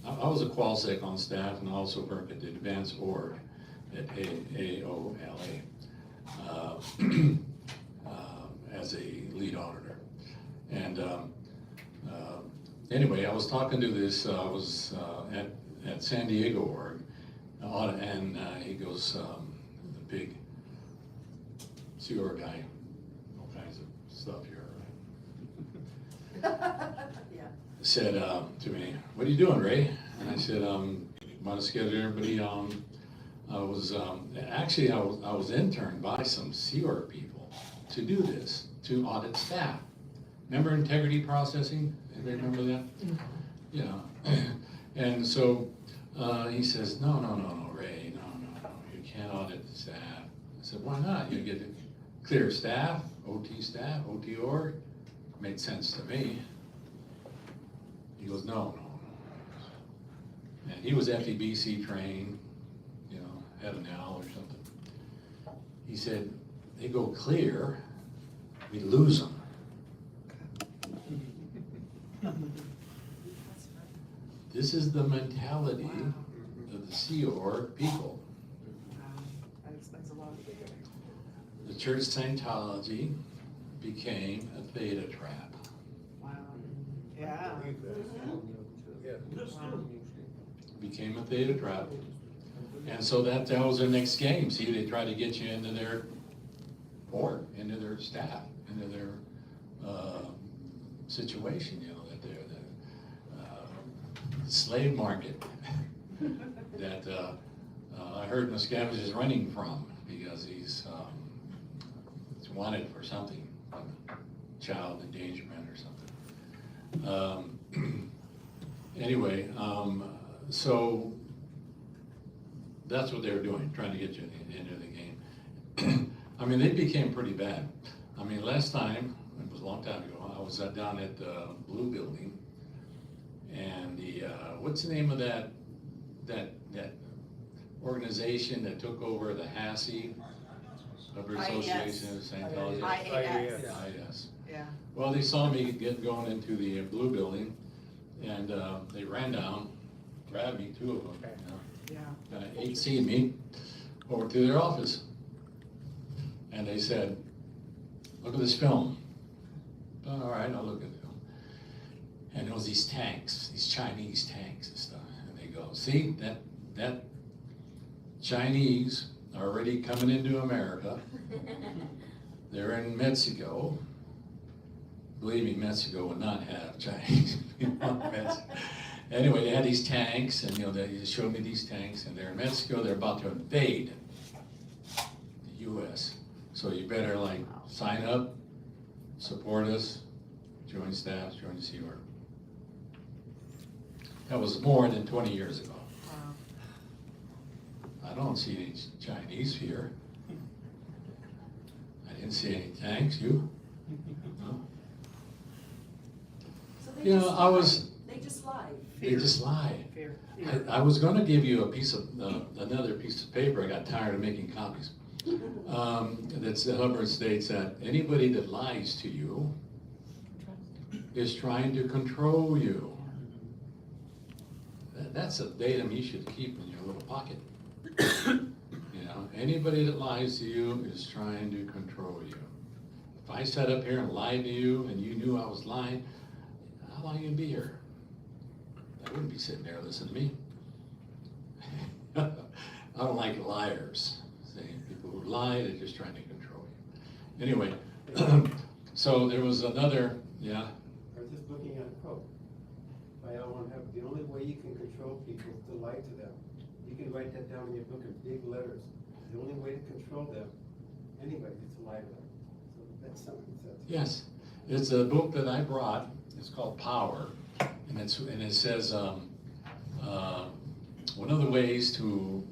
I was a qualsec on staff and I also worked at the advanced org at AOLA as a lead auditor. And anyway, I was talking to this, I was at San Diego org, and he goes, the big CR guy, all kinds of stuff here, Yeah. said to me, "What are you doing, Ray?" And I said, "Want to schedule everybody on." I was actually I was interned by some CR people to do this, to audit staff. Remember integrity processing? Anybody remember that? Yeah. And so he says, no, Ray, no, you can't audit the staff. I said, why not? You get clear staff, OT org. Made sense to me. He goes, no. And he was FEBC trained, had an L or something. He said, they go clear, we lose them. This is the mentality of the Sea Org people. That explains a lot. The church Scientology became a Theta trap. Wow. Yeah. Became a Theta trap. And so that was their next game. See, they try to get you into their board, into their staff, into their situation, that they're the slave market that I heard Miscavige is running from because he's wanted for something, child endangerment or something. Anyway, so that's what they were doing, trying to get you into the game. I mean, they became pretty bad. I mean, last time, it was a long time ago, I was down at the Blue Building, and the, what's the name of that organization that took over the HASI, Hubbard Association of Scientology? IAS. Yeah. Well, they saw me going into the Blue Building, and they ran down, grabbed me, 2 of them, Yeah. 8C'd me over to their office. And they said, look at this film. All right, I'll look at the film. And there was these tanks, these Chinese tanks and stuff. And they go, see, that Chinese are already coming into America. They're in Mexico. believe me, Mexico would not have Chinese people. Anyway, they had these tanks, and they showed me these tanks, and they're in Mexico. They're about to invade the U.S. So you better sign up, support us, join staff, join the Sea Org. That was more than 20 years ago. I don't see any Chinese here. I didn't see any tanks. You? No? So They just lie. They just lie. I was going to give you another piece of paper. I got tired of making copies. Hubbard states that anybody that lies to you is trying to control you. That's a datum you should keep in your little pocket. Anybody that lies to you is trying to control you. If I sat up here and lied to you and you knew I was lying, how long you be here? I wouldn't be sitting there listening to me. I don't like liars. People who lie, they're just trying to control you. Anyway, so there was another, yeah. I was just looking at a quote by L1 Hubbard. The only way you can control people is to lie to them. You can write that down in your book in big letters. The only way to control them, anyway, is to lie to them. So that's something that says. Yes, it's a book that I brought. It's called Power, and it says one of the ways to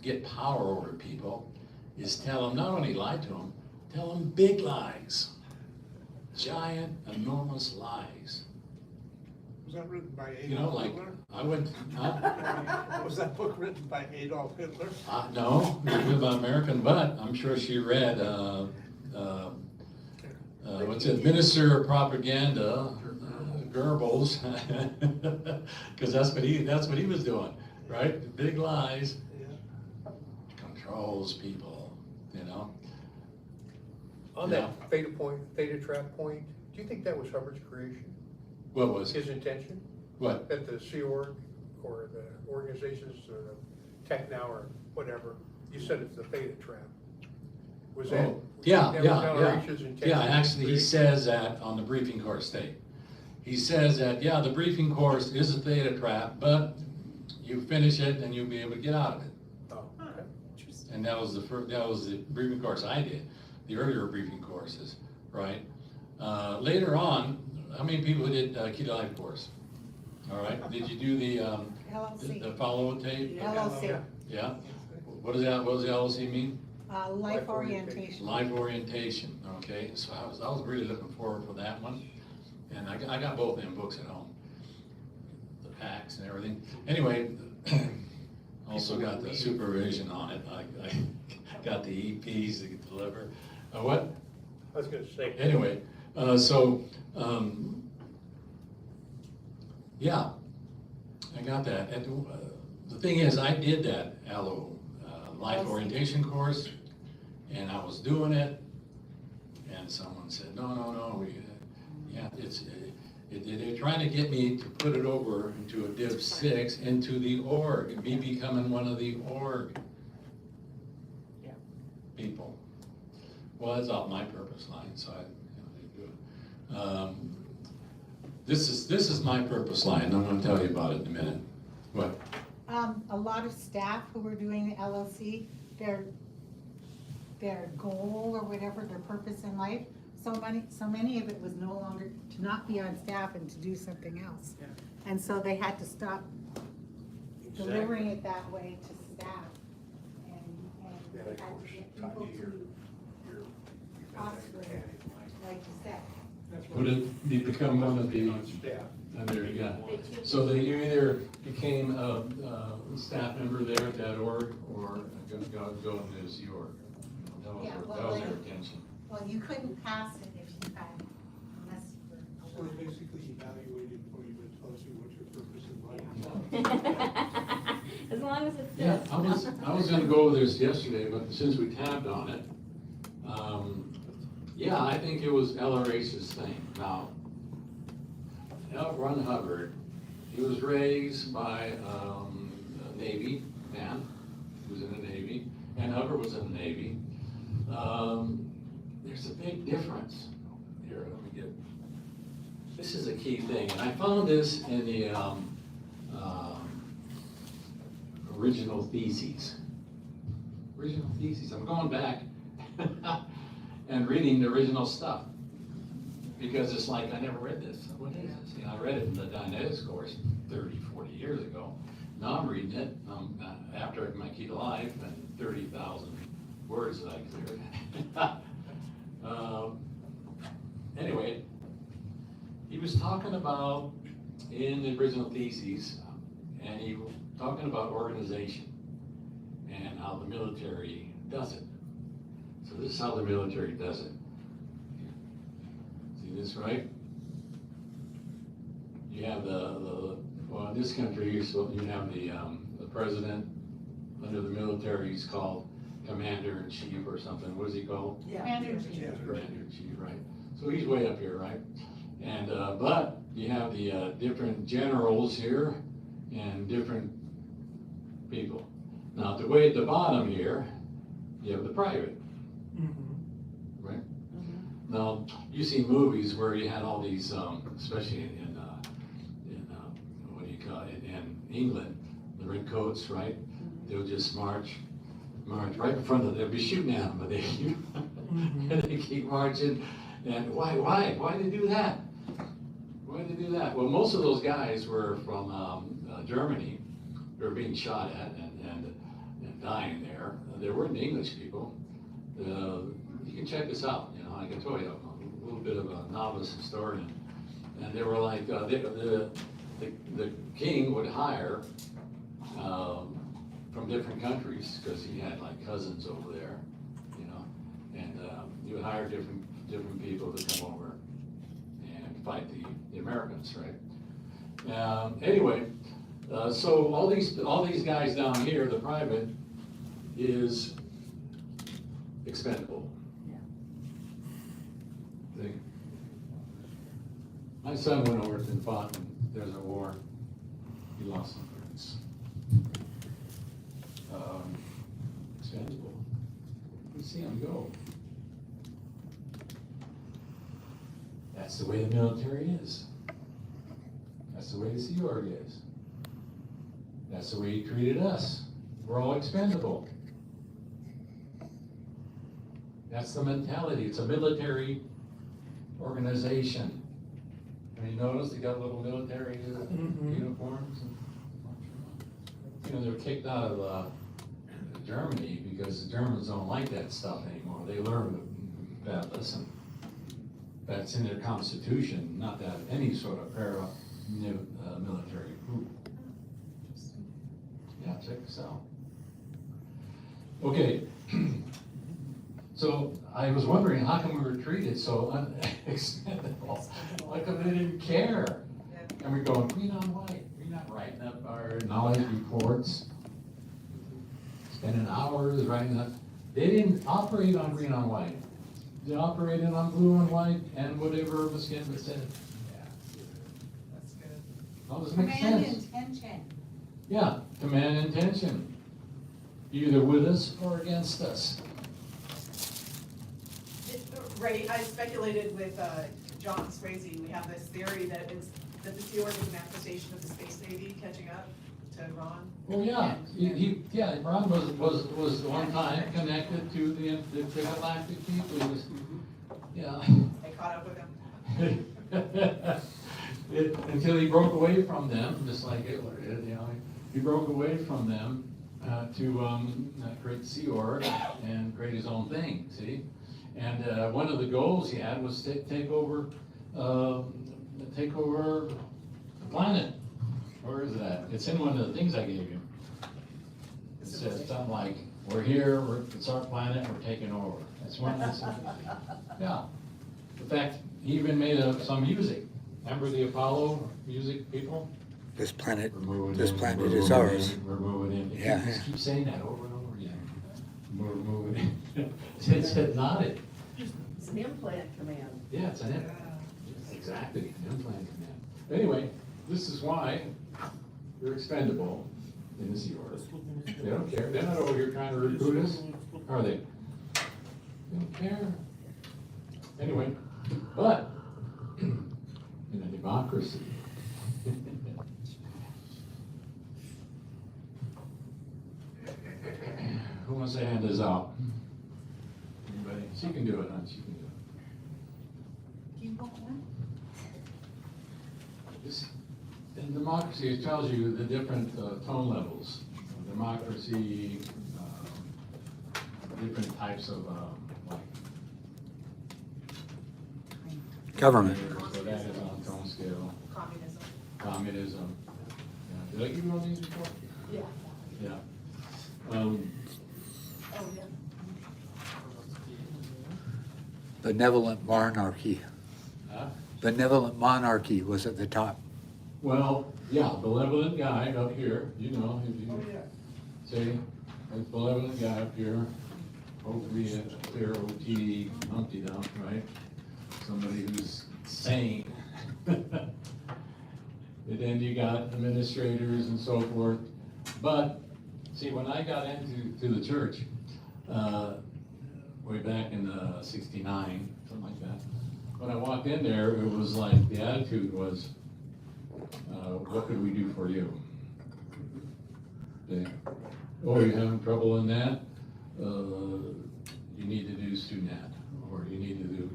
get power over people is tell them, not only lie to them, tell them big lies, giant, enormous lies. Was that written by Adolf Hitler? I went. Was that book written by Adolf Hitler? No, it was about American, but I'm sure she read. What's it? Minister of Propaganda, Goebbels, because that's what he was doing, right? Big lies, controls people, On that Theta trap point, do you think that was Hubbard's creation? What was his intention? What? That the Sea Org or the organizations or the Tech Now or whatever, you said it's the Theta trap. Was that? Yeah. intention? Yeah, actually, he says that on the briefing course tape. He says that, the briefing course is a Theta trap, but you finish it and you'll be able to get out of it. Oh, okay. And that was the briefing course I did, the earlier briefing courses, right? Later on, how many people did Keto Life course? All right, did you do the follow-up tape? LLC. Yeah. What does the LLC mean? Life orientation. Life orientation. Okay, so I was really looking forward for that one, and I got both them books at home, the packs and everything. Anyway, also got the supervision on it. I got the EPs to deliver. What? I was going to say. Anyway, yeah, I got that. And the thing is, I did that life orientation course, and I was doing it, and someone said, no, they're trying to get me to put it over into a Div 6, into the org, and me becoming one of the org people. Well, that's off my purpose line, so I didn't do it. This is my purpose line. I'm going to tell you about it in a minute. What? A lot of staff who were doing the LLC, their goal or whatever, their purpose in life, so many of it was no longer to not be on staff and to do something else. Yeah. And so they had to stop delivering it that way to staff. And they had to get people to prosper, like you said. Would it become one of the? There you go. So that you either became a staff member there at that org, or go into the Sea Org. That was their intention. Well, you couldn't pass it if you had, unless you were. So they basically evaluated for you and tells you what your purpose in life is. As long as it's Yeah, this. I was going to go over this yesterday, but since we tapped on it, I think it was LRH's thing. Now, L. Ron Hubbard, he was raised by a Navy man who was in the Navy, and Hubbard was in the Navy. There's a big difference here. Let me get this is a key thing, and I found this in the original theses. Original theses. I'm going back and reading the original stuff because it's like I never read this. What is this? You know, I read it in the Dianetics course 30, 40 years ago. Now I'm reading it after my key to life and 30,000 words that I cleared. Anyway, he was talking about in the original theses, and he was talking about organization and how the military does it. So this is how the military does it. See this, right? You have well, in this country, you have the president under the military. He's called Commander-in-Chief or something. What is he called? Yeah. Commander-in-Chief. Commander-in-Chief, right? So he's way up here, right? And but you have the different generals here and different people. Now, the way at the bottom here, you have the private, right? Now, you see movies where you had all these, especially in what do you call it, in England, the red coats, right? They'll just march right in front of them. They'll be shooting at them, but they and they keep marching. And why they do that? Why they do that? Well, most of those guys were from Germany. They were being shot at and dying there. They weren't English people. You can check this out. You know, I can tell you, I'm a little bit of a novice historian. And they were like, the king would hire from different countries because he had like cousins over there, you know, and he would hire different people to come over and fight the Americans, right? Anyway, so all these guys down here, the private, is expendable. Yeah. See? My son went over and fought in the Desert War. He lost some friends. Expendable. You see him go. That's the way the military is. That's the way the Sea Org is. That's the way he treated us. We're all expendable. That's the mentality. It's a military organization. And you notice they got little military uniforms. You know, they're kicked out of Germany because the Germans don't like that stuff anymore. They learned that lesson. That's in their constitution, not to have any sort of military group. Yeah, check this out. Okay, so I was wondering, how come we were treated so unexpendable? How come they didn't care? And we're going green on white. We're not writing up our knowledge reports, spending hours writing up. They didn't operate on green on white. They operated on blue and white and whatever Muskin said. Yeah. That's good. All this makes Command sense. intention. Yeah, command intention. Either with us or against us. Ray, I speculated with John Swayze. We have this theory that the Sea Org is a manifestation of the Space Navy catching up to Ron. Well, yeah, Ron was one time connected to the galactic people. He was, yeah. They caught up with him. Until he broke away from them, just like Hitler did. You know, he broke away from them to create the Sea Org and create his own thing. See, and one of the goals he had was to take over the planet. Where is that? It's in one of the things I gave you. It says something like, "We're here. It's our planet. We're taking over." That's one. Yeah. In fact, he even made some music. Remember the Apollo music people? This planet This planet is ours. We're moving in. Yeah. Just keep saying that over and over again. We're moving in. It's nodded. It's an implant command. Yeah, it's an implant. Exactly, an implant command. Anyway, this is why they're expendable in the Sea Org. They don't care. They're not over here trying to recruit us, are they? They don't care. Anyway, but in a democracy. Who wants to hand this out? Anybody? She can do it, huh? She can do it. Do you want one? This, in democracy, it tells you the different tone levels. Democracy, different types of like Government. So that is on tone scale. Communism. Communism. Yeah. Did I give you all these before? Yeah. Yeah. Oh, yeah. Benevolent monarchy. Huh? Benevolent monarchy was at the top. Well, yeah, benevolent guy up here, you know, if you say, a benevolent guy up here, hopefully a clear OT Humpty Dump, right? Somebody who's sane. And then you got administrators and so forth. But, see, when I got into the church, way back in 69, something like that, when I walked in there, it was like, the attitude was, what could we do for you? Okay. Oh, you're having trouble in that? You need to do student ad, or you need to do,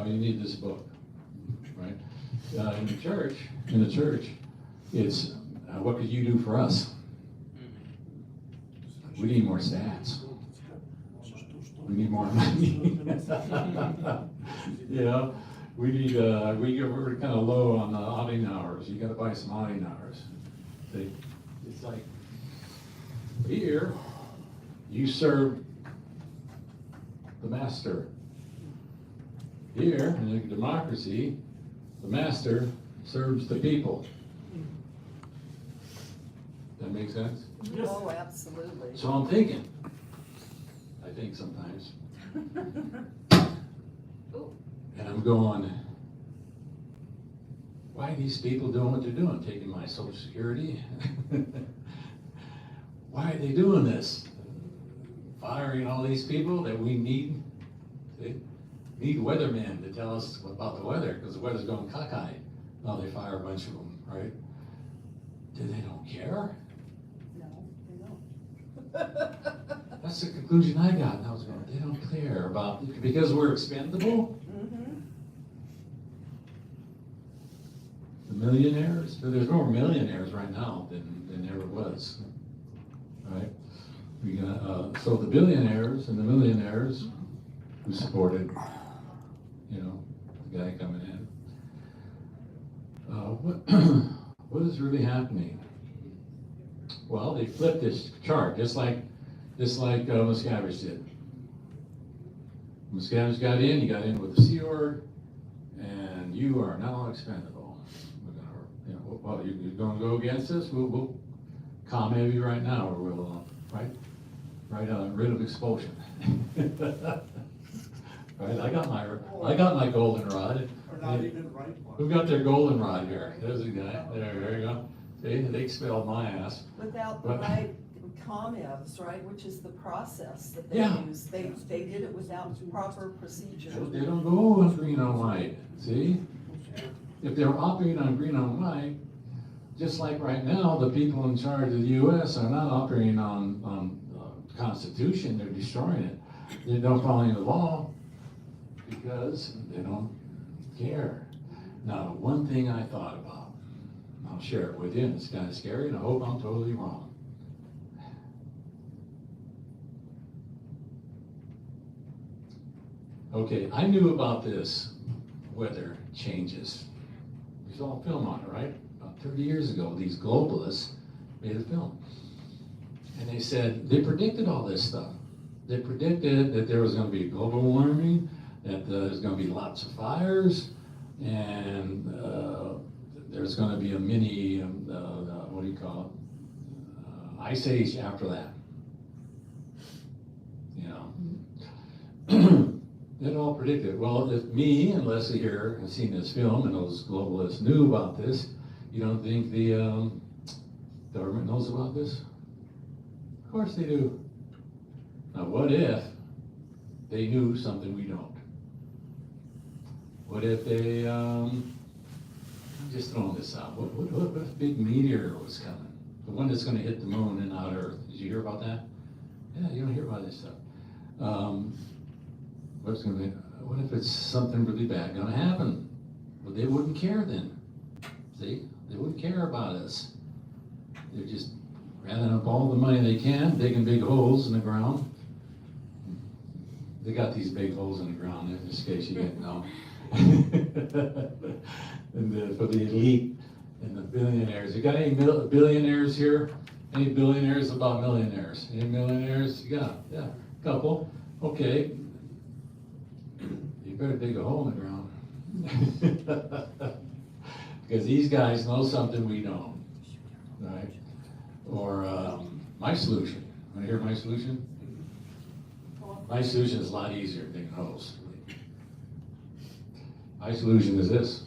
you need this book, right? In the church, it's, what could you do for us? We need more stats. We need more money. You know, we need, we're kind of low on the auditing hours. You gotta buy some auditing hours. See, it's like, here, you serve the master. Here, in a democracy, the master serves the people. That make sense? Oh, absolutely. So I'm thinking, I think sometimes, and I'm going, why are these people doing what they're doing? Taking my Social Security? Why are they doing this? Firing all these people that we need? They need weathermen to tell us about the weather, because the weather's going cockeyed. Oh, they fire a bunch of them, right? They don't care? No, they don't. That's the conclusion I got. And I was going, they don't care about, because we're expendable? Mm-hmm. The millionaires? There's more millionaires right now than there ever was, right? We got, so the billionaires and the millionaires who supported, you know, the guy coming in. What is really happening? Well, they flipped this chart, just like Miscavige did. Miscavige got in, you got in with the C word, and you are now expendable. We're gonna, you know, well, you're gonna go against us, we'll comment you right now, or we'll, right, rid of expulsion. Right, I got my goldenrod. Or not even the right one. Who got their goldenrod here? There's a guy, there you go. See, they expelled my ass. Without the But- right comments, right, which is the process that they Yeah. use. They did it without proper procedure. They don't go on green on white, see? If they were operating on green on white, just like right now, the people in charge of the US are not operating on Constitution, they're destroying it. They don't follow the law because they don't care. Now, one thing I thought about, I'll share it with you, and it's kind of scary, and I hope I'm totally wrong. Okay, I knew about this weather changes. We saw a film on it, right? About 30 years ago, these globalists made a film. And they said, they predicted all this stuff. They predicted that there was going to be global warming, that there's going to be lots of fires, and there's going to be a mini, what do you call it, ice age after that. You know, it all predicted. Well, if me and Leslie here have seen this film, and those globalists knew about this, you don't think the government knows about this? Of course they do. Now, what if they knew something we don't? What if they just throwing this out. What if a big meteor was coming? The one that's gonna hit the moon and not Earth. Did you hear about that? Yeah, you don't hear about this stuff. What if it's something really bad gonna happen? Well, they wouldn't care then. See, they wouldn't care about us. They're just gathering up all the money they can, digging big holes in the ground. They got these big holes in the ground, just in case you didn't know. And for the elite and the billionaires. You got any billionaires here? Any billionaires about millionaires? Any millionaires? Yeah, a couple. Okay. You better dig a hole in the ground. Because these guys know something we don't, right? Or my solution. Want to hear my solution? My solution is a lot easier than digging holes. My solution is this.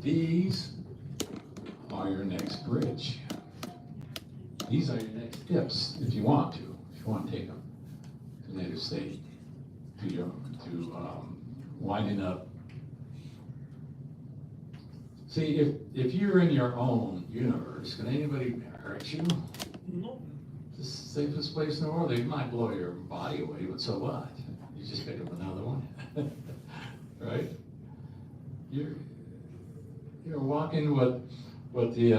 These are your next bridge. These are your next tips, if you want to take them to native state, to winding up. See, if you're in your own universe, can anybody hurt you? No. It's the safest place in the world. They might blow your body away, but so what? You just pick up another one, right? You're walking what the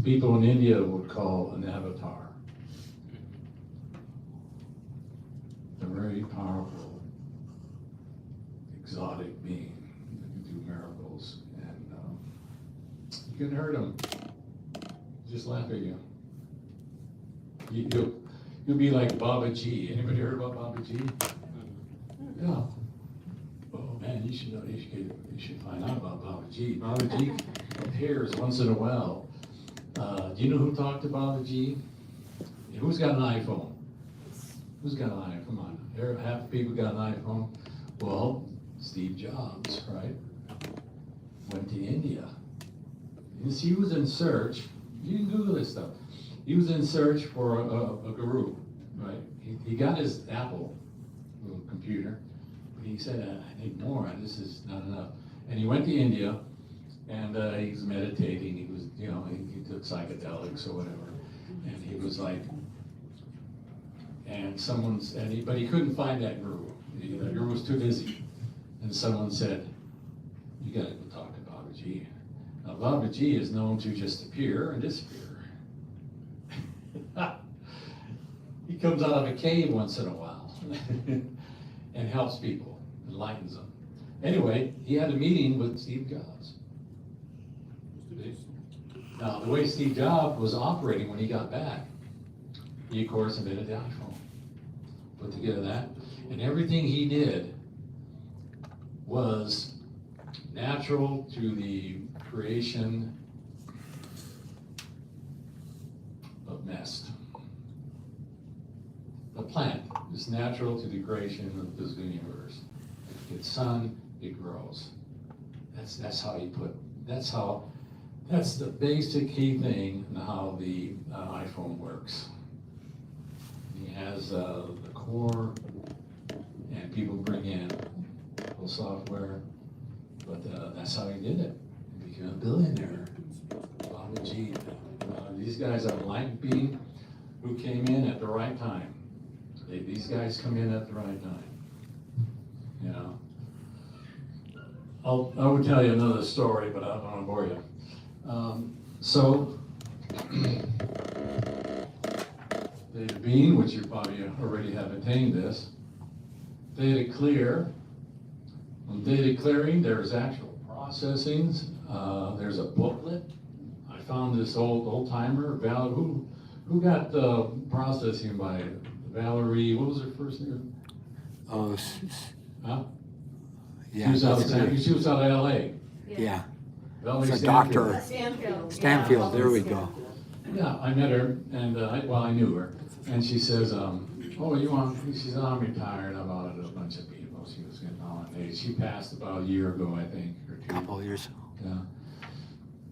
people in India would call an avatar. A very powerful, exotic being that can do miracles, and you can hurt them. Just laugh at you. You'll be like Baba G. Anybody heard about Baba G? Yeah. Oh man, you should know. You should find out about Baba G. Baba G appears once in a while. Do you know who talked to Baba G? Who's got an iPhone? Who's got an iPhone? Come on. Half the people got an iPhone. Well, Steve Jobs, right? Went to India. He was in search. You can Google this stuff. He was in search for a guru, right? He got his Apple little computer, but he said, I need more, this is not enough. And he went to India, and he was meditating, he was, he took psychedelics or whatever, and he was like, but he couldn't find that guru. The guru was too busy. And someone said, you gotta go talk to Baba G. Now Baba G is known to just appear and disappear. He comes out of a cave once in a while and helps people, enlightens them. Anyway, he had a meeting with Steve Jobs. Now, the way Steve Jobs was operating when he got back, he, of course, invented the iPhone. Put together that. And everything he did was natural to the creation of mist. The plant is natural to the creation of the physical universe. It gets sun, it grows. That's how he put. That's the basic key thing in how the iPhone works. He has the core, and people bring in little software, but that's how he did it. He became a billionaire. Baba G. These guys are enlightened being who came in at the right time. These guys come in at the right time. I would tell you another story, but I don't want to bore you. So, Theta being, which you probably already have attained this, Theta clear. On Theta clearing, there's actual processings. There's a booklet. I found this old timer, Valerie. Who got processing by Valerie? What was her first name? Oh, huh? Yeah, she was out of LA. Yeah. Valerie It's a doctor. Stanfield. There we go. Yeah, I met her, and I knew her, and she says, she said, I'm retired, I've audited a bunch of people. She was getting on age. She passed about a year ago, I think, or two. Couple of years. Yeah.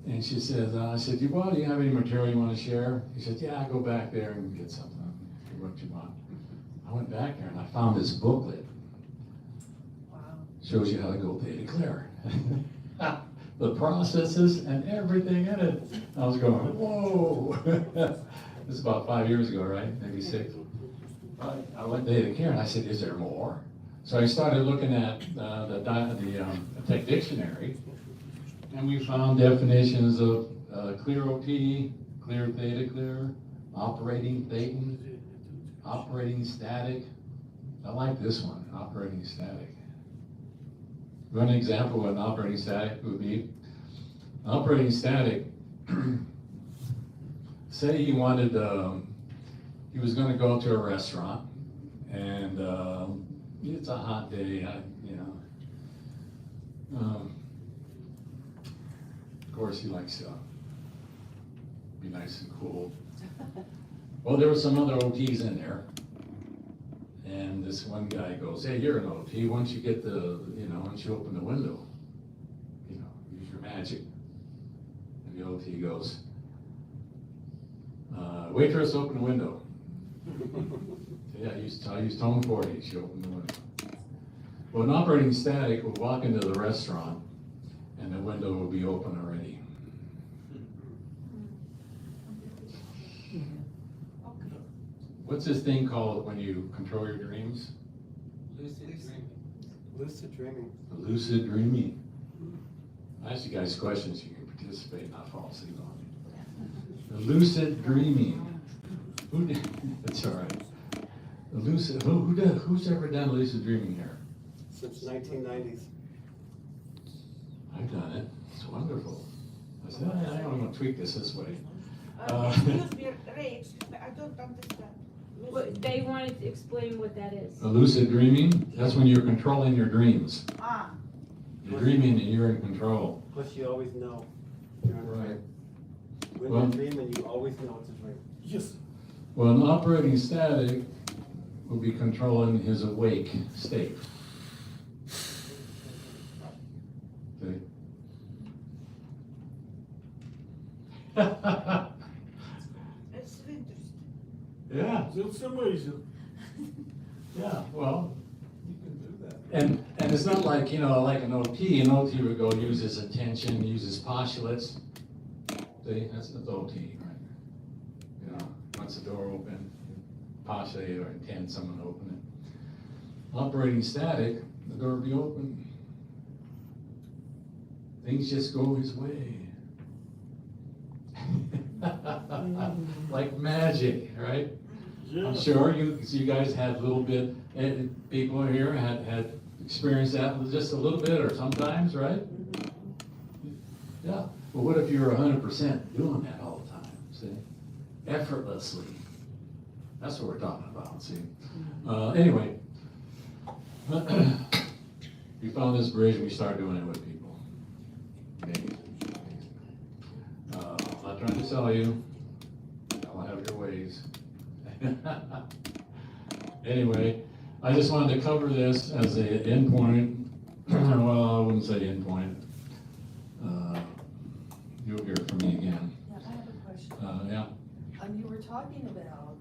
And she says, I said, do you have any material you want to share? He said, yeah, go back there and get something, what you want. I went back there and I found this booklet. Wow. shows you how to go Theta clear. The processes and everything in it. I was going, whoa. This is about 5 years ago, right? Maybe 6. I went Theta clear and I said, is there more? So I started looking at the Tech Dictionary, and we found definitions of clear OT, clear Theta clear, operating Thetan, operating static. I like this one, operating static. One example of an operating static would be, operating static, say he wanted, he was gonna go to a restaurant, and it's a hot day, of course he likes to be nice and cool. Well, there were some other OTs in there. And this one guy goes, hey, you're an OT, once you get once you open the window, use your magic. And the OT goes, waitress, open the window. Yeah, I used tone 40, she opened the window. Well, an operating static will walk into the restaurant and the window will be open already. What's this thing called when you control your dreams? Lucid dreaming. Lucid dreaming. Lucid dreaming. I ask you guys questions, you can participate, not fall asleep on me. The lucid dreaming. That's all right. The lucid, who's ever done lucid dreaming here? Since 1990s. I've done it. It's wonderful. I said, I want to tweak this way. Excuse me, Ray, I don't understand. They wanted to explain what that is. A lucid dreaming, that's when you're controlling your dreams. Ah. You're dreaming and you're in control. Plus you always know you're in a dream. When Well- you're dreaming, you always know it's a dream. Yes. Well, an operating static will be controlling his awake state. Okay. It's interesting. Yeah. That's amazing. Yeah, well, You can do that. and it's not like, like an OT would go use his attention, use his postulates. See, that's OT, right? Once the door open, postulate or intend someone to open it. Operating static, the door will be open. Things just go his way. Like magic, right? Yeah. I'm sure you guys had a little bit, people here had experienced that just a little bit or sometimes, right? Yeah, but what if you're 100% doing that all the time, see? Effortlessly. That's what we're talking about, see? Anyway, we found this bridge and we started doing it with people. Okay. I'm not trying to sell you. Y'all have your ways. Anyway, I just wanted to cover this as an endpoint. Well, I wouldn't say endpoint. You'll hear from me again. Yeah, I have a question. Yeah. You were talking about,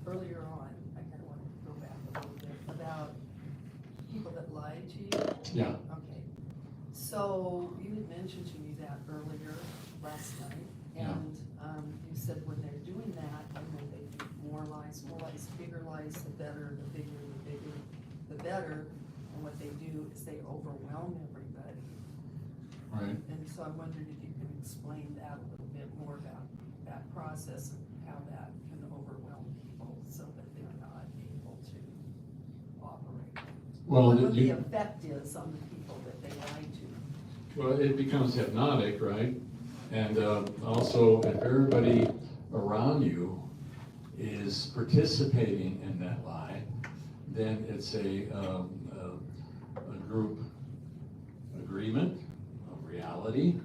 earlier on, I kind of want to go back a little bit, about people that lie to you. Yeah. Okay. So you had mentioned to me that earlier last night, and you said when they're doing that, they do more lies, bigger lies, the better, the bigger, the better. And what they do is they overwhelm everybody. Right. And so I wondered if you could explain that a little bit more about that process and how that can overwhelm people so that they're not able to operate. Well, What the effect is on the people that they lie to. Well, it becomes hypnotic, right? And also, if everybody around you is participating in that lie, then it's a group agreement of reality.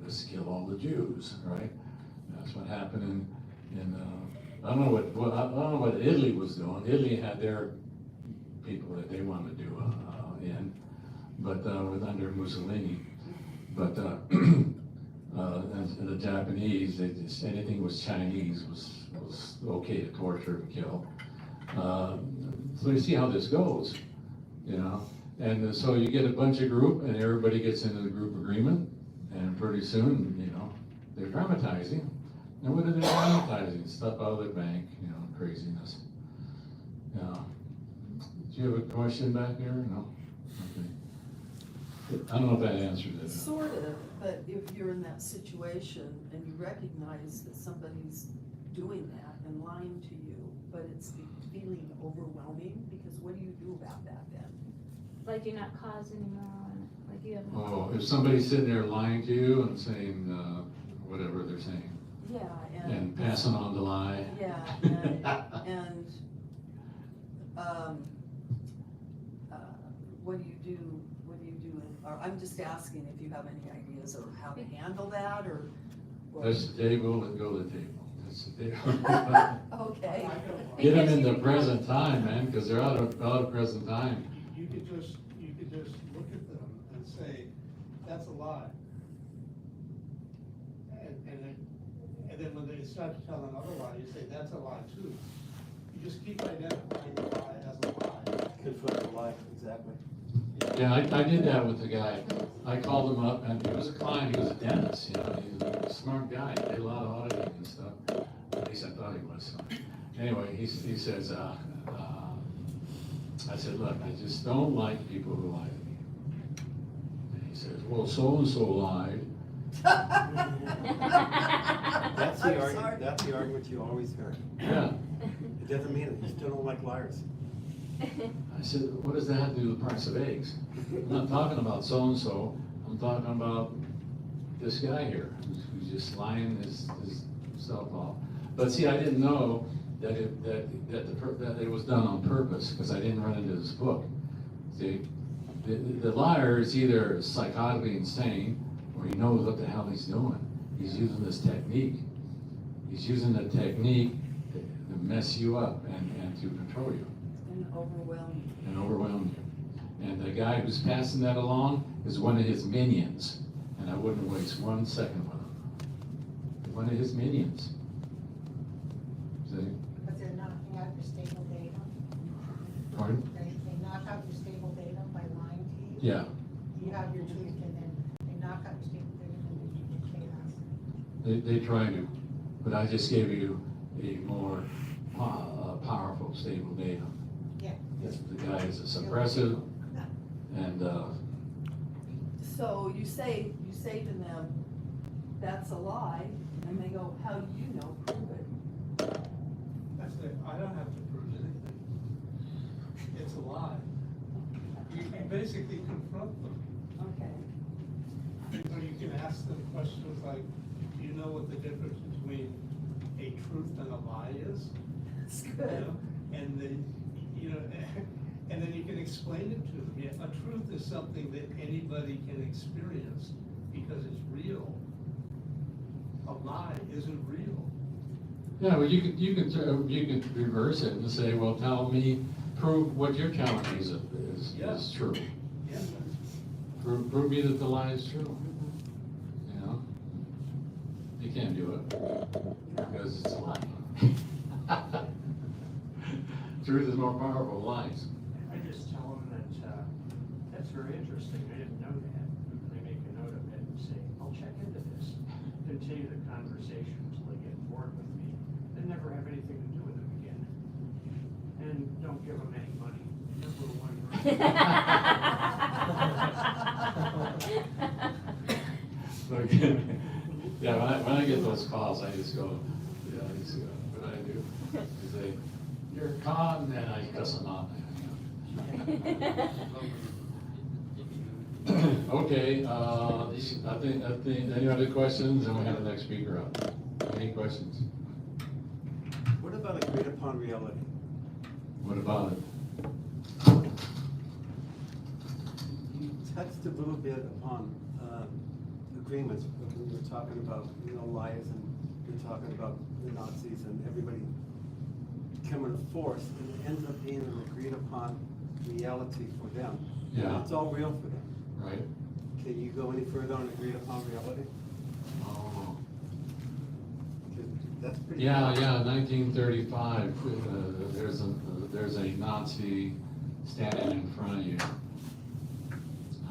Let's kill all the Jews, right? That's what happened in I don't know what Italy was doing. Italy had their people that they wanted to do but with under Mussolini. But and the Japanese, they just, anything was Chinese was okay to torture and kill. So you see how this goes, And so you get a bunch of group, and everybody gets into the group agreement, and pretty soon, you know, they're dramatizing. And what are they dramatizing? Stuff out of their bank, you know, craziness. Yeah. Do you have a question back there? No? Okay. I don't know if that answered it. Sort of, but if you're in that situation and you recognize that somebody's doing that and lying to you, but it's feeling overwhelming, because what do you do about that then? Like you're not caused anymore, like you have. Oh, if somebody's sitting there lying to you and saying, whatever they're saying. Yeah, And passing on the lie. Yeah, and what do you do? What do you do? Or I'm just asking if you have any ideas of how to handle that, or. That's the table and go to the table. That's the table. Okay. Get them in the present time, man, because they're out of present time. You could just look at them and say, that's a lie. And then when they start to tell another lie, you say, that's a lie too. You just keep identifying the lie as a lie. Confront the lie, exactly. Yeah, I did that with the guy. I called him up, and he was a client, he was a dentist, you know, he's a smart guy, he did a lot of auditing and stuff. At least I thought he was. Anyway, he says, I said, look, I just don't like people who lie to me. And he says, well, so-and-so lied. That's the argument you always hear. Yeah. It doesn't mean it, you still don't like liars. I said, what does that have to do with the price of eggs? I'm not talking about so-and-so, I'm talking about this guy here, who's just lying his self off. But see, I didn't know that it was done on purpose, because I didn't run into this book. See, the liar is either psychotically insane, or he knows what the hell he's doing. He's using this technique. He's using the technique to mess you up and to control you. And overwhelm you. And the guy who's passing that along is one of his minions. And I wouldn't waste 1 second with him. One of his minions. See? Because they're knocking out your stable data. Pardon? They knock out your stable data by lying to you. Yeah. You have your truth, and then they knock out your stable data, and then you get chaos. They try to, but I just gave you a more powerful stable data. Yeah. The guy is a suppressive, and So you say to them, that's a lie, and they go, how do you know? Prove it. I say, I don't have to prove anything. It's a lie. You can basically confront them. Okay. So you can ask them questions like, do you know what the difference between a truth and a lie is? That's You good. know? And then, you know, and then you can explain it to them. Yeah, a truth is something that anybody can experience because it's real. A lie isn't real. yeah, well, you could reverse it and say, well, prove what you're telling me is true. Yeah. Prove me that the lie is true. You know, you can't do it because it's a lie. Truth is more powerful than lies. I just tell them that, that's very interesting, I didn't know that. They make a note of it and say, I'll check into this. Continue the conversation until they get bored with me, then never have anything to do with them again. And don't give them any money. Number one rule. Yeah, when I get those calls, I just go, what I do is they, you're caught, and then I cuss them out. Okay, I think, any other questions? And we have the next speaker up. Any questions? What about agreed upon reality? What about it? You touched a little bit upon agreements when you were talking about, liars, and you're talking about the Nazis and everybody becoming a force, and it ends up being an agreed upon reality for them. Yeah. It's all real for them. Right. Can you go any further on agreed upon reality? Oh. That's pretty. Yeah, 1935, there's a Nazi standing in front of you,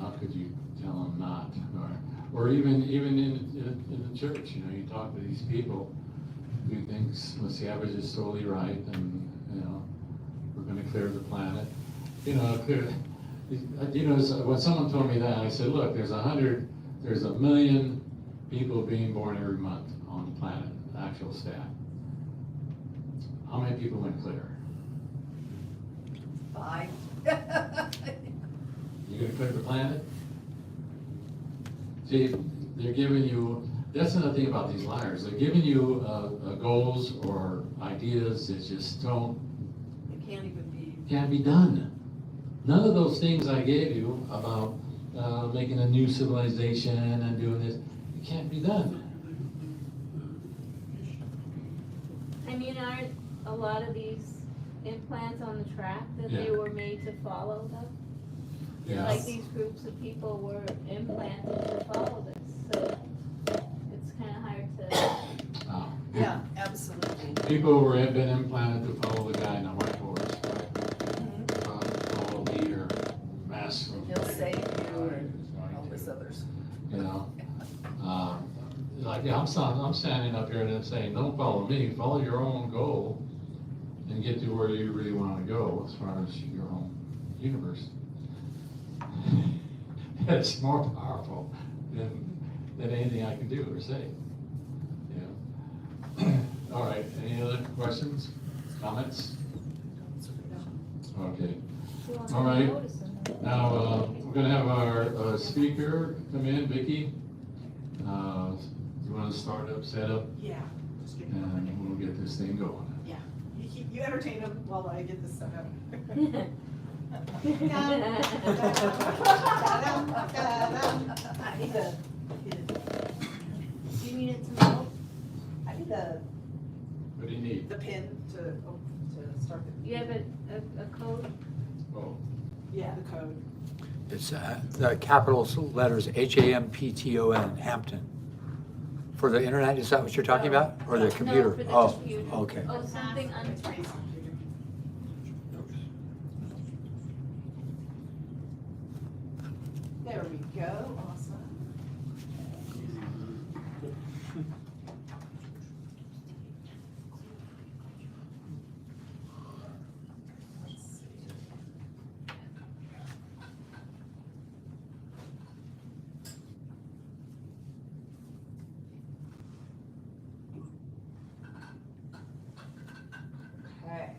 how could you tell them not? Or even in the church, you know, you talk to these people who thinks, well, Savage is totally right, and, you know, we're gonna clear the planet. You know, when someone told me that, I said, look, there's 1 million people being born every month on the planet, actual stat. How many people went clear? 5. You gonna clear the planet? See, they're giving you, that's another thing about these liars, they're giving you goals or ideas that just can't be done. None of those things I gave you about making a new civilization and doing this, it can't be done. I mean, aren't a lot of these implants on the track that they Yeah. were made to follow them? Yeah. Like these groups of people were implanted to follow this, so it's kind of hard to. Yeah, absolutely. People were been implanted to follow the guy in the white horse, follow the leader, mass. He'll save you and all this others. You know, like I'm standing up here and I'm saying, don't follow me, follow your own goal, and get to where you really want to go as far as your own universe. It's more powerful than anything I can do or say. Yeah. All right. Any other questions, comments? Okay. All right. Now we're going to have our speaker come in, Vicki. You want to start up, set up? Yeah, just get And we'll get this thing going. Yeah, you entertain them while I get this set up. Do you need it to melt? I need the What do you need? pin to start the. You have a code? Oh. Yeah, the code. It's the capital letters HAMPTON, Hampton. For the internet, is that what you're talking about? Or the computer? No, for the Oh, computer. okay. Oh, something There we go, awesome. Okay.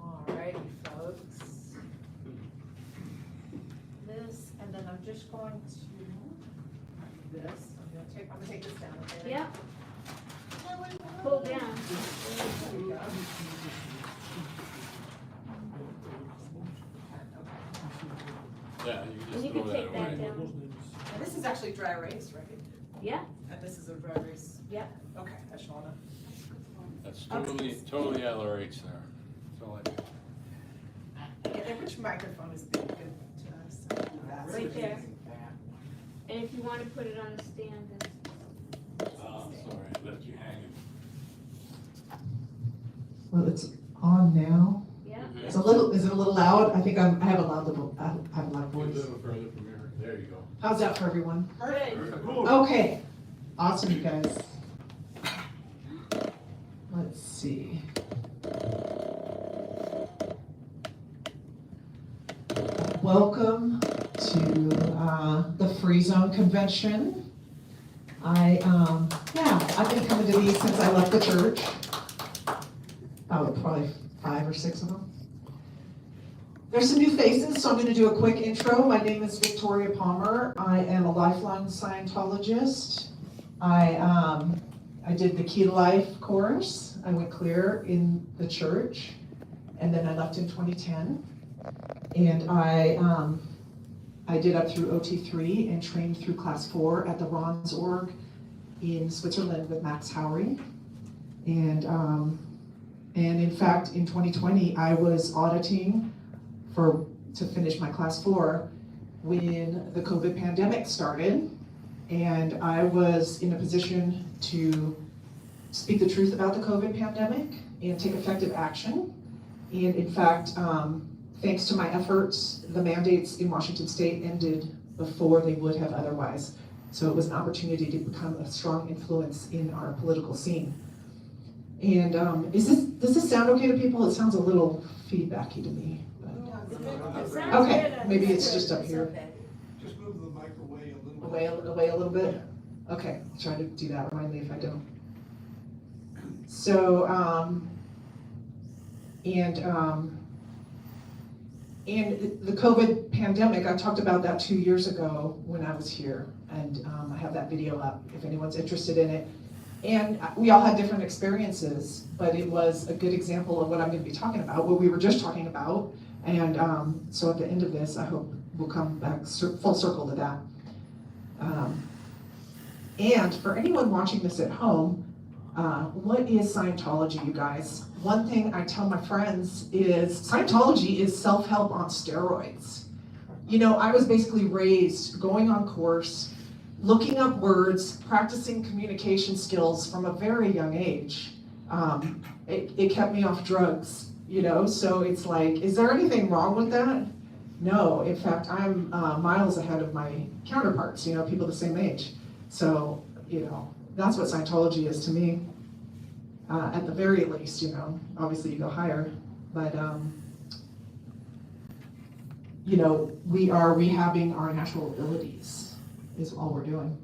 Alrighty, folks. This, and then I'm just going to, this, I'm gonna take this down, okay? Yeah. Pull down. There we go. Yeah, you And just you throw can that take that away. down. And this is actually dry erase, right? Yeah. And this is a dry erase? Yeah. Okay, I just wanna. That's totally LRH there. That's all I do. Yeah, which microphone is being good to us? That's Right what there. it is. And if you want to put it on a stand, that's. Oh, sorry, I left you hanging. Well, it's on now. Yeah. Is it a little loud? I think I have a loud voice. Get a little further from here. There you go. How's that for everyone? Good. Okay, awesome, you guys. Let's see. Welcome to the Free Zone Convention. I've been coming to these since I left the church. Probably 5 or 6 of them. There's some new faces, so I'm going to do a quick intro. My name is Victoria Palmer. I am a lifelong Scientologist. I did the Key to Life course. I went clear in the church, and then I left in 2010. And I did up through OT3 and trained through Class 4 at the Ronsorg in Switzerland with Max Howry. And in fact, in 2020, I was auditing to finish my Class 4 when the COVID pandemic started. And I was in a position to speak the truth about the COVID pandemic and take effective action. And in fact, thanks to my efforts, the mandates in Washington State ended before they would have otherwise. So it was an opportunity to become a strong influence in our political scene. And does this sound okay to people? It sounds a little feedbacky to me. Okay, maybe it's just up here. Just move the mic away a little bit. Away a little bit? Okay, I'll try to do that. Remind me if I don't. So, and the COVID pandemic, I talked about that 2 years ago when I was here, and I have that video up if anyone's interested in it. And we all had different experiences, but it was a good example of what I'm going to be talking about, what we were just talking about. And so at the end of this, I hope we'll come back full circle to that. And for anyone watching this at home, what is Scientology, you guys? One thing I tell my friends is Scientology is self-help on steroids. You know, I was basically raised going on course, looking up words, practicing communication skills from a very young age. It kept me off drugs, you know, so it's like, is there anything wrong with that? No, in fact, I'm miles ahead of my counterparts, you know, people the same age. So, you know, that's what Scientology is to me, at the very least, you know. Obviously you go higher, but, you know, we are rehabbing our natural abilities is all we're doing.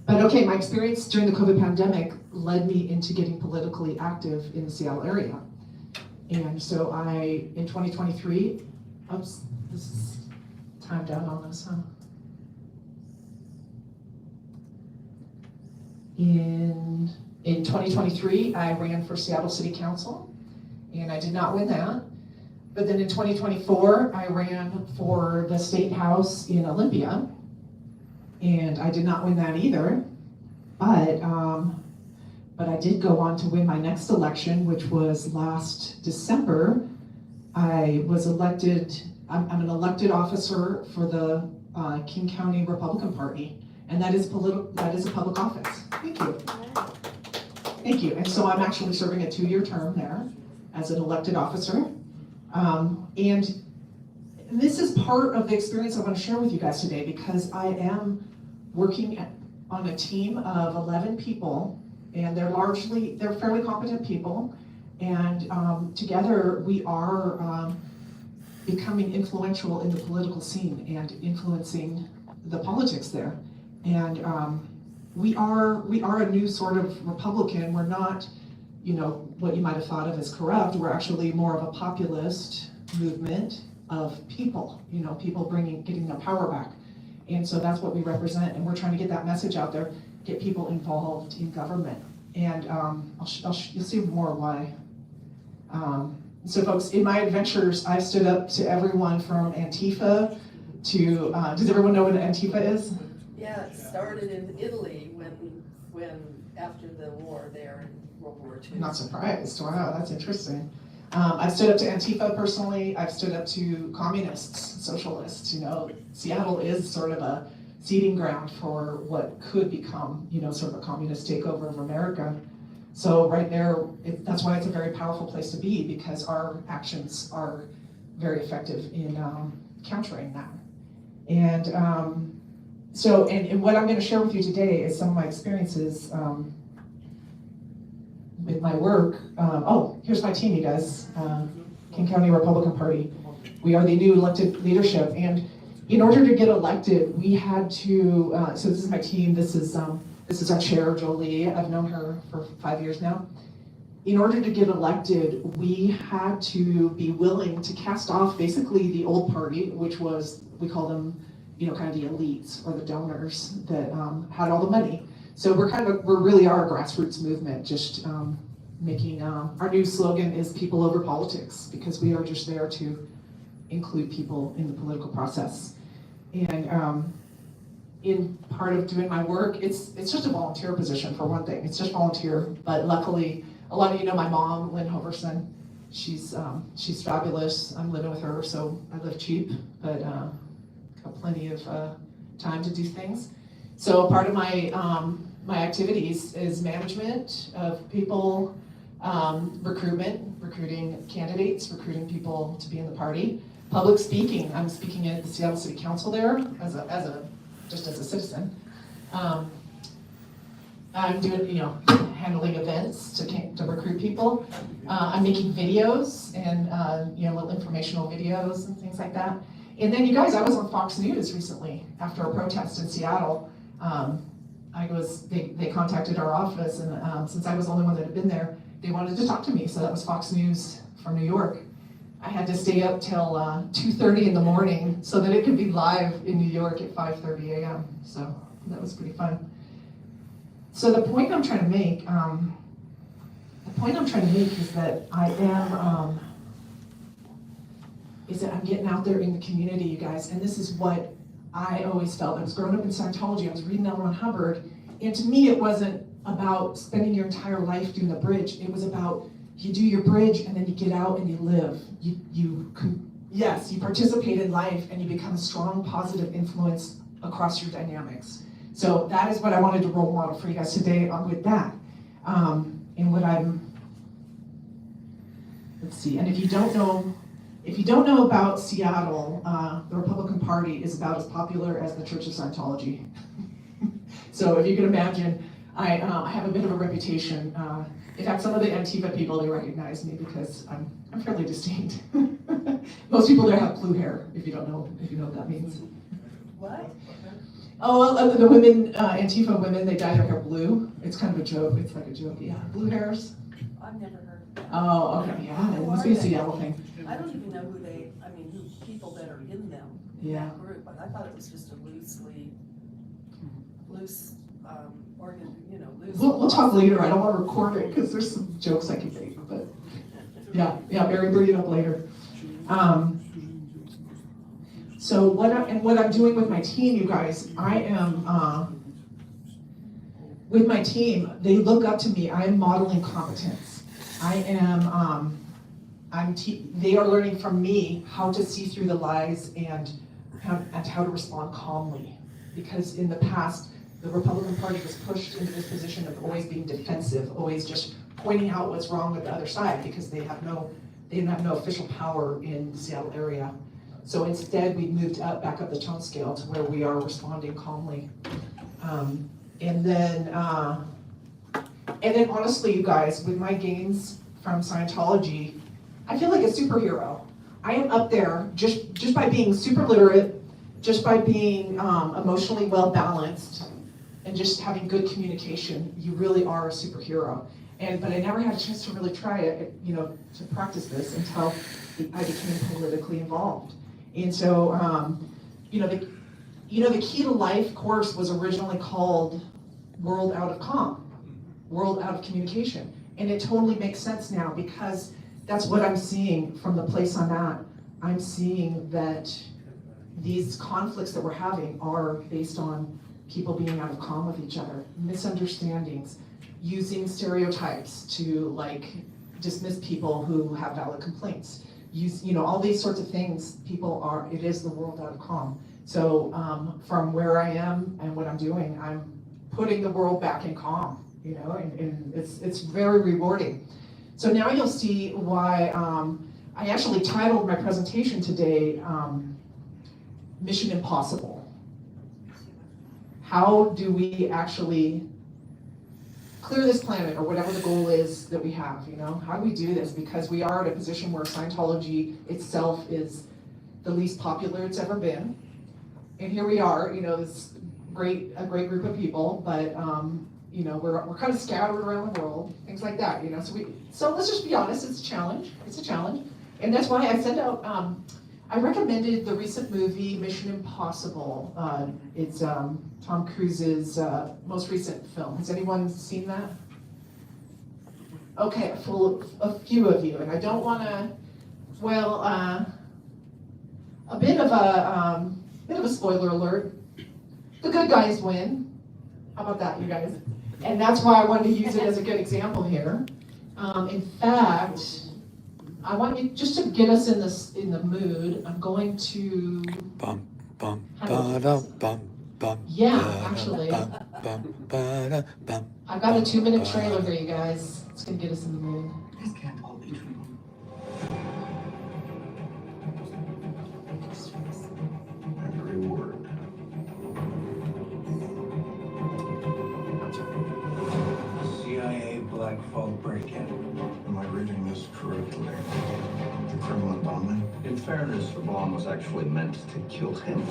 But okay, my experience during the COVID pandemic led me into getting politically active in the Seattle area. And so in 2023, oops, this is timed out on this, huh? In 2023, I ran for Seattle City Council, and I did not win that. But then in 2024, I ran for the State House in Olympia, and I did not win that either. But I did go on to win my next election, which was last December. I was elected, I'm an elected officer for the King County Republican Party, and that is a public office. Thank you. Thank you. And so I'm actually serving a 2-year term there as an elected officer. And this is part of the experience I want to share with you guys today, because I am working on a team of 11 people, and they're fairly competent people, and together we are becoming influential in the political scene and influencing the politics there. And we are a new sort of Republican. We're not, you know, what you might have thought of as corrupt. We're actually more of a populist movement of people, you know, people getting their power back. And so that's what we represent, and we're trying to get that message out there, get people involved in government. And you'll see more why. So folks, in my adventures, I've stood up to everyone from Antifa to, does everyone know what Antifa is? Yeah, it started in Italy when after the war there in World War II. I'm not surprised. Wow, that's interesting. I've stood up to Antifa personally. I've stood up to communists, socialists. You know, Seattle is sort of a seeding ground for what could become, you know, sort of a communist takeover of America. So right there, that's why it's a very powerful place to be, because our actions are very effective in countering that. And and what I'm going to share with you today is some of my experiences with my work. Here's my team, you guys. King County Republican Party. We are the new elected leadership, and in order to get elected, we had to. So this is my team. This is our chair, Jolie. I've known her for 5 years now. In order to get elected, we had to be willing to cast off basically the old party, which was, we call them, you know, kind of the elites or the donors that had all the money. So we really are a grassroots movement, just making, our new slogan is people over politics, because we are just there to include people in the political process. And in part of doing my work, it's just a volunteer position for one thing. It's just volunteer, but luckily, a lot of you know my mom, Lynn Hoverson. She's fabulous. I'm living with her, so I live cheap, but got plenty of time to do things. So part of my my activities is management of people, recruitment, recruiting candidates, recruiting people to be in the party. Public speaking, I'm speaking at the Seattle City Council there just as a citizen. I'm doing, handling events to recruit people. I'm making videos and, little informational videos and things like that. And then you guys, I was on Fox News recently after a protest in Seattle. They contacted our office, and since I was the only one that had been there, they wanted to talk to me. So that was Fox News from New York. I had to stay up till 2:30 in the morning so that it could be live in New York at 5:30 a.m. So that was pretty fun. So the point I'm trying to make, is that I'm getting out there in the community, you guys, and this is what I always felt. I was growing up in Scientology, I was reading L. Ron Hubbard, and to me it wasn't about spending your entire life doing the bridge. It was about you do your bridge and then you get out and you live. You participate in life and you become a strong, positive influence across your dynamics. So that is what I wanted to role model for you guys today with that. Let's see, and if you don't know about Seattle, the Republican Party is about as popular as the Church of Scientology. So if you can imagine, I have a bit of a reputation. In fact, some of the Antifa people, they recognize me because I'm fairly distinct. Most people there have blue hair, if you know what that means. What? Oh, well, the women, Antifa women, they dye their hair blue. It's kind of a joke. It's like a joke. Yeah, blue hairs. I've never heard of that. Oh, okay, yeah, it must be a Seattle thing. I don't even know who people that are in them, in Yeah. that group, but I thought it was just a loose organ, loose. We'll talk later. I don't want to record it because there's some jokes I can make, but yeah, Barry, bring it up later. So what I'm doing with my team, you guys, I am with my team. They look up to me. I am modeling competence. I am. They are learning from me how to see through the lies and how to respond calmly. Because in the past, the Republican Party was pushed into this position of always being defensive, always just pointing out what's wrong with the other side because they didn't have no official power in the Seattle area. So instead, we moved back up the tone scale to where we are responding calmly. And then honestly, you guys, with my gains from Scientology, I feel like a superhero. I am up there just by being super literate, just by being emotionally well balanced, and just having good communication. You really are a superhero. But I never had a chance to really try it, to practice this until I became politically involved. And so, the Key to Life course was originally called World Out of Comm, World Out of Communication. And it totally makes sense now because that's what I'm seeing from the place I'm at. I'm seeing that these conflicts that we're having are based on people being out of comm with each other, misunderstandings, using stereotypes to dismiss people who have valid complaints. All these sorts of things, it is the world out of calm. So from where I am and what I'm doing, I'm putting the world back in calm, and it's very rewarding. So now you'll see why I actually titled my presentation today, Mission Impossible. How do we actually clear this planet, or whatever the goal is that we have, How do we do this? Because we are at a position where Scientology itself is the least popular it's ever been. And here we are, this a great group of people, but we're kind of scattered around the world, things like that, So let's just be honest, it's a challenge. It's a challenge. And that's why I sent out, I recommended the recent movie Mission Impossible. It's Tom Cruise's most recent film. Has anyone seen that? Okay, a few of you, and I don't want to. Well, a bit of a spoiler alert. The good guys win. How about that, you guys? And that's why I wanted to use it as a good example here. In fact, I want you just to get us in the mood. I'm going to. Bum bum ba bum bum. Yeah, actually. I've got a 2-minute trailer here, you guys. It's gonna get us in the mood. This can't all be true. fairness, the bomb was actually meant to kill him.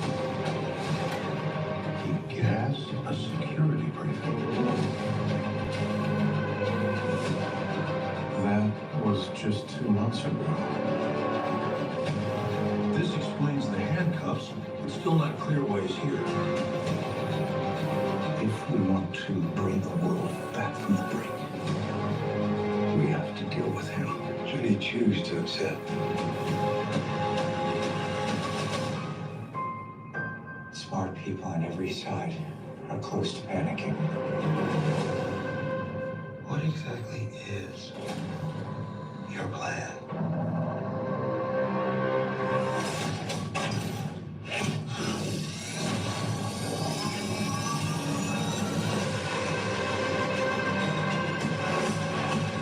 He gassed a security briefing. That was just 2 months ago. This explains the handcuffs, but still not clear why he's here. If we want to bring the world back from the brink, we have to deal with him. Should he choose to accept? Smart people on every side are close to panicking. What exactly is your plan?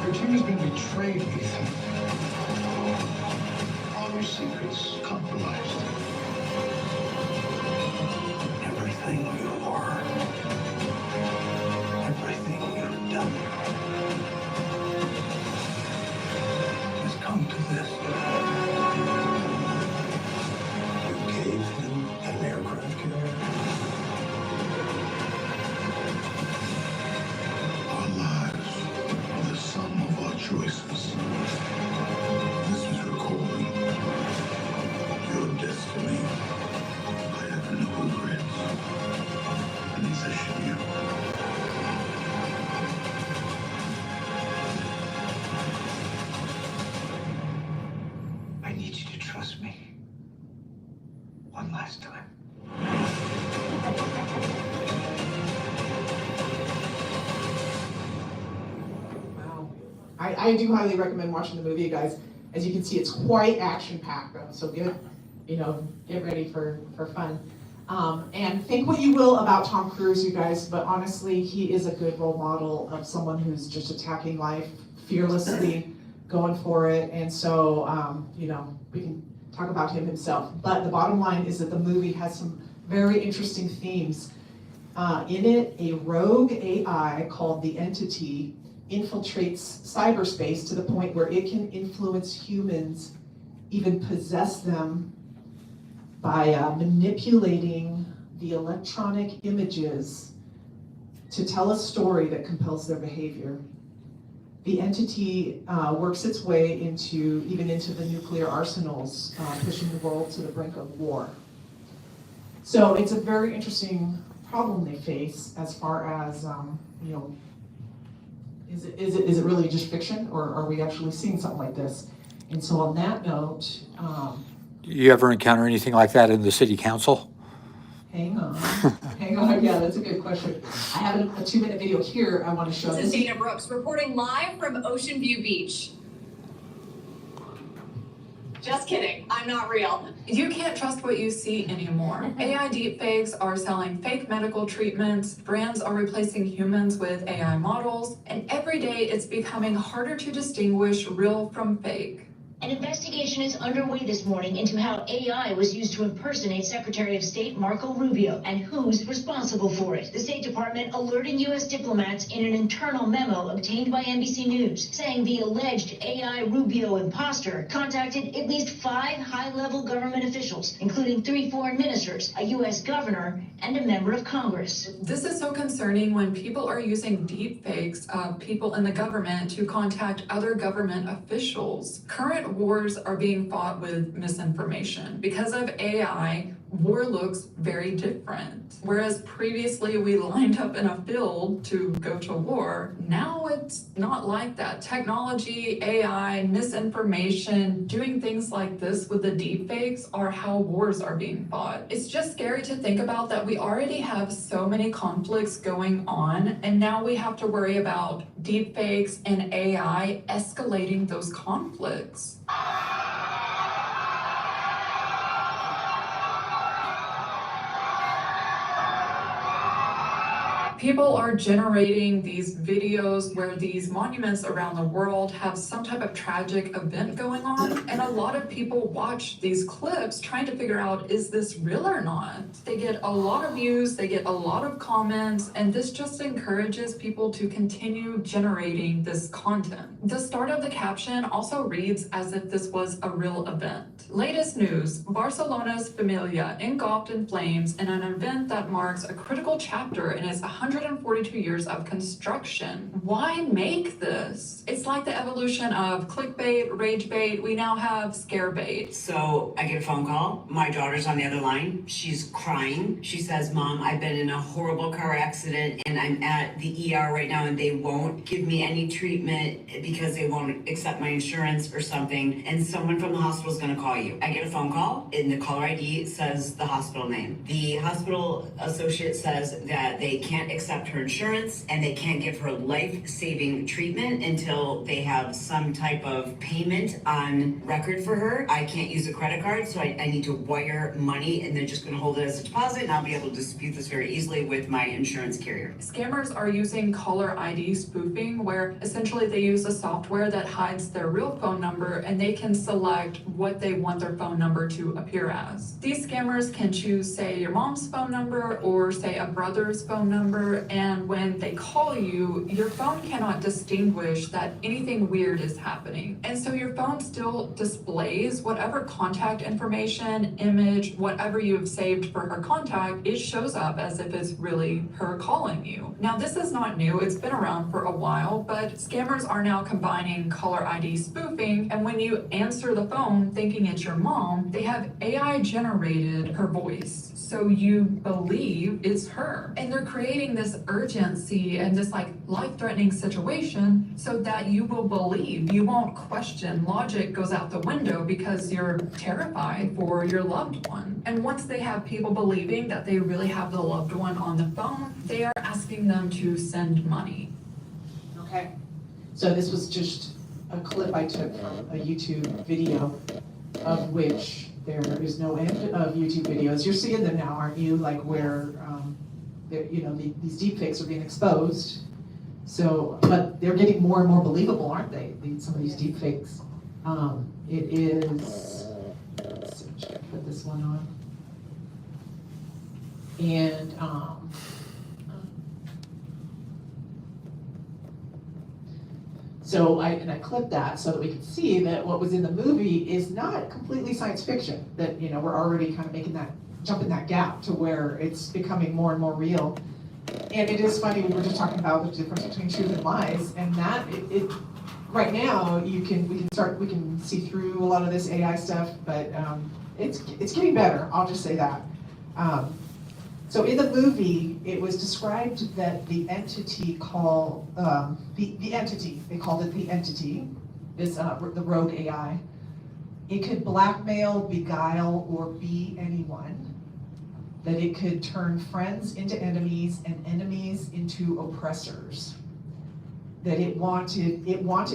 Your team has been betrayed, Ethan. All your secrets compromised. Everything you are, everything you've done, has come to this. You gave him an aircraft carrier. Our lives are the sum of our choices. This is recording your destiny. I have no regrets. Neither should you. I need you to trust me. One last time. Wow. I do highly recommend watching the movie, you guys. As you can see, it's quite action-packed, though, so get ready for fun. And think what you will about Tom Cruise, you guys, but honestly, he is a good role model of someone who's just attacking life fearlessly, going for it. And so, we can talk about him himself. But the bottom line is that the movie has some very interesting themes. In it, a rogue AI called the Entity infiltrates cyberspace to the point where it can influence humans, even possess them, by manipulating the electronic images to tell a story that compels their behavior. The Entity works its way into the nuclear arsenals, pushing the world to the brink of war. So it's a very interesting problem they face as far as, is it really just fiction, or are we actually seeing something like this? And so on that note, You ever encounter anything like that in the city council? hang on, yeah, that's a good question. I have a 2-minute video here I want to show. This is Dana Brooks reporting live from Ocean View Beach. Just kidding, I'm not real. You can't trust what you see anymore. AI deepfakes are selling fake medical treatments, brands are replacing humans with AI models, and every day it's becoming harder to distinguish real from fake. An investigation is underway this morning into how AI was used to impersonate Secretary of State Marco Rubio and who's responsible for it. The State Department alerting U.S. diplomats in an internal memo obtained by NBC News, saying the alleged AI Rubio imposter contacted at least 5 high-level government officials, including 3 foreign ministers, a U.S. governor, and a member of Congress. This is so concerning when people are using deepfakes of people in the government to contact other government officials. Current wars are being fought with misinformation. Because of AI, war looks very different. Whereas previously we lined up in a field to go to war, now it's not like that. Technology, AI, misinformation, doing things like this with the deepfakes are how wars are being fought. It's just scary to think about that we already have so many conflicts going on, and now we have to worry about deepfakes and AI escalating those conflicts. People are generating these videos where these monuments around the world have some type of tragic event going on, and a lot of people watch these clips trying to figure out, is this real or not? They get a lot of views, they get a lot of comments, and this just encourages people to continue generating this content. The start of the caption also reads as if this was a real event. Latest news, Barcelona's Familia engulfed in flames in an event that marks a critical chapter in its 142 years of construction. Why make this? It's like the evolution of clickbait, rage bait. We now have scare bait. So I get a phone call. My daughter's on the other line. She's crying. She says, Mom, I've been in a horrible car accident and I'm at the ER right now and they won't give me any treatment because they won't accept my insurance or something. And someone from the hospital is going to call you. I get a phone call and the caller ID says the hospital name. The hospital associate says that they can't accept her insurance and they can't give her life-saving treatment until they have some type of payment on record for her. I can't use a credit card, so I need to wire money and they're just going to hold it as a deposit and I'll be able to dispute this very easily with my insurance carrier. Scammers are using caller ID spoofing, where essentially they use a software that hides their real phone number and they can select what they want their phone number to appear as. These scammers can choose, say, your mom's phone number or say a brother's phone number, and when they call you, your phone cannot distinguish that anything weird is happening. And so your phone still displays whatever contact information, image, whatever you have saved for her contact, it shows up as if it's really her calling you. Now, this is not new, it's been around for a while, but scammers are now combining caller ID spoofing, and when you answer the phone thinking it's your mom, they have AI generated her voice, so you believe it's her. And they're creating this urgency and this like life-threatening situation so that you will believe, you won't question. Logic goes out the window because you're terrified for your loved one. And once they have people believing that they really have the loved one on the phone, they are asking them to send money. Okay, so this was just a clip I took from a YouTube video, of which there is no end of YouTube videos. You're seeing them now, aren't you? Like where, these deepfakes are being exposed. So, but they're getting more and more believable, aren't they? Some of these deepfakes. It is, let's see, should I put this one on? And, so I clipped that so that we could see that what was in the movie is not completely science fiction, that, we're already kind of making that, jumping that gap to where it's becoming more and more real. And it is funny, we were just talking about the difference between truth and lies, and that, right now, we can see through a lot of this AI stuff, but it's getting better, I'll just say that. So in the movie, it was described that the entity called, the entity, they called it the entity, is the rogue AI. It could blackmail, beguile, or be anyone. That it could turn friends into enemies and enemies into oppressors. That it wanted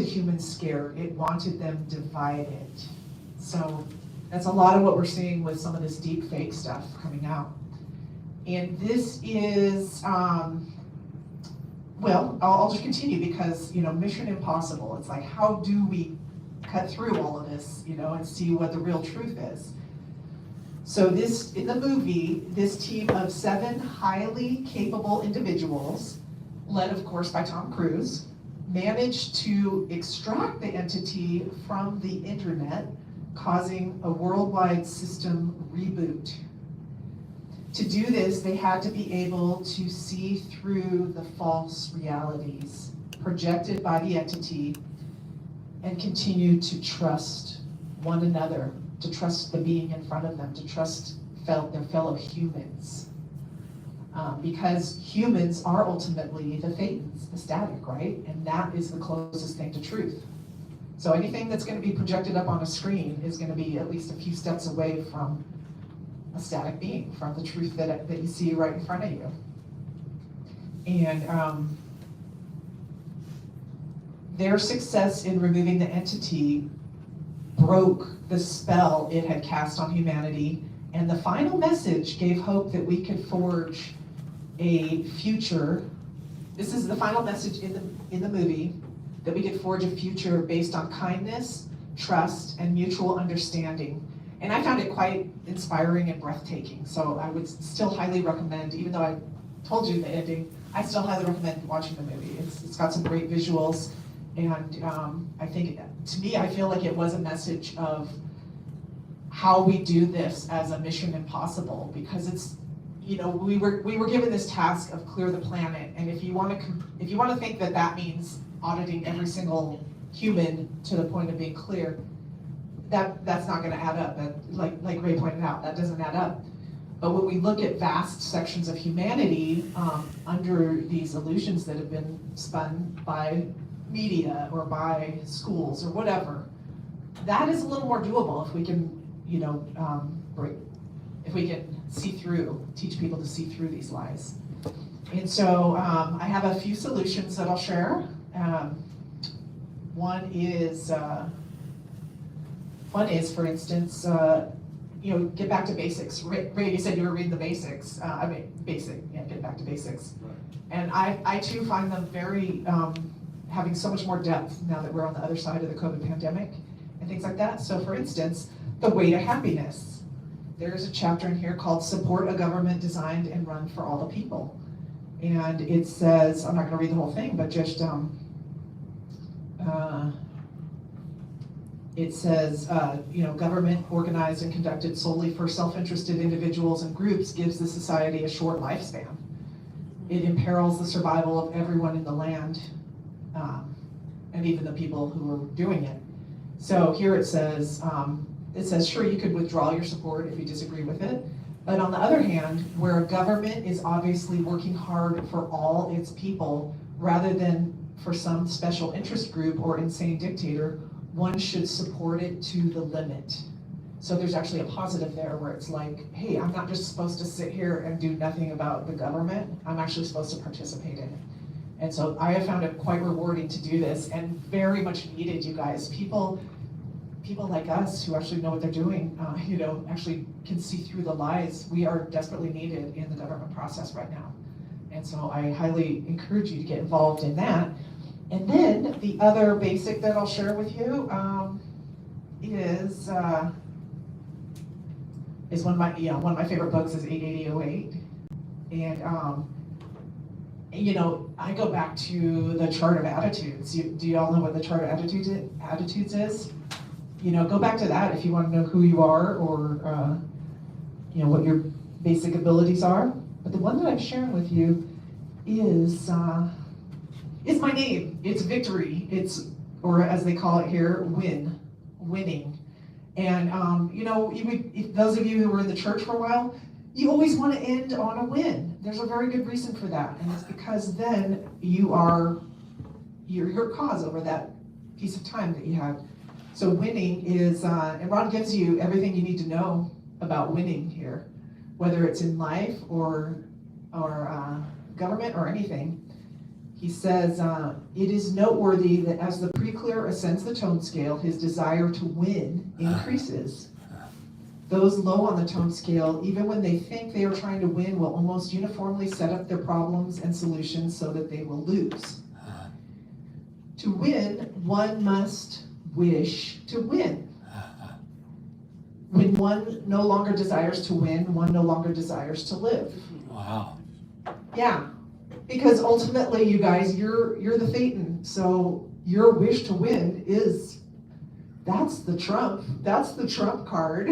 humans scared, it wanted them divided. So that's a lot of what we're seeing with some of this deep fake stuff coming out. And this is, well, I'll just continue because, mission impossible. It's like, how do we cut through all of this, and see what the real truth is? So in the movie, this team of 7 highly capable individuals, led of course by Tom Cruise, managed to extract the entity from the internet, causing a worldwide system reboot. To do this, they had to be able to see through the false realities projected by the entity and continue to trust one another, to trust the being in front of them, to trust their fellow humans. Because humans are ultimately the thetans, the static, right? And that is the closest thing to truth. So anything that's going to be projected up on a screen is going to be at least a few steps away from a static being, from the truth that you see right in front of you. And their success in removing the entity broke the spell it had cast on humanity, and the final message gave hope that we could forge a future. This is the final message in the movie, that we could forge a future based on kindness, trust, and mutual understanding. And I found it quite inspiring and breathtaking. So I would still highly recommend, even though I told you the ending, I still highly recommend watching the movie. It's got some great visuals, and I think, to me, I feel like it was a message of how we do this as a mission impossible, because it's, you know, we were given this task of clear the planet, and if you want to think that that means auditing every single human to the point of being clear, that's not going to add up. Like Ray pointed out, that doesn't add up. But when we look at vast sections of humanity under these illusions that have been spun by media or by schools or whatever, that is a little more doable if we can, you know, if we can teach people to see through these lies. And so I have a few solutions that I'll share. One is, for instance, you know, get back to basics. Ray, you said you were reading the basics. Get back to basics. Right. And I too find them very, having so much more depth now that we're on the other side of the COVID pandemic and things like that. So for instance, the way to happiness. There's a chapter in here called Support a Government Designed and Run for All the People. And it says, I'm not gonna read the whole thing, but just, it says, you know, government organized and conducted solely for self-interested individuals and groups gives the society a short lifespan. It imperils the survival of everyone in the land, and even the people who are doing it. So here it says, sure, you could withdraw your support if you disagree with it. But on the other hand, where a government is obviously working hard for all its people, rather than for some special interest group or insane dictator, one should support it to the limit. So there's actually a positive there where it's like, hey, I'm not just supposed to sit here and do nothing about the government, I'm actually supposed to participate in it. And so I have found it quite rewarding to do this, and very much needed, you guys. People like us who actually know what they're doing, you know, actually can see through the lies. We are desperately needed in the government process right now. And so I highly encourage you to get involved in that. And then the other basic that I'll share with you is one of my favorite books is 88008. And you know, I go back to the chart of attitudes. Do you all know what the chart of attitudes is? You know, go back to that if you want to know who you are, or you know, what your basic abilities are. But the one that I'm sharing with you is my name. It's victory. It's, or as they call it here, winning. And you know, if those of you who were in the church for a while, you always want to end on a win. There's a very good reason for that, and it's because then you're your cause over that piece of time that you had. So winning is, and Ron gives you everything you need to know about winning here, whether it's in life or government or anything. He says, it is noteworthy that as the pre-clear ascends the tone scale, his desire to win increases. Those low on the tone scale, even when they think they are trying to win, will almost uniformly set up their problems and solutions so that they will lose. To win, one must wish to win. When one no longer desires to win, one no longer desires to live. Wow. Yeah, because ultimately, you guys, you're the Thetan, so your wish to win that's the trump card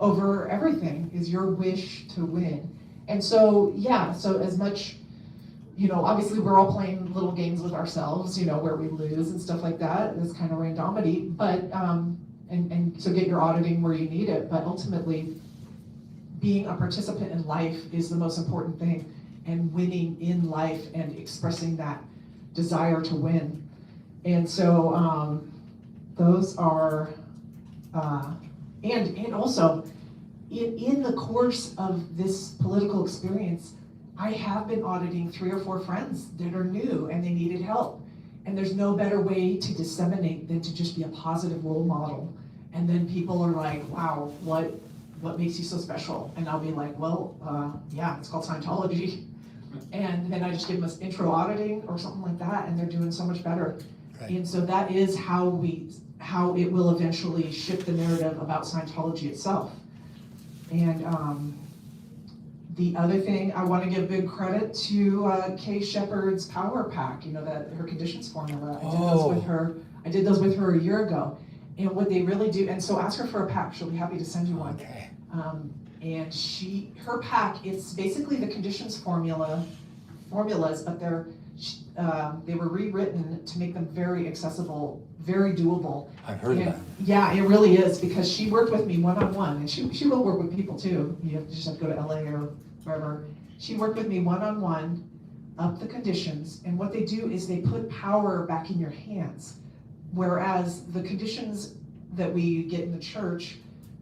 over everything, is your wish to win. And so, yeah, so as much, you know, obviously we're all playing little games with ourselves, you know, where we lose and stuff like that. This kind of randomity, but, and so get your auditing where you need it, but ultimately being a participant in life is the most important thing, and winning in life and expressing that desire to win. And so, those are, and also, in the course of this political experience, I have been auditing 3 or 4 friends that are new and they needed help. And there's no better way to disseminate than to just be a positive role model. And then people are like, wow, what makes you so special? And I'll be like, well, yeah, it's called Scientology. And then I just give them an intro auditing or something like that, and they're doing so much better. Right. And so that is how it will eventually shift the narrative about Scientology itself. And the other thing, I want to give big credit to Kay Shepherd's Power Pack, that her conditions formula. I did those with her a year ago. And what they really do, and so ask her for a pack, she'll be happy to send you one. Okay. And her pack, it's basically the conditions formulas, but they were rewritten to make them very accessible, very doable. I've heard that. Yeah, it really is, because she worked with me one-on-one, and she will work with people too. You just have to go to LA or wherever. She worked with me one-on-one, up the conditions, and what they do is they put power back in your hands. Whereas the conditions that we get in the church,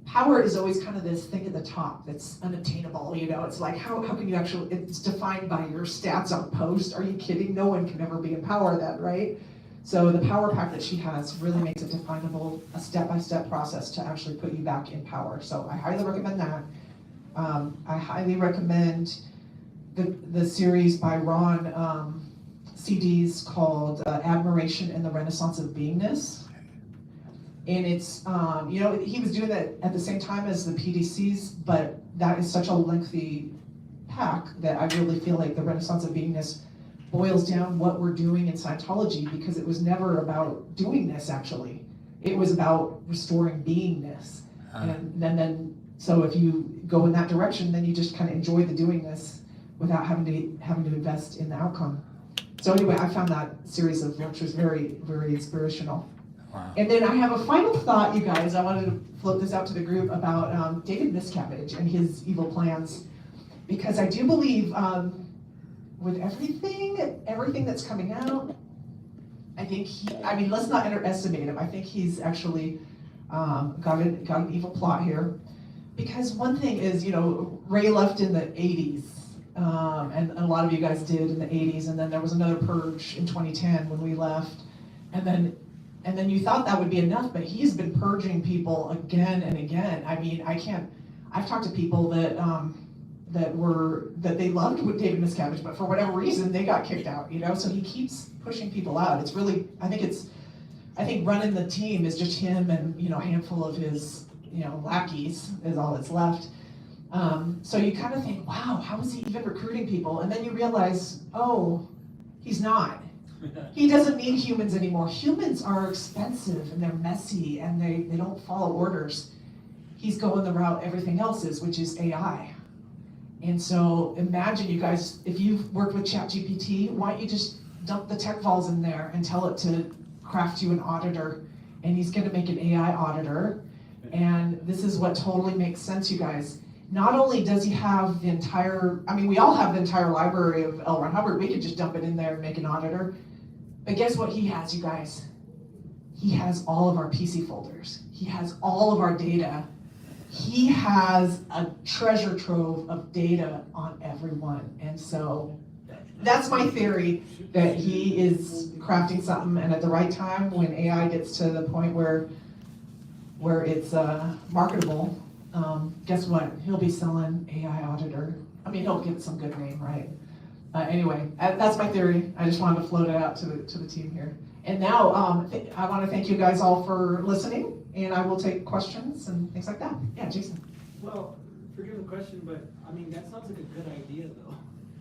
power is always kind of this thing at the top that's unattainable, it's like, how can you actually, it's defined by your stats on post. Are you kidding? No one can ever be in power then, right? So the power pack that she has really makes it definable, a step-by-step process to actually put you back in power. So I highly recommend that. I highly recommend the series by Ron, CDs called Admiration and the Renaissance of Beingness. And it's, he was doing that at the same time as the PDCs, but that is such a lengthy pack that I really feel like the Renaissance of Beingness boils down what we're doing in Scientology, because it was never about doing this, actually. It was about restoring beingness. And then, so if you go in that direction, then you just kind of enjoy the doing this without having to invest in the outcome. So anyway, I found that series of lectures very, very inspirational. Wow. And then I have a final thought, you guys. I wanted to float this out to the group about David Miscavige and his evil plans, because I do believe with everything that's coming out, I think let's not underestimate him. I think he's actually got an evil plot here. Because one thing is, Ray left in the 80s, and a lot of you guys did in the 80s, and then there was another purge in 2010 when we left, and then you thought that would be enough, but he's been purging people again and again. I've talked to people that they loved with David Miscavige, but for whatever reason they got kicked out, so he keeps pushing people out. It's really, I think running the team is just him and, a handful of his, lackeys is all that's left. So you kind of think, wow, how is he even recruiting people? And then you realize, oh, he's not. He doesn't need humans anymore. Humans are expensive and they're messy and they don't follow orders. He's going the route everything else is, which is AI. And so imagine, you guys, if you've worked with ChatGPT, why don't you just dump the tech vols in there and tell it to craft you an auditor, and he's going to make an AI auditor. And this is what totally makes sense, you guys. Not only does he have the entire, we all have the entire library of L. Ron Hubbard. We could just dump it in there and make an auditor. But guess what he has, you guys? He has all of our PC folders. He has all of our data. He has a treasure trove of data on everyone. And so that's my theory, that he is crafting something, and at the right time, when AI gets to the point where it's marketable, guess what? He'll be selling AI auditor. He'll give it some good name, right? Anyway, that's my theory. I just wanted to float it out to the team here. And now, I want to thank you guys all for listening, and I will take questions and things like that. Yeah, Jason. Well, forgive the question, but that sounds like a good idea, though.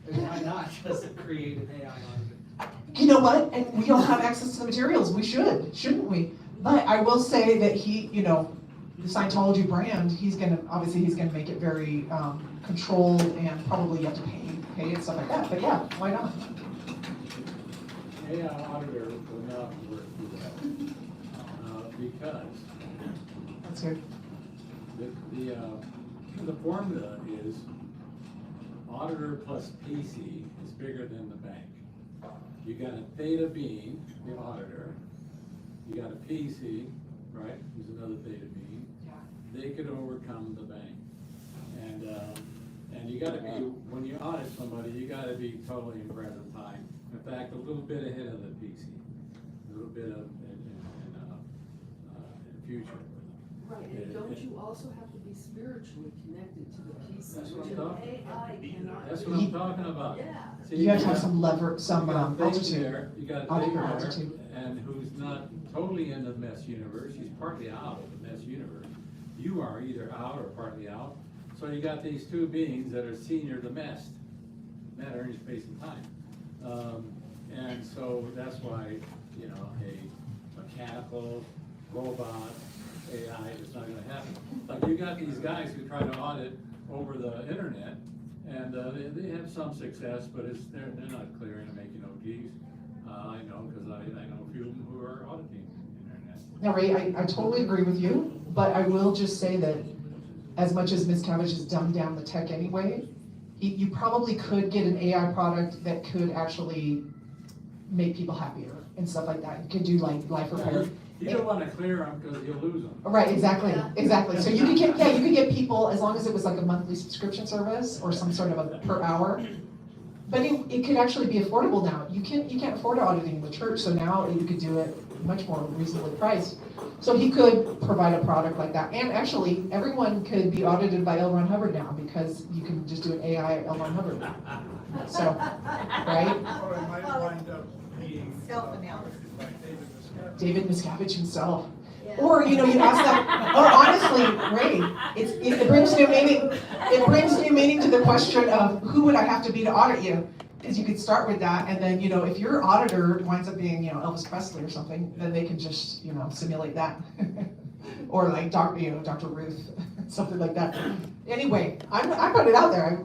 Why not just create an AI auditor? You know what? And we all have access to the materials. We should, shouldn't we? But I will say that he, the Scientology brand, he's gonna make it very controlled, and probably you have to pay and stuff like that. But yeah, why not? AI auditor will not work too well because that's good. The formula is auditor plus PC is bigger than the bank. You got a Theta being, the auditor. You got a PC, right? Who's another Theta being. They could overcome the bank. And you got to be, when you audit somebody, you got to be totally in present time. In fact, a little bit ahead of the PC, a little bit of in future. Right, and don't you also have to be spiritually connected to the PC? That's what I'm talking, that's what I'm talking about. See, You have to have got- some lever, some you got Theta altitude. there, you got Altitude, Theta altitude. there, and who's not totally in the mess universe, he's partly out of the mess universe. You are either out or partly out, so you got these two beings that are senior to mess, matter in space and time. And so that's why, you know, a mechanical robot, AI, is not gonna happen. Like you got these guys who try to audit over the internet, and they have some success, but they're not clearing and making OGs. I know, because I know a few of them who are auditing the internet. Now, Ray, I totally agree with you, but I will just say that as much as Ms. Cabbage has dumbed down the tech anyway, you probably could get an AI product that could actually make people happier and stuff like that. You could do like life repair. You don't want to clear them because you'll lose them. Right, exactly, exactly. So you could get, yeah, you could get people, as long as it was like a monthly subscription service or some sort of a per hour. But it could actually be affordable now. You can't afford auditing the church, so now you could do it much more reasonably priced. So he could provide a product like that. And actually, everyone could be audited by L. Ron Hubbard now because you can just do an AI L. Ron Hubbard. So, right? Or it might wind up being Self-analysis. by David Miscavige. David Miscavige himself. Or, you know, you ask that, or honestly, Ray, it brings new meaning. It brings new meaning to the question of who would I have to be to audit you? Because you could start with that, and then, you know, if your auditor winds up being, you know, Elvis Presley or something, then they can just, you know, simulate that. Or like Dr. Ruth, something like that. Anyway, I put it out there.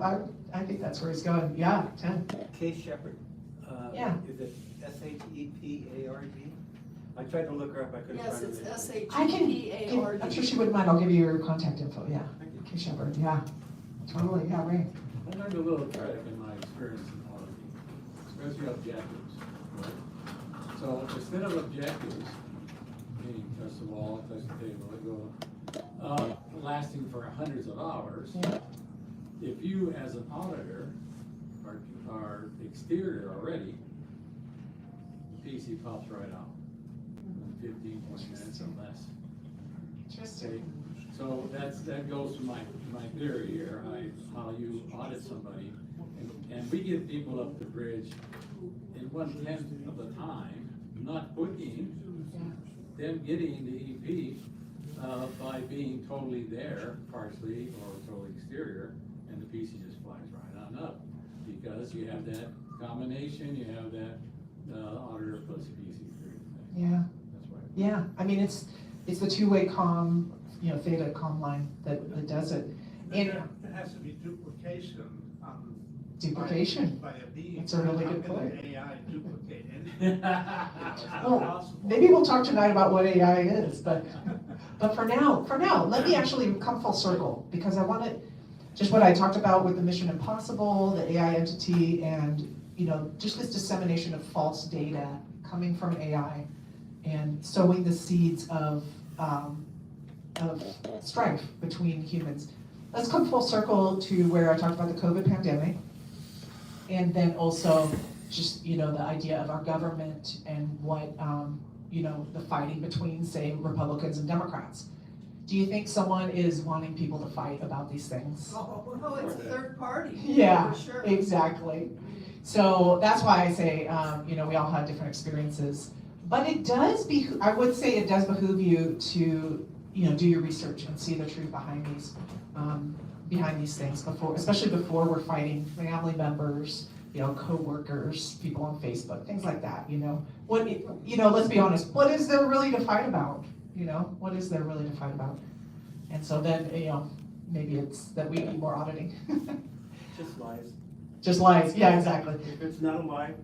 I think that's where he's going. Yeah, 10. Kay Shepherd. Yeah. Is it SHEPARD? I tried to look her up, I couldn't Yes, find it's her. I can, SHEPARD. I'm sure she wouldn't mind. I'll give you your contact info. Yeah. Kay Shepherd. Yeah. Totally. Yeah, Ray. I learned a little trick in my experience in auditing, especially objectives. Right? So instead of objectives, meaning touch the wall, touch the table, go lasting for hundreds of hours, if you as an auditor are exterior already, PC pops right out in 15, 20 minutes or less. Interesting. So that goes to my theory here, how you audit somebody, and we get people up the bridge in 1/10 of the time, not booking, them getting the EP by being totally there, partially or totally exterior, and the PC just flies right on up, because you have that combination, you have that auditor plus PC theory. Yeah. That's why. Yeah. I mean, it's the two-way comm, you know, Theta comm line that does it. And There has to be duplication. Duplication. By a being. That's a really good How point. can an AI duplicate anything? Well, maybe we'll talk tonight about what AI is, but for now, let me actually come full circle, because I want to, just what I talked about with the Mission Impossible, the AI entity, and, you know, just this dissemination of false data coming from AI and sowing the seeds of strife between humans. Let's come full circle to where I talked about the COVID pandemic, and then also just, you know, the idea of our government and what, you know, the fighting between, say, Republicans and Democrats. Do you think someone is wanting people to fight about these things? Oh, it's a third party. Yeah, For sure. exactly. So that's why I say, you know, we all have different experiences. But it does I would say it does behoove you to, you know, do your research and see the truth behind these things before, especially before we're fighting family members, you know, co-workers, people on Facebook, things like that, you know. You know, let's be honest, what is there really to fight about? You know, what is there really to fight about? And so then, you know, maybe it's that we need more auditing. Just lies. Just lies, yeah, exactly. If it's not a lie,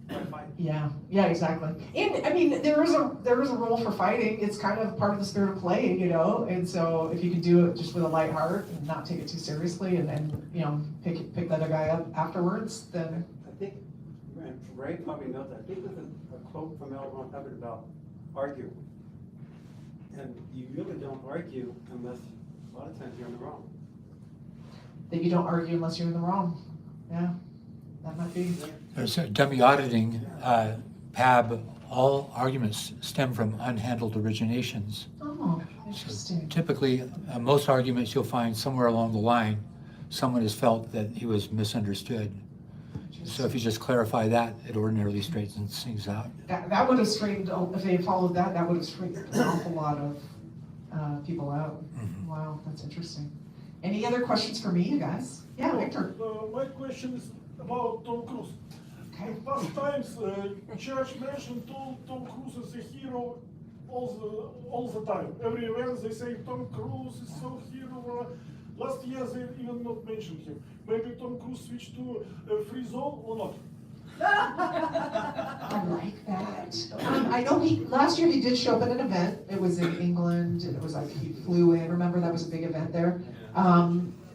why fight? Yeah, exactly. And I mean, there is a role for fighting. It's kind of part of the spirit of play, you know. And so if you can do it just with a light heart and not take it too seriously, and then, you know, pick the other guy up afterwards, then. I think, and Ray probably knows that, I think there's a quote from L. Ron Hubbard about argue. And you really don't argue unless, a lot of times you're in the wrong. That you don't argue unless you're in the wrong. Yeah, that might be. There's dummy auditing, PAB, all arguments stem from unhandled originations. Oh, interesting. Typically, most arguments you'll find somewhere along the line someone has felt that he was misunderstood. So if you just clarify that, it ordinarily straightens things out. That would have straightened, if they had followed that, that would have straightened an awful lot of people out. Wow, that's interesting. Any other questions for me, you guys? Yeah, Victor. My question is about Tom Cruise. Okay. In past times, church mentioned Tom Cruise as a hero all the time. Every event they say Tom Cruise is so hero. Last year they even not mentioned him. Maybe Tom Cruise switched to free zone or not? I like that. I know last year he did show up at an event. It was in England, and it was like he flew in. Remember, that was a big event there.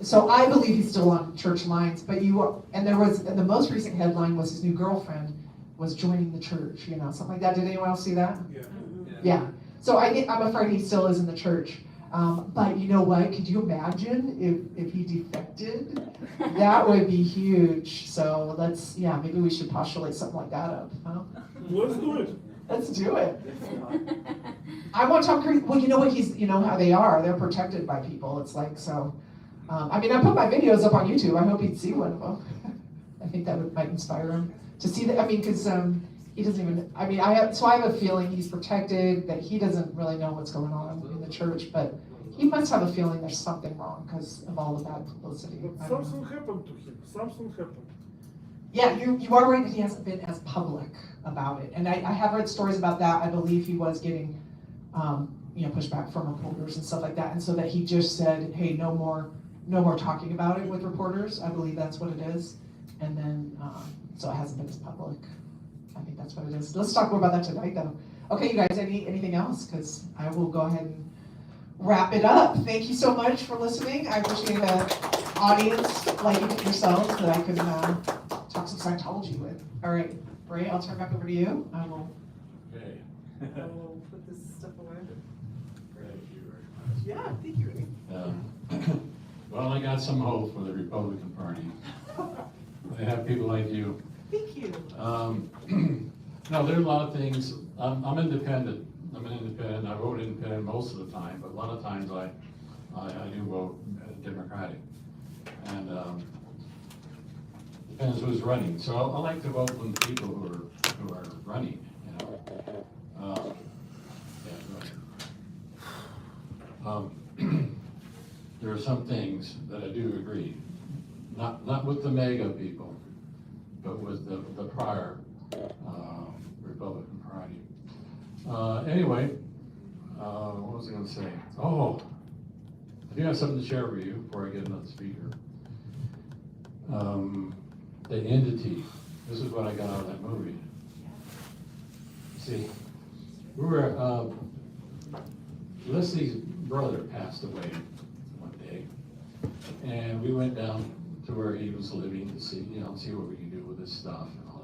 So I believe he's still on church lines. But the most recent headline was his new girlfriend was joining the church. You know, something like that. Did anyone else see that? Yeah. So I'm afraid he still is in the church. But you know what? Could you imagine if he defected? That would be huge. So maybe we should postulate something like that up. Huh? Let's do it. Let's do it. I want Tom Cruise. Well, you know what? You know how they are. They're protected by people. It's like so. I put my videos up on YouTube. I hope he'd see one of them. I think that might inspire him to see that. Because he doesn't even. I have a feeling he's protected. That he doesn't really know what's going on in the church, but he must have a feeling there's something wrong because of all the bad publicity. But something happened to him. Something happened. Yeah, you are right that he hasn't been as public about it, and I have read stories about that. I believe he was getting, pushback from reporters and stuff like that, and so that he just said, "Hey, no more talking about it with reporters." I believe that's what it is, and then so it hasn't been as public. I think that's what it is. Let's talk more about that tonight, though. Okay, you guys, anything else? Because I will go ahead and wrap it up. Thank you so much for listening. I appreciate the audience liking it yourselves that I could talk some Scientology with. All right, Ray, I'll turn back over to you. I will put this stuff away. Thank you very much. Yeah, thank you, Ray. Well, I got some hope for the Republican Party. They have people like you. Thank you. No, there are a lot of things. I'm independent. I'm an independent. I vote independent most of the time, but a lot of times I do vote Democratic. And depends who's running. So I like to vote for the people who are running. There are some things that I do agree, not with the MAGA people, but with the prior Republican Party. Anyway, what was I going to say? Oh, I do have something to share with you before I get another speaker. The entity. This is what I got out of that movie. See, we were Leslie's brother passed away one day, and we went down to where he was living to see what we can do with his stuff and all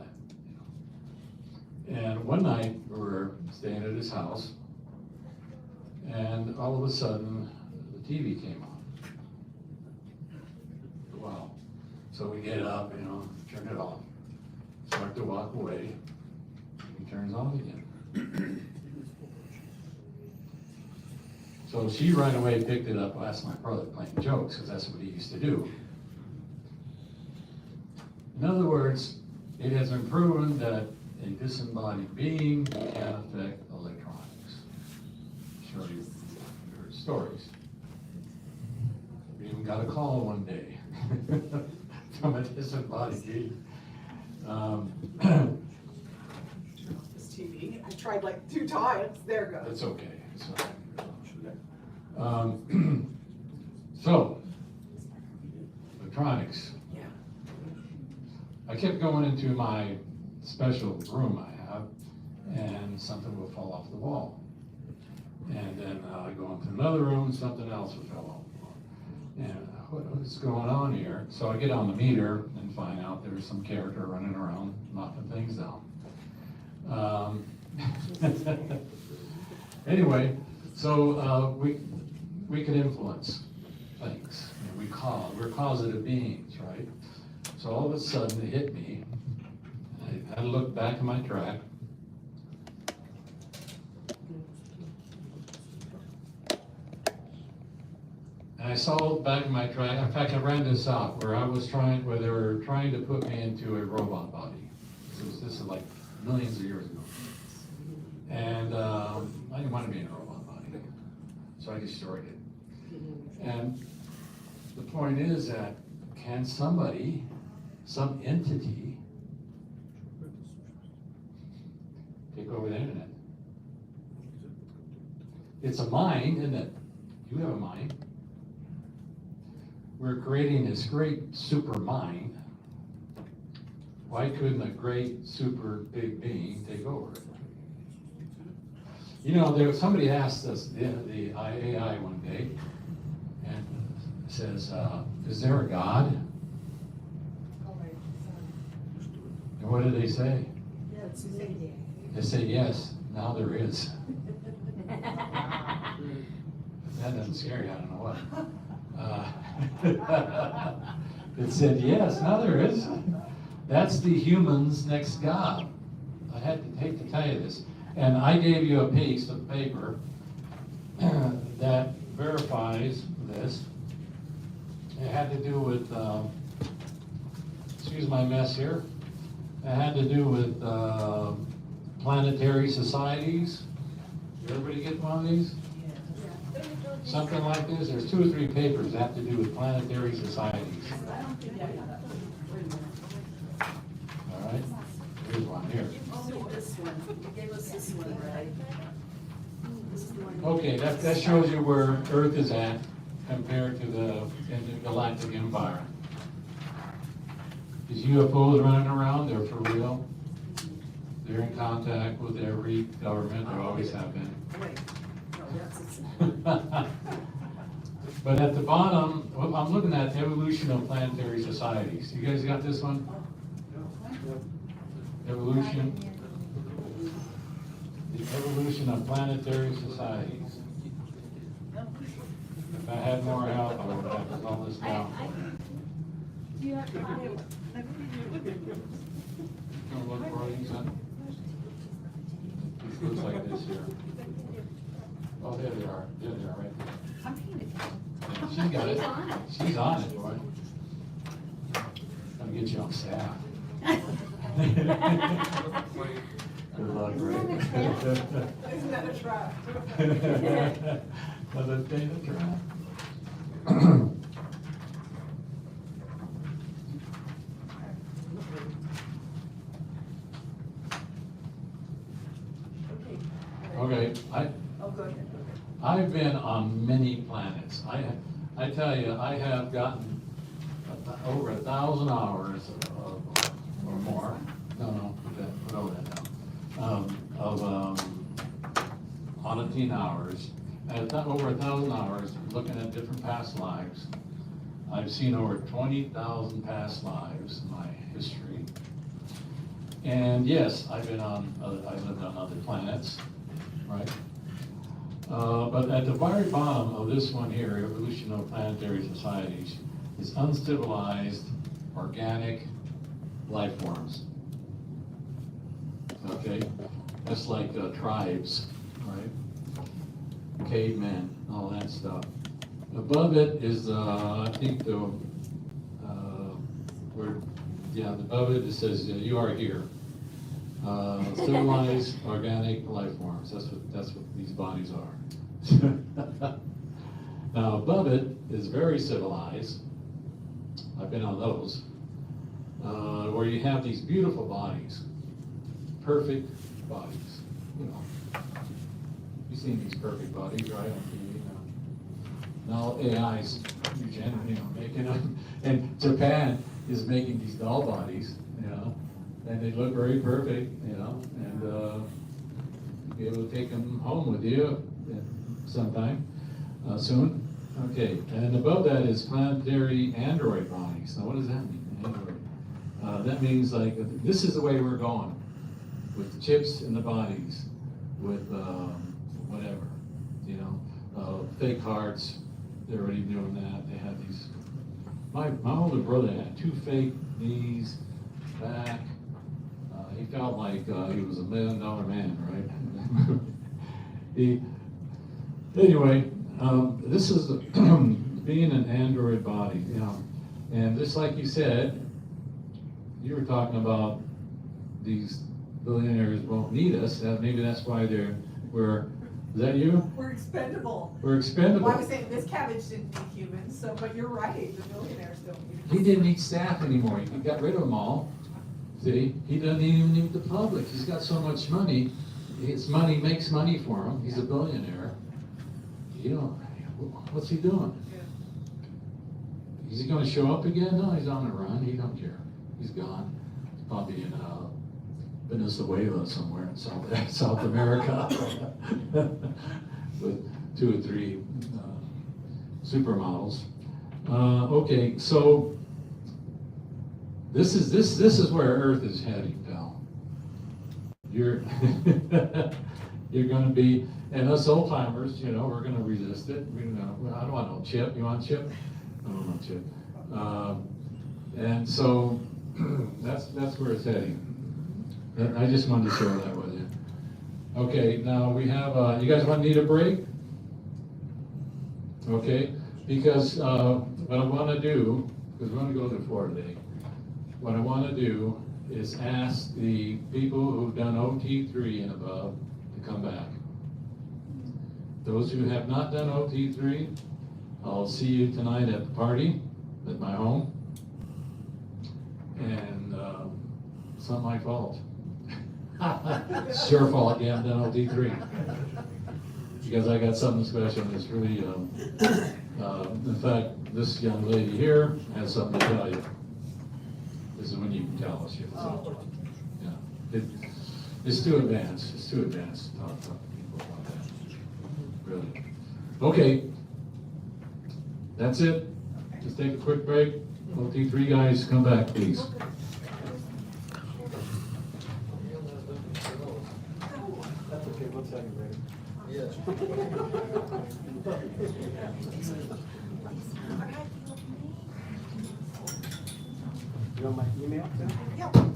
that. And one night we were staying at his house, and all of a sudden the TV came on. Wow! So we get up, turn it off, start to walk away. He turns on again. So she right away picked it up. Well, that's my brother playing jokes, because that's what he used to do. In other words, it has been proven that a disembodied being can affect electronics. I'll show you your stories. We even got a call one day from a disembodied being. This TV, I tried like 2 times. There it goes. That's okay. It's all right. So, electronics. Yeah. I kept going into my special room I have, and something would fall off the wall. And then I go into another room, and something else would fall off the wall. And what's going on here? So I get on the meter and find out there's some character running around knocking things down. Anyway, so we can influence things. We're causative beings, right? So all of a sudden it hit me. I had to look back at my track. And I saw back in my track, in fact, I ran this out where where they were trying to put me into a robot body. This is like millions of years ago. And I didn't want to be in a robot body, so I destroyed it. And the point is that can somebody, some entity, take over the internet? It's a mind, isn't it? You have a mind. We're creating this great super mind. Why couldn't a great super big being take over it? You know, somebody asked us, the AI one day, and says, is there a God? And what did they say? They say, yes, now there is. That doesn't scare you, I don't know what. It said, yes, now there is. That's the human's next God. I hate to tell you this. And I gave you a piece of paper that verifies this. It had to do with, excuse my mess here, it had to do with planetary societies. Everybody get one of these? Something like this. There's 2 or 3 papers that have to do with planetary societies. All right, here's one here. This one, you gave us this one, right? Okay, that shows you where Earth is at compared to the galactic empire. These UFOs running around, they're for real. They're in contact with every government, they always have been. But at the bottom, I'm looking at evolution of planetary societies. You guys got this one? Evolution. The evolution of planetary societies. If I had more help, I would have all this down. Do you have time? Don't look for these, huh? It looks like this here. Oh, there they are. There they are, right there. I'm painted. She got it. She's on it, boy. Gonna get you on staff. Good luck, Ray. Isn't that a trap? Another day to try. Okay, Oh, go ahead. I've been on many planets. I tell you, I have gotten over 1,000 hours or more. No, put over that down. Auditing hours. I've done over 1,000 hours looking at different past lives. I've seen over 20,000 past lives in my history. And yes, I've lived on other planets, right? But at the very bottom of this one here, Evolution of Planetary Societies, is uncivilized organic life forms. Okay, that's like tribes, right? Cavemen, all that stuff. Above it is, I think above it says you are here. Civilized organic life forms. That's what these bodies are. Now above it is very civilized. I've been on those, where you have these beautiful bodies, perfect bodies. You know, you've seen these perfect bodies, right? On TV, now AI's, making them, and Japan is making these doll bodies, and they look very perfect, and you'll be able to take them home with you sometime soon. Okay, and then above that is planetary android bodies. Now, what does that mean? Android. That means like this is the way we're going, with chips in the bodies, with whatever, fake hearts. They're already doing that. They have these. My older brother had 2 fake knees, back. He felt like he was $1 million man, right? Anyway, this is being an android body, you know. And just like you said, you were talking about these billionaires won't need us. Maybe that's why is that you? We're expendable. We're expendable. Well, I was saying this cabbage didn't need humans, so, but you're right, the billionaires don't need us. He didn't need staff anymore. He got rid of them all. See, he doesn't even need the public. He's got so much money. His money makes money for him. He's a billionaire. You know, what's he doing? Is he going to show up again? No, he's on the run. He don't care. He's gone. He's probably in Venezuela somewhere in South America with 2 or 3 supermodels. Okay, so this is where Earth is heading, pal. You're you're going to be, and us old timers, you know, we're going to resist it. I don't want no chip. You want chip? I don't want chip. And so that's where it's heading. I just wanted to share that with you. Okay, now we have, you guys need a break? Okay, because what I want to do, because we're going to go to the floor today, what I want to do is ask the people who've done OT3 and above to come back. Those who have not done OT3, I'll see you tonight at the party at my home. And it's not my fault. It's your fault you haven't done OT3. Because I got something special that's really, in fact, this young lady here has something to tell you. This is when you can tell us. Yeah. It's too advanced. It's too advanced to talk to people about that. Really. Okay. That's it. Just take a quick break. OT3 guys, come back, please. That's okay, 1 second, baby. Yes. You want my email? Yeah.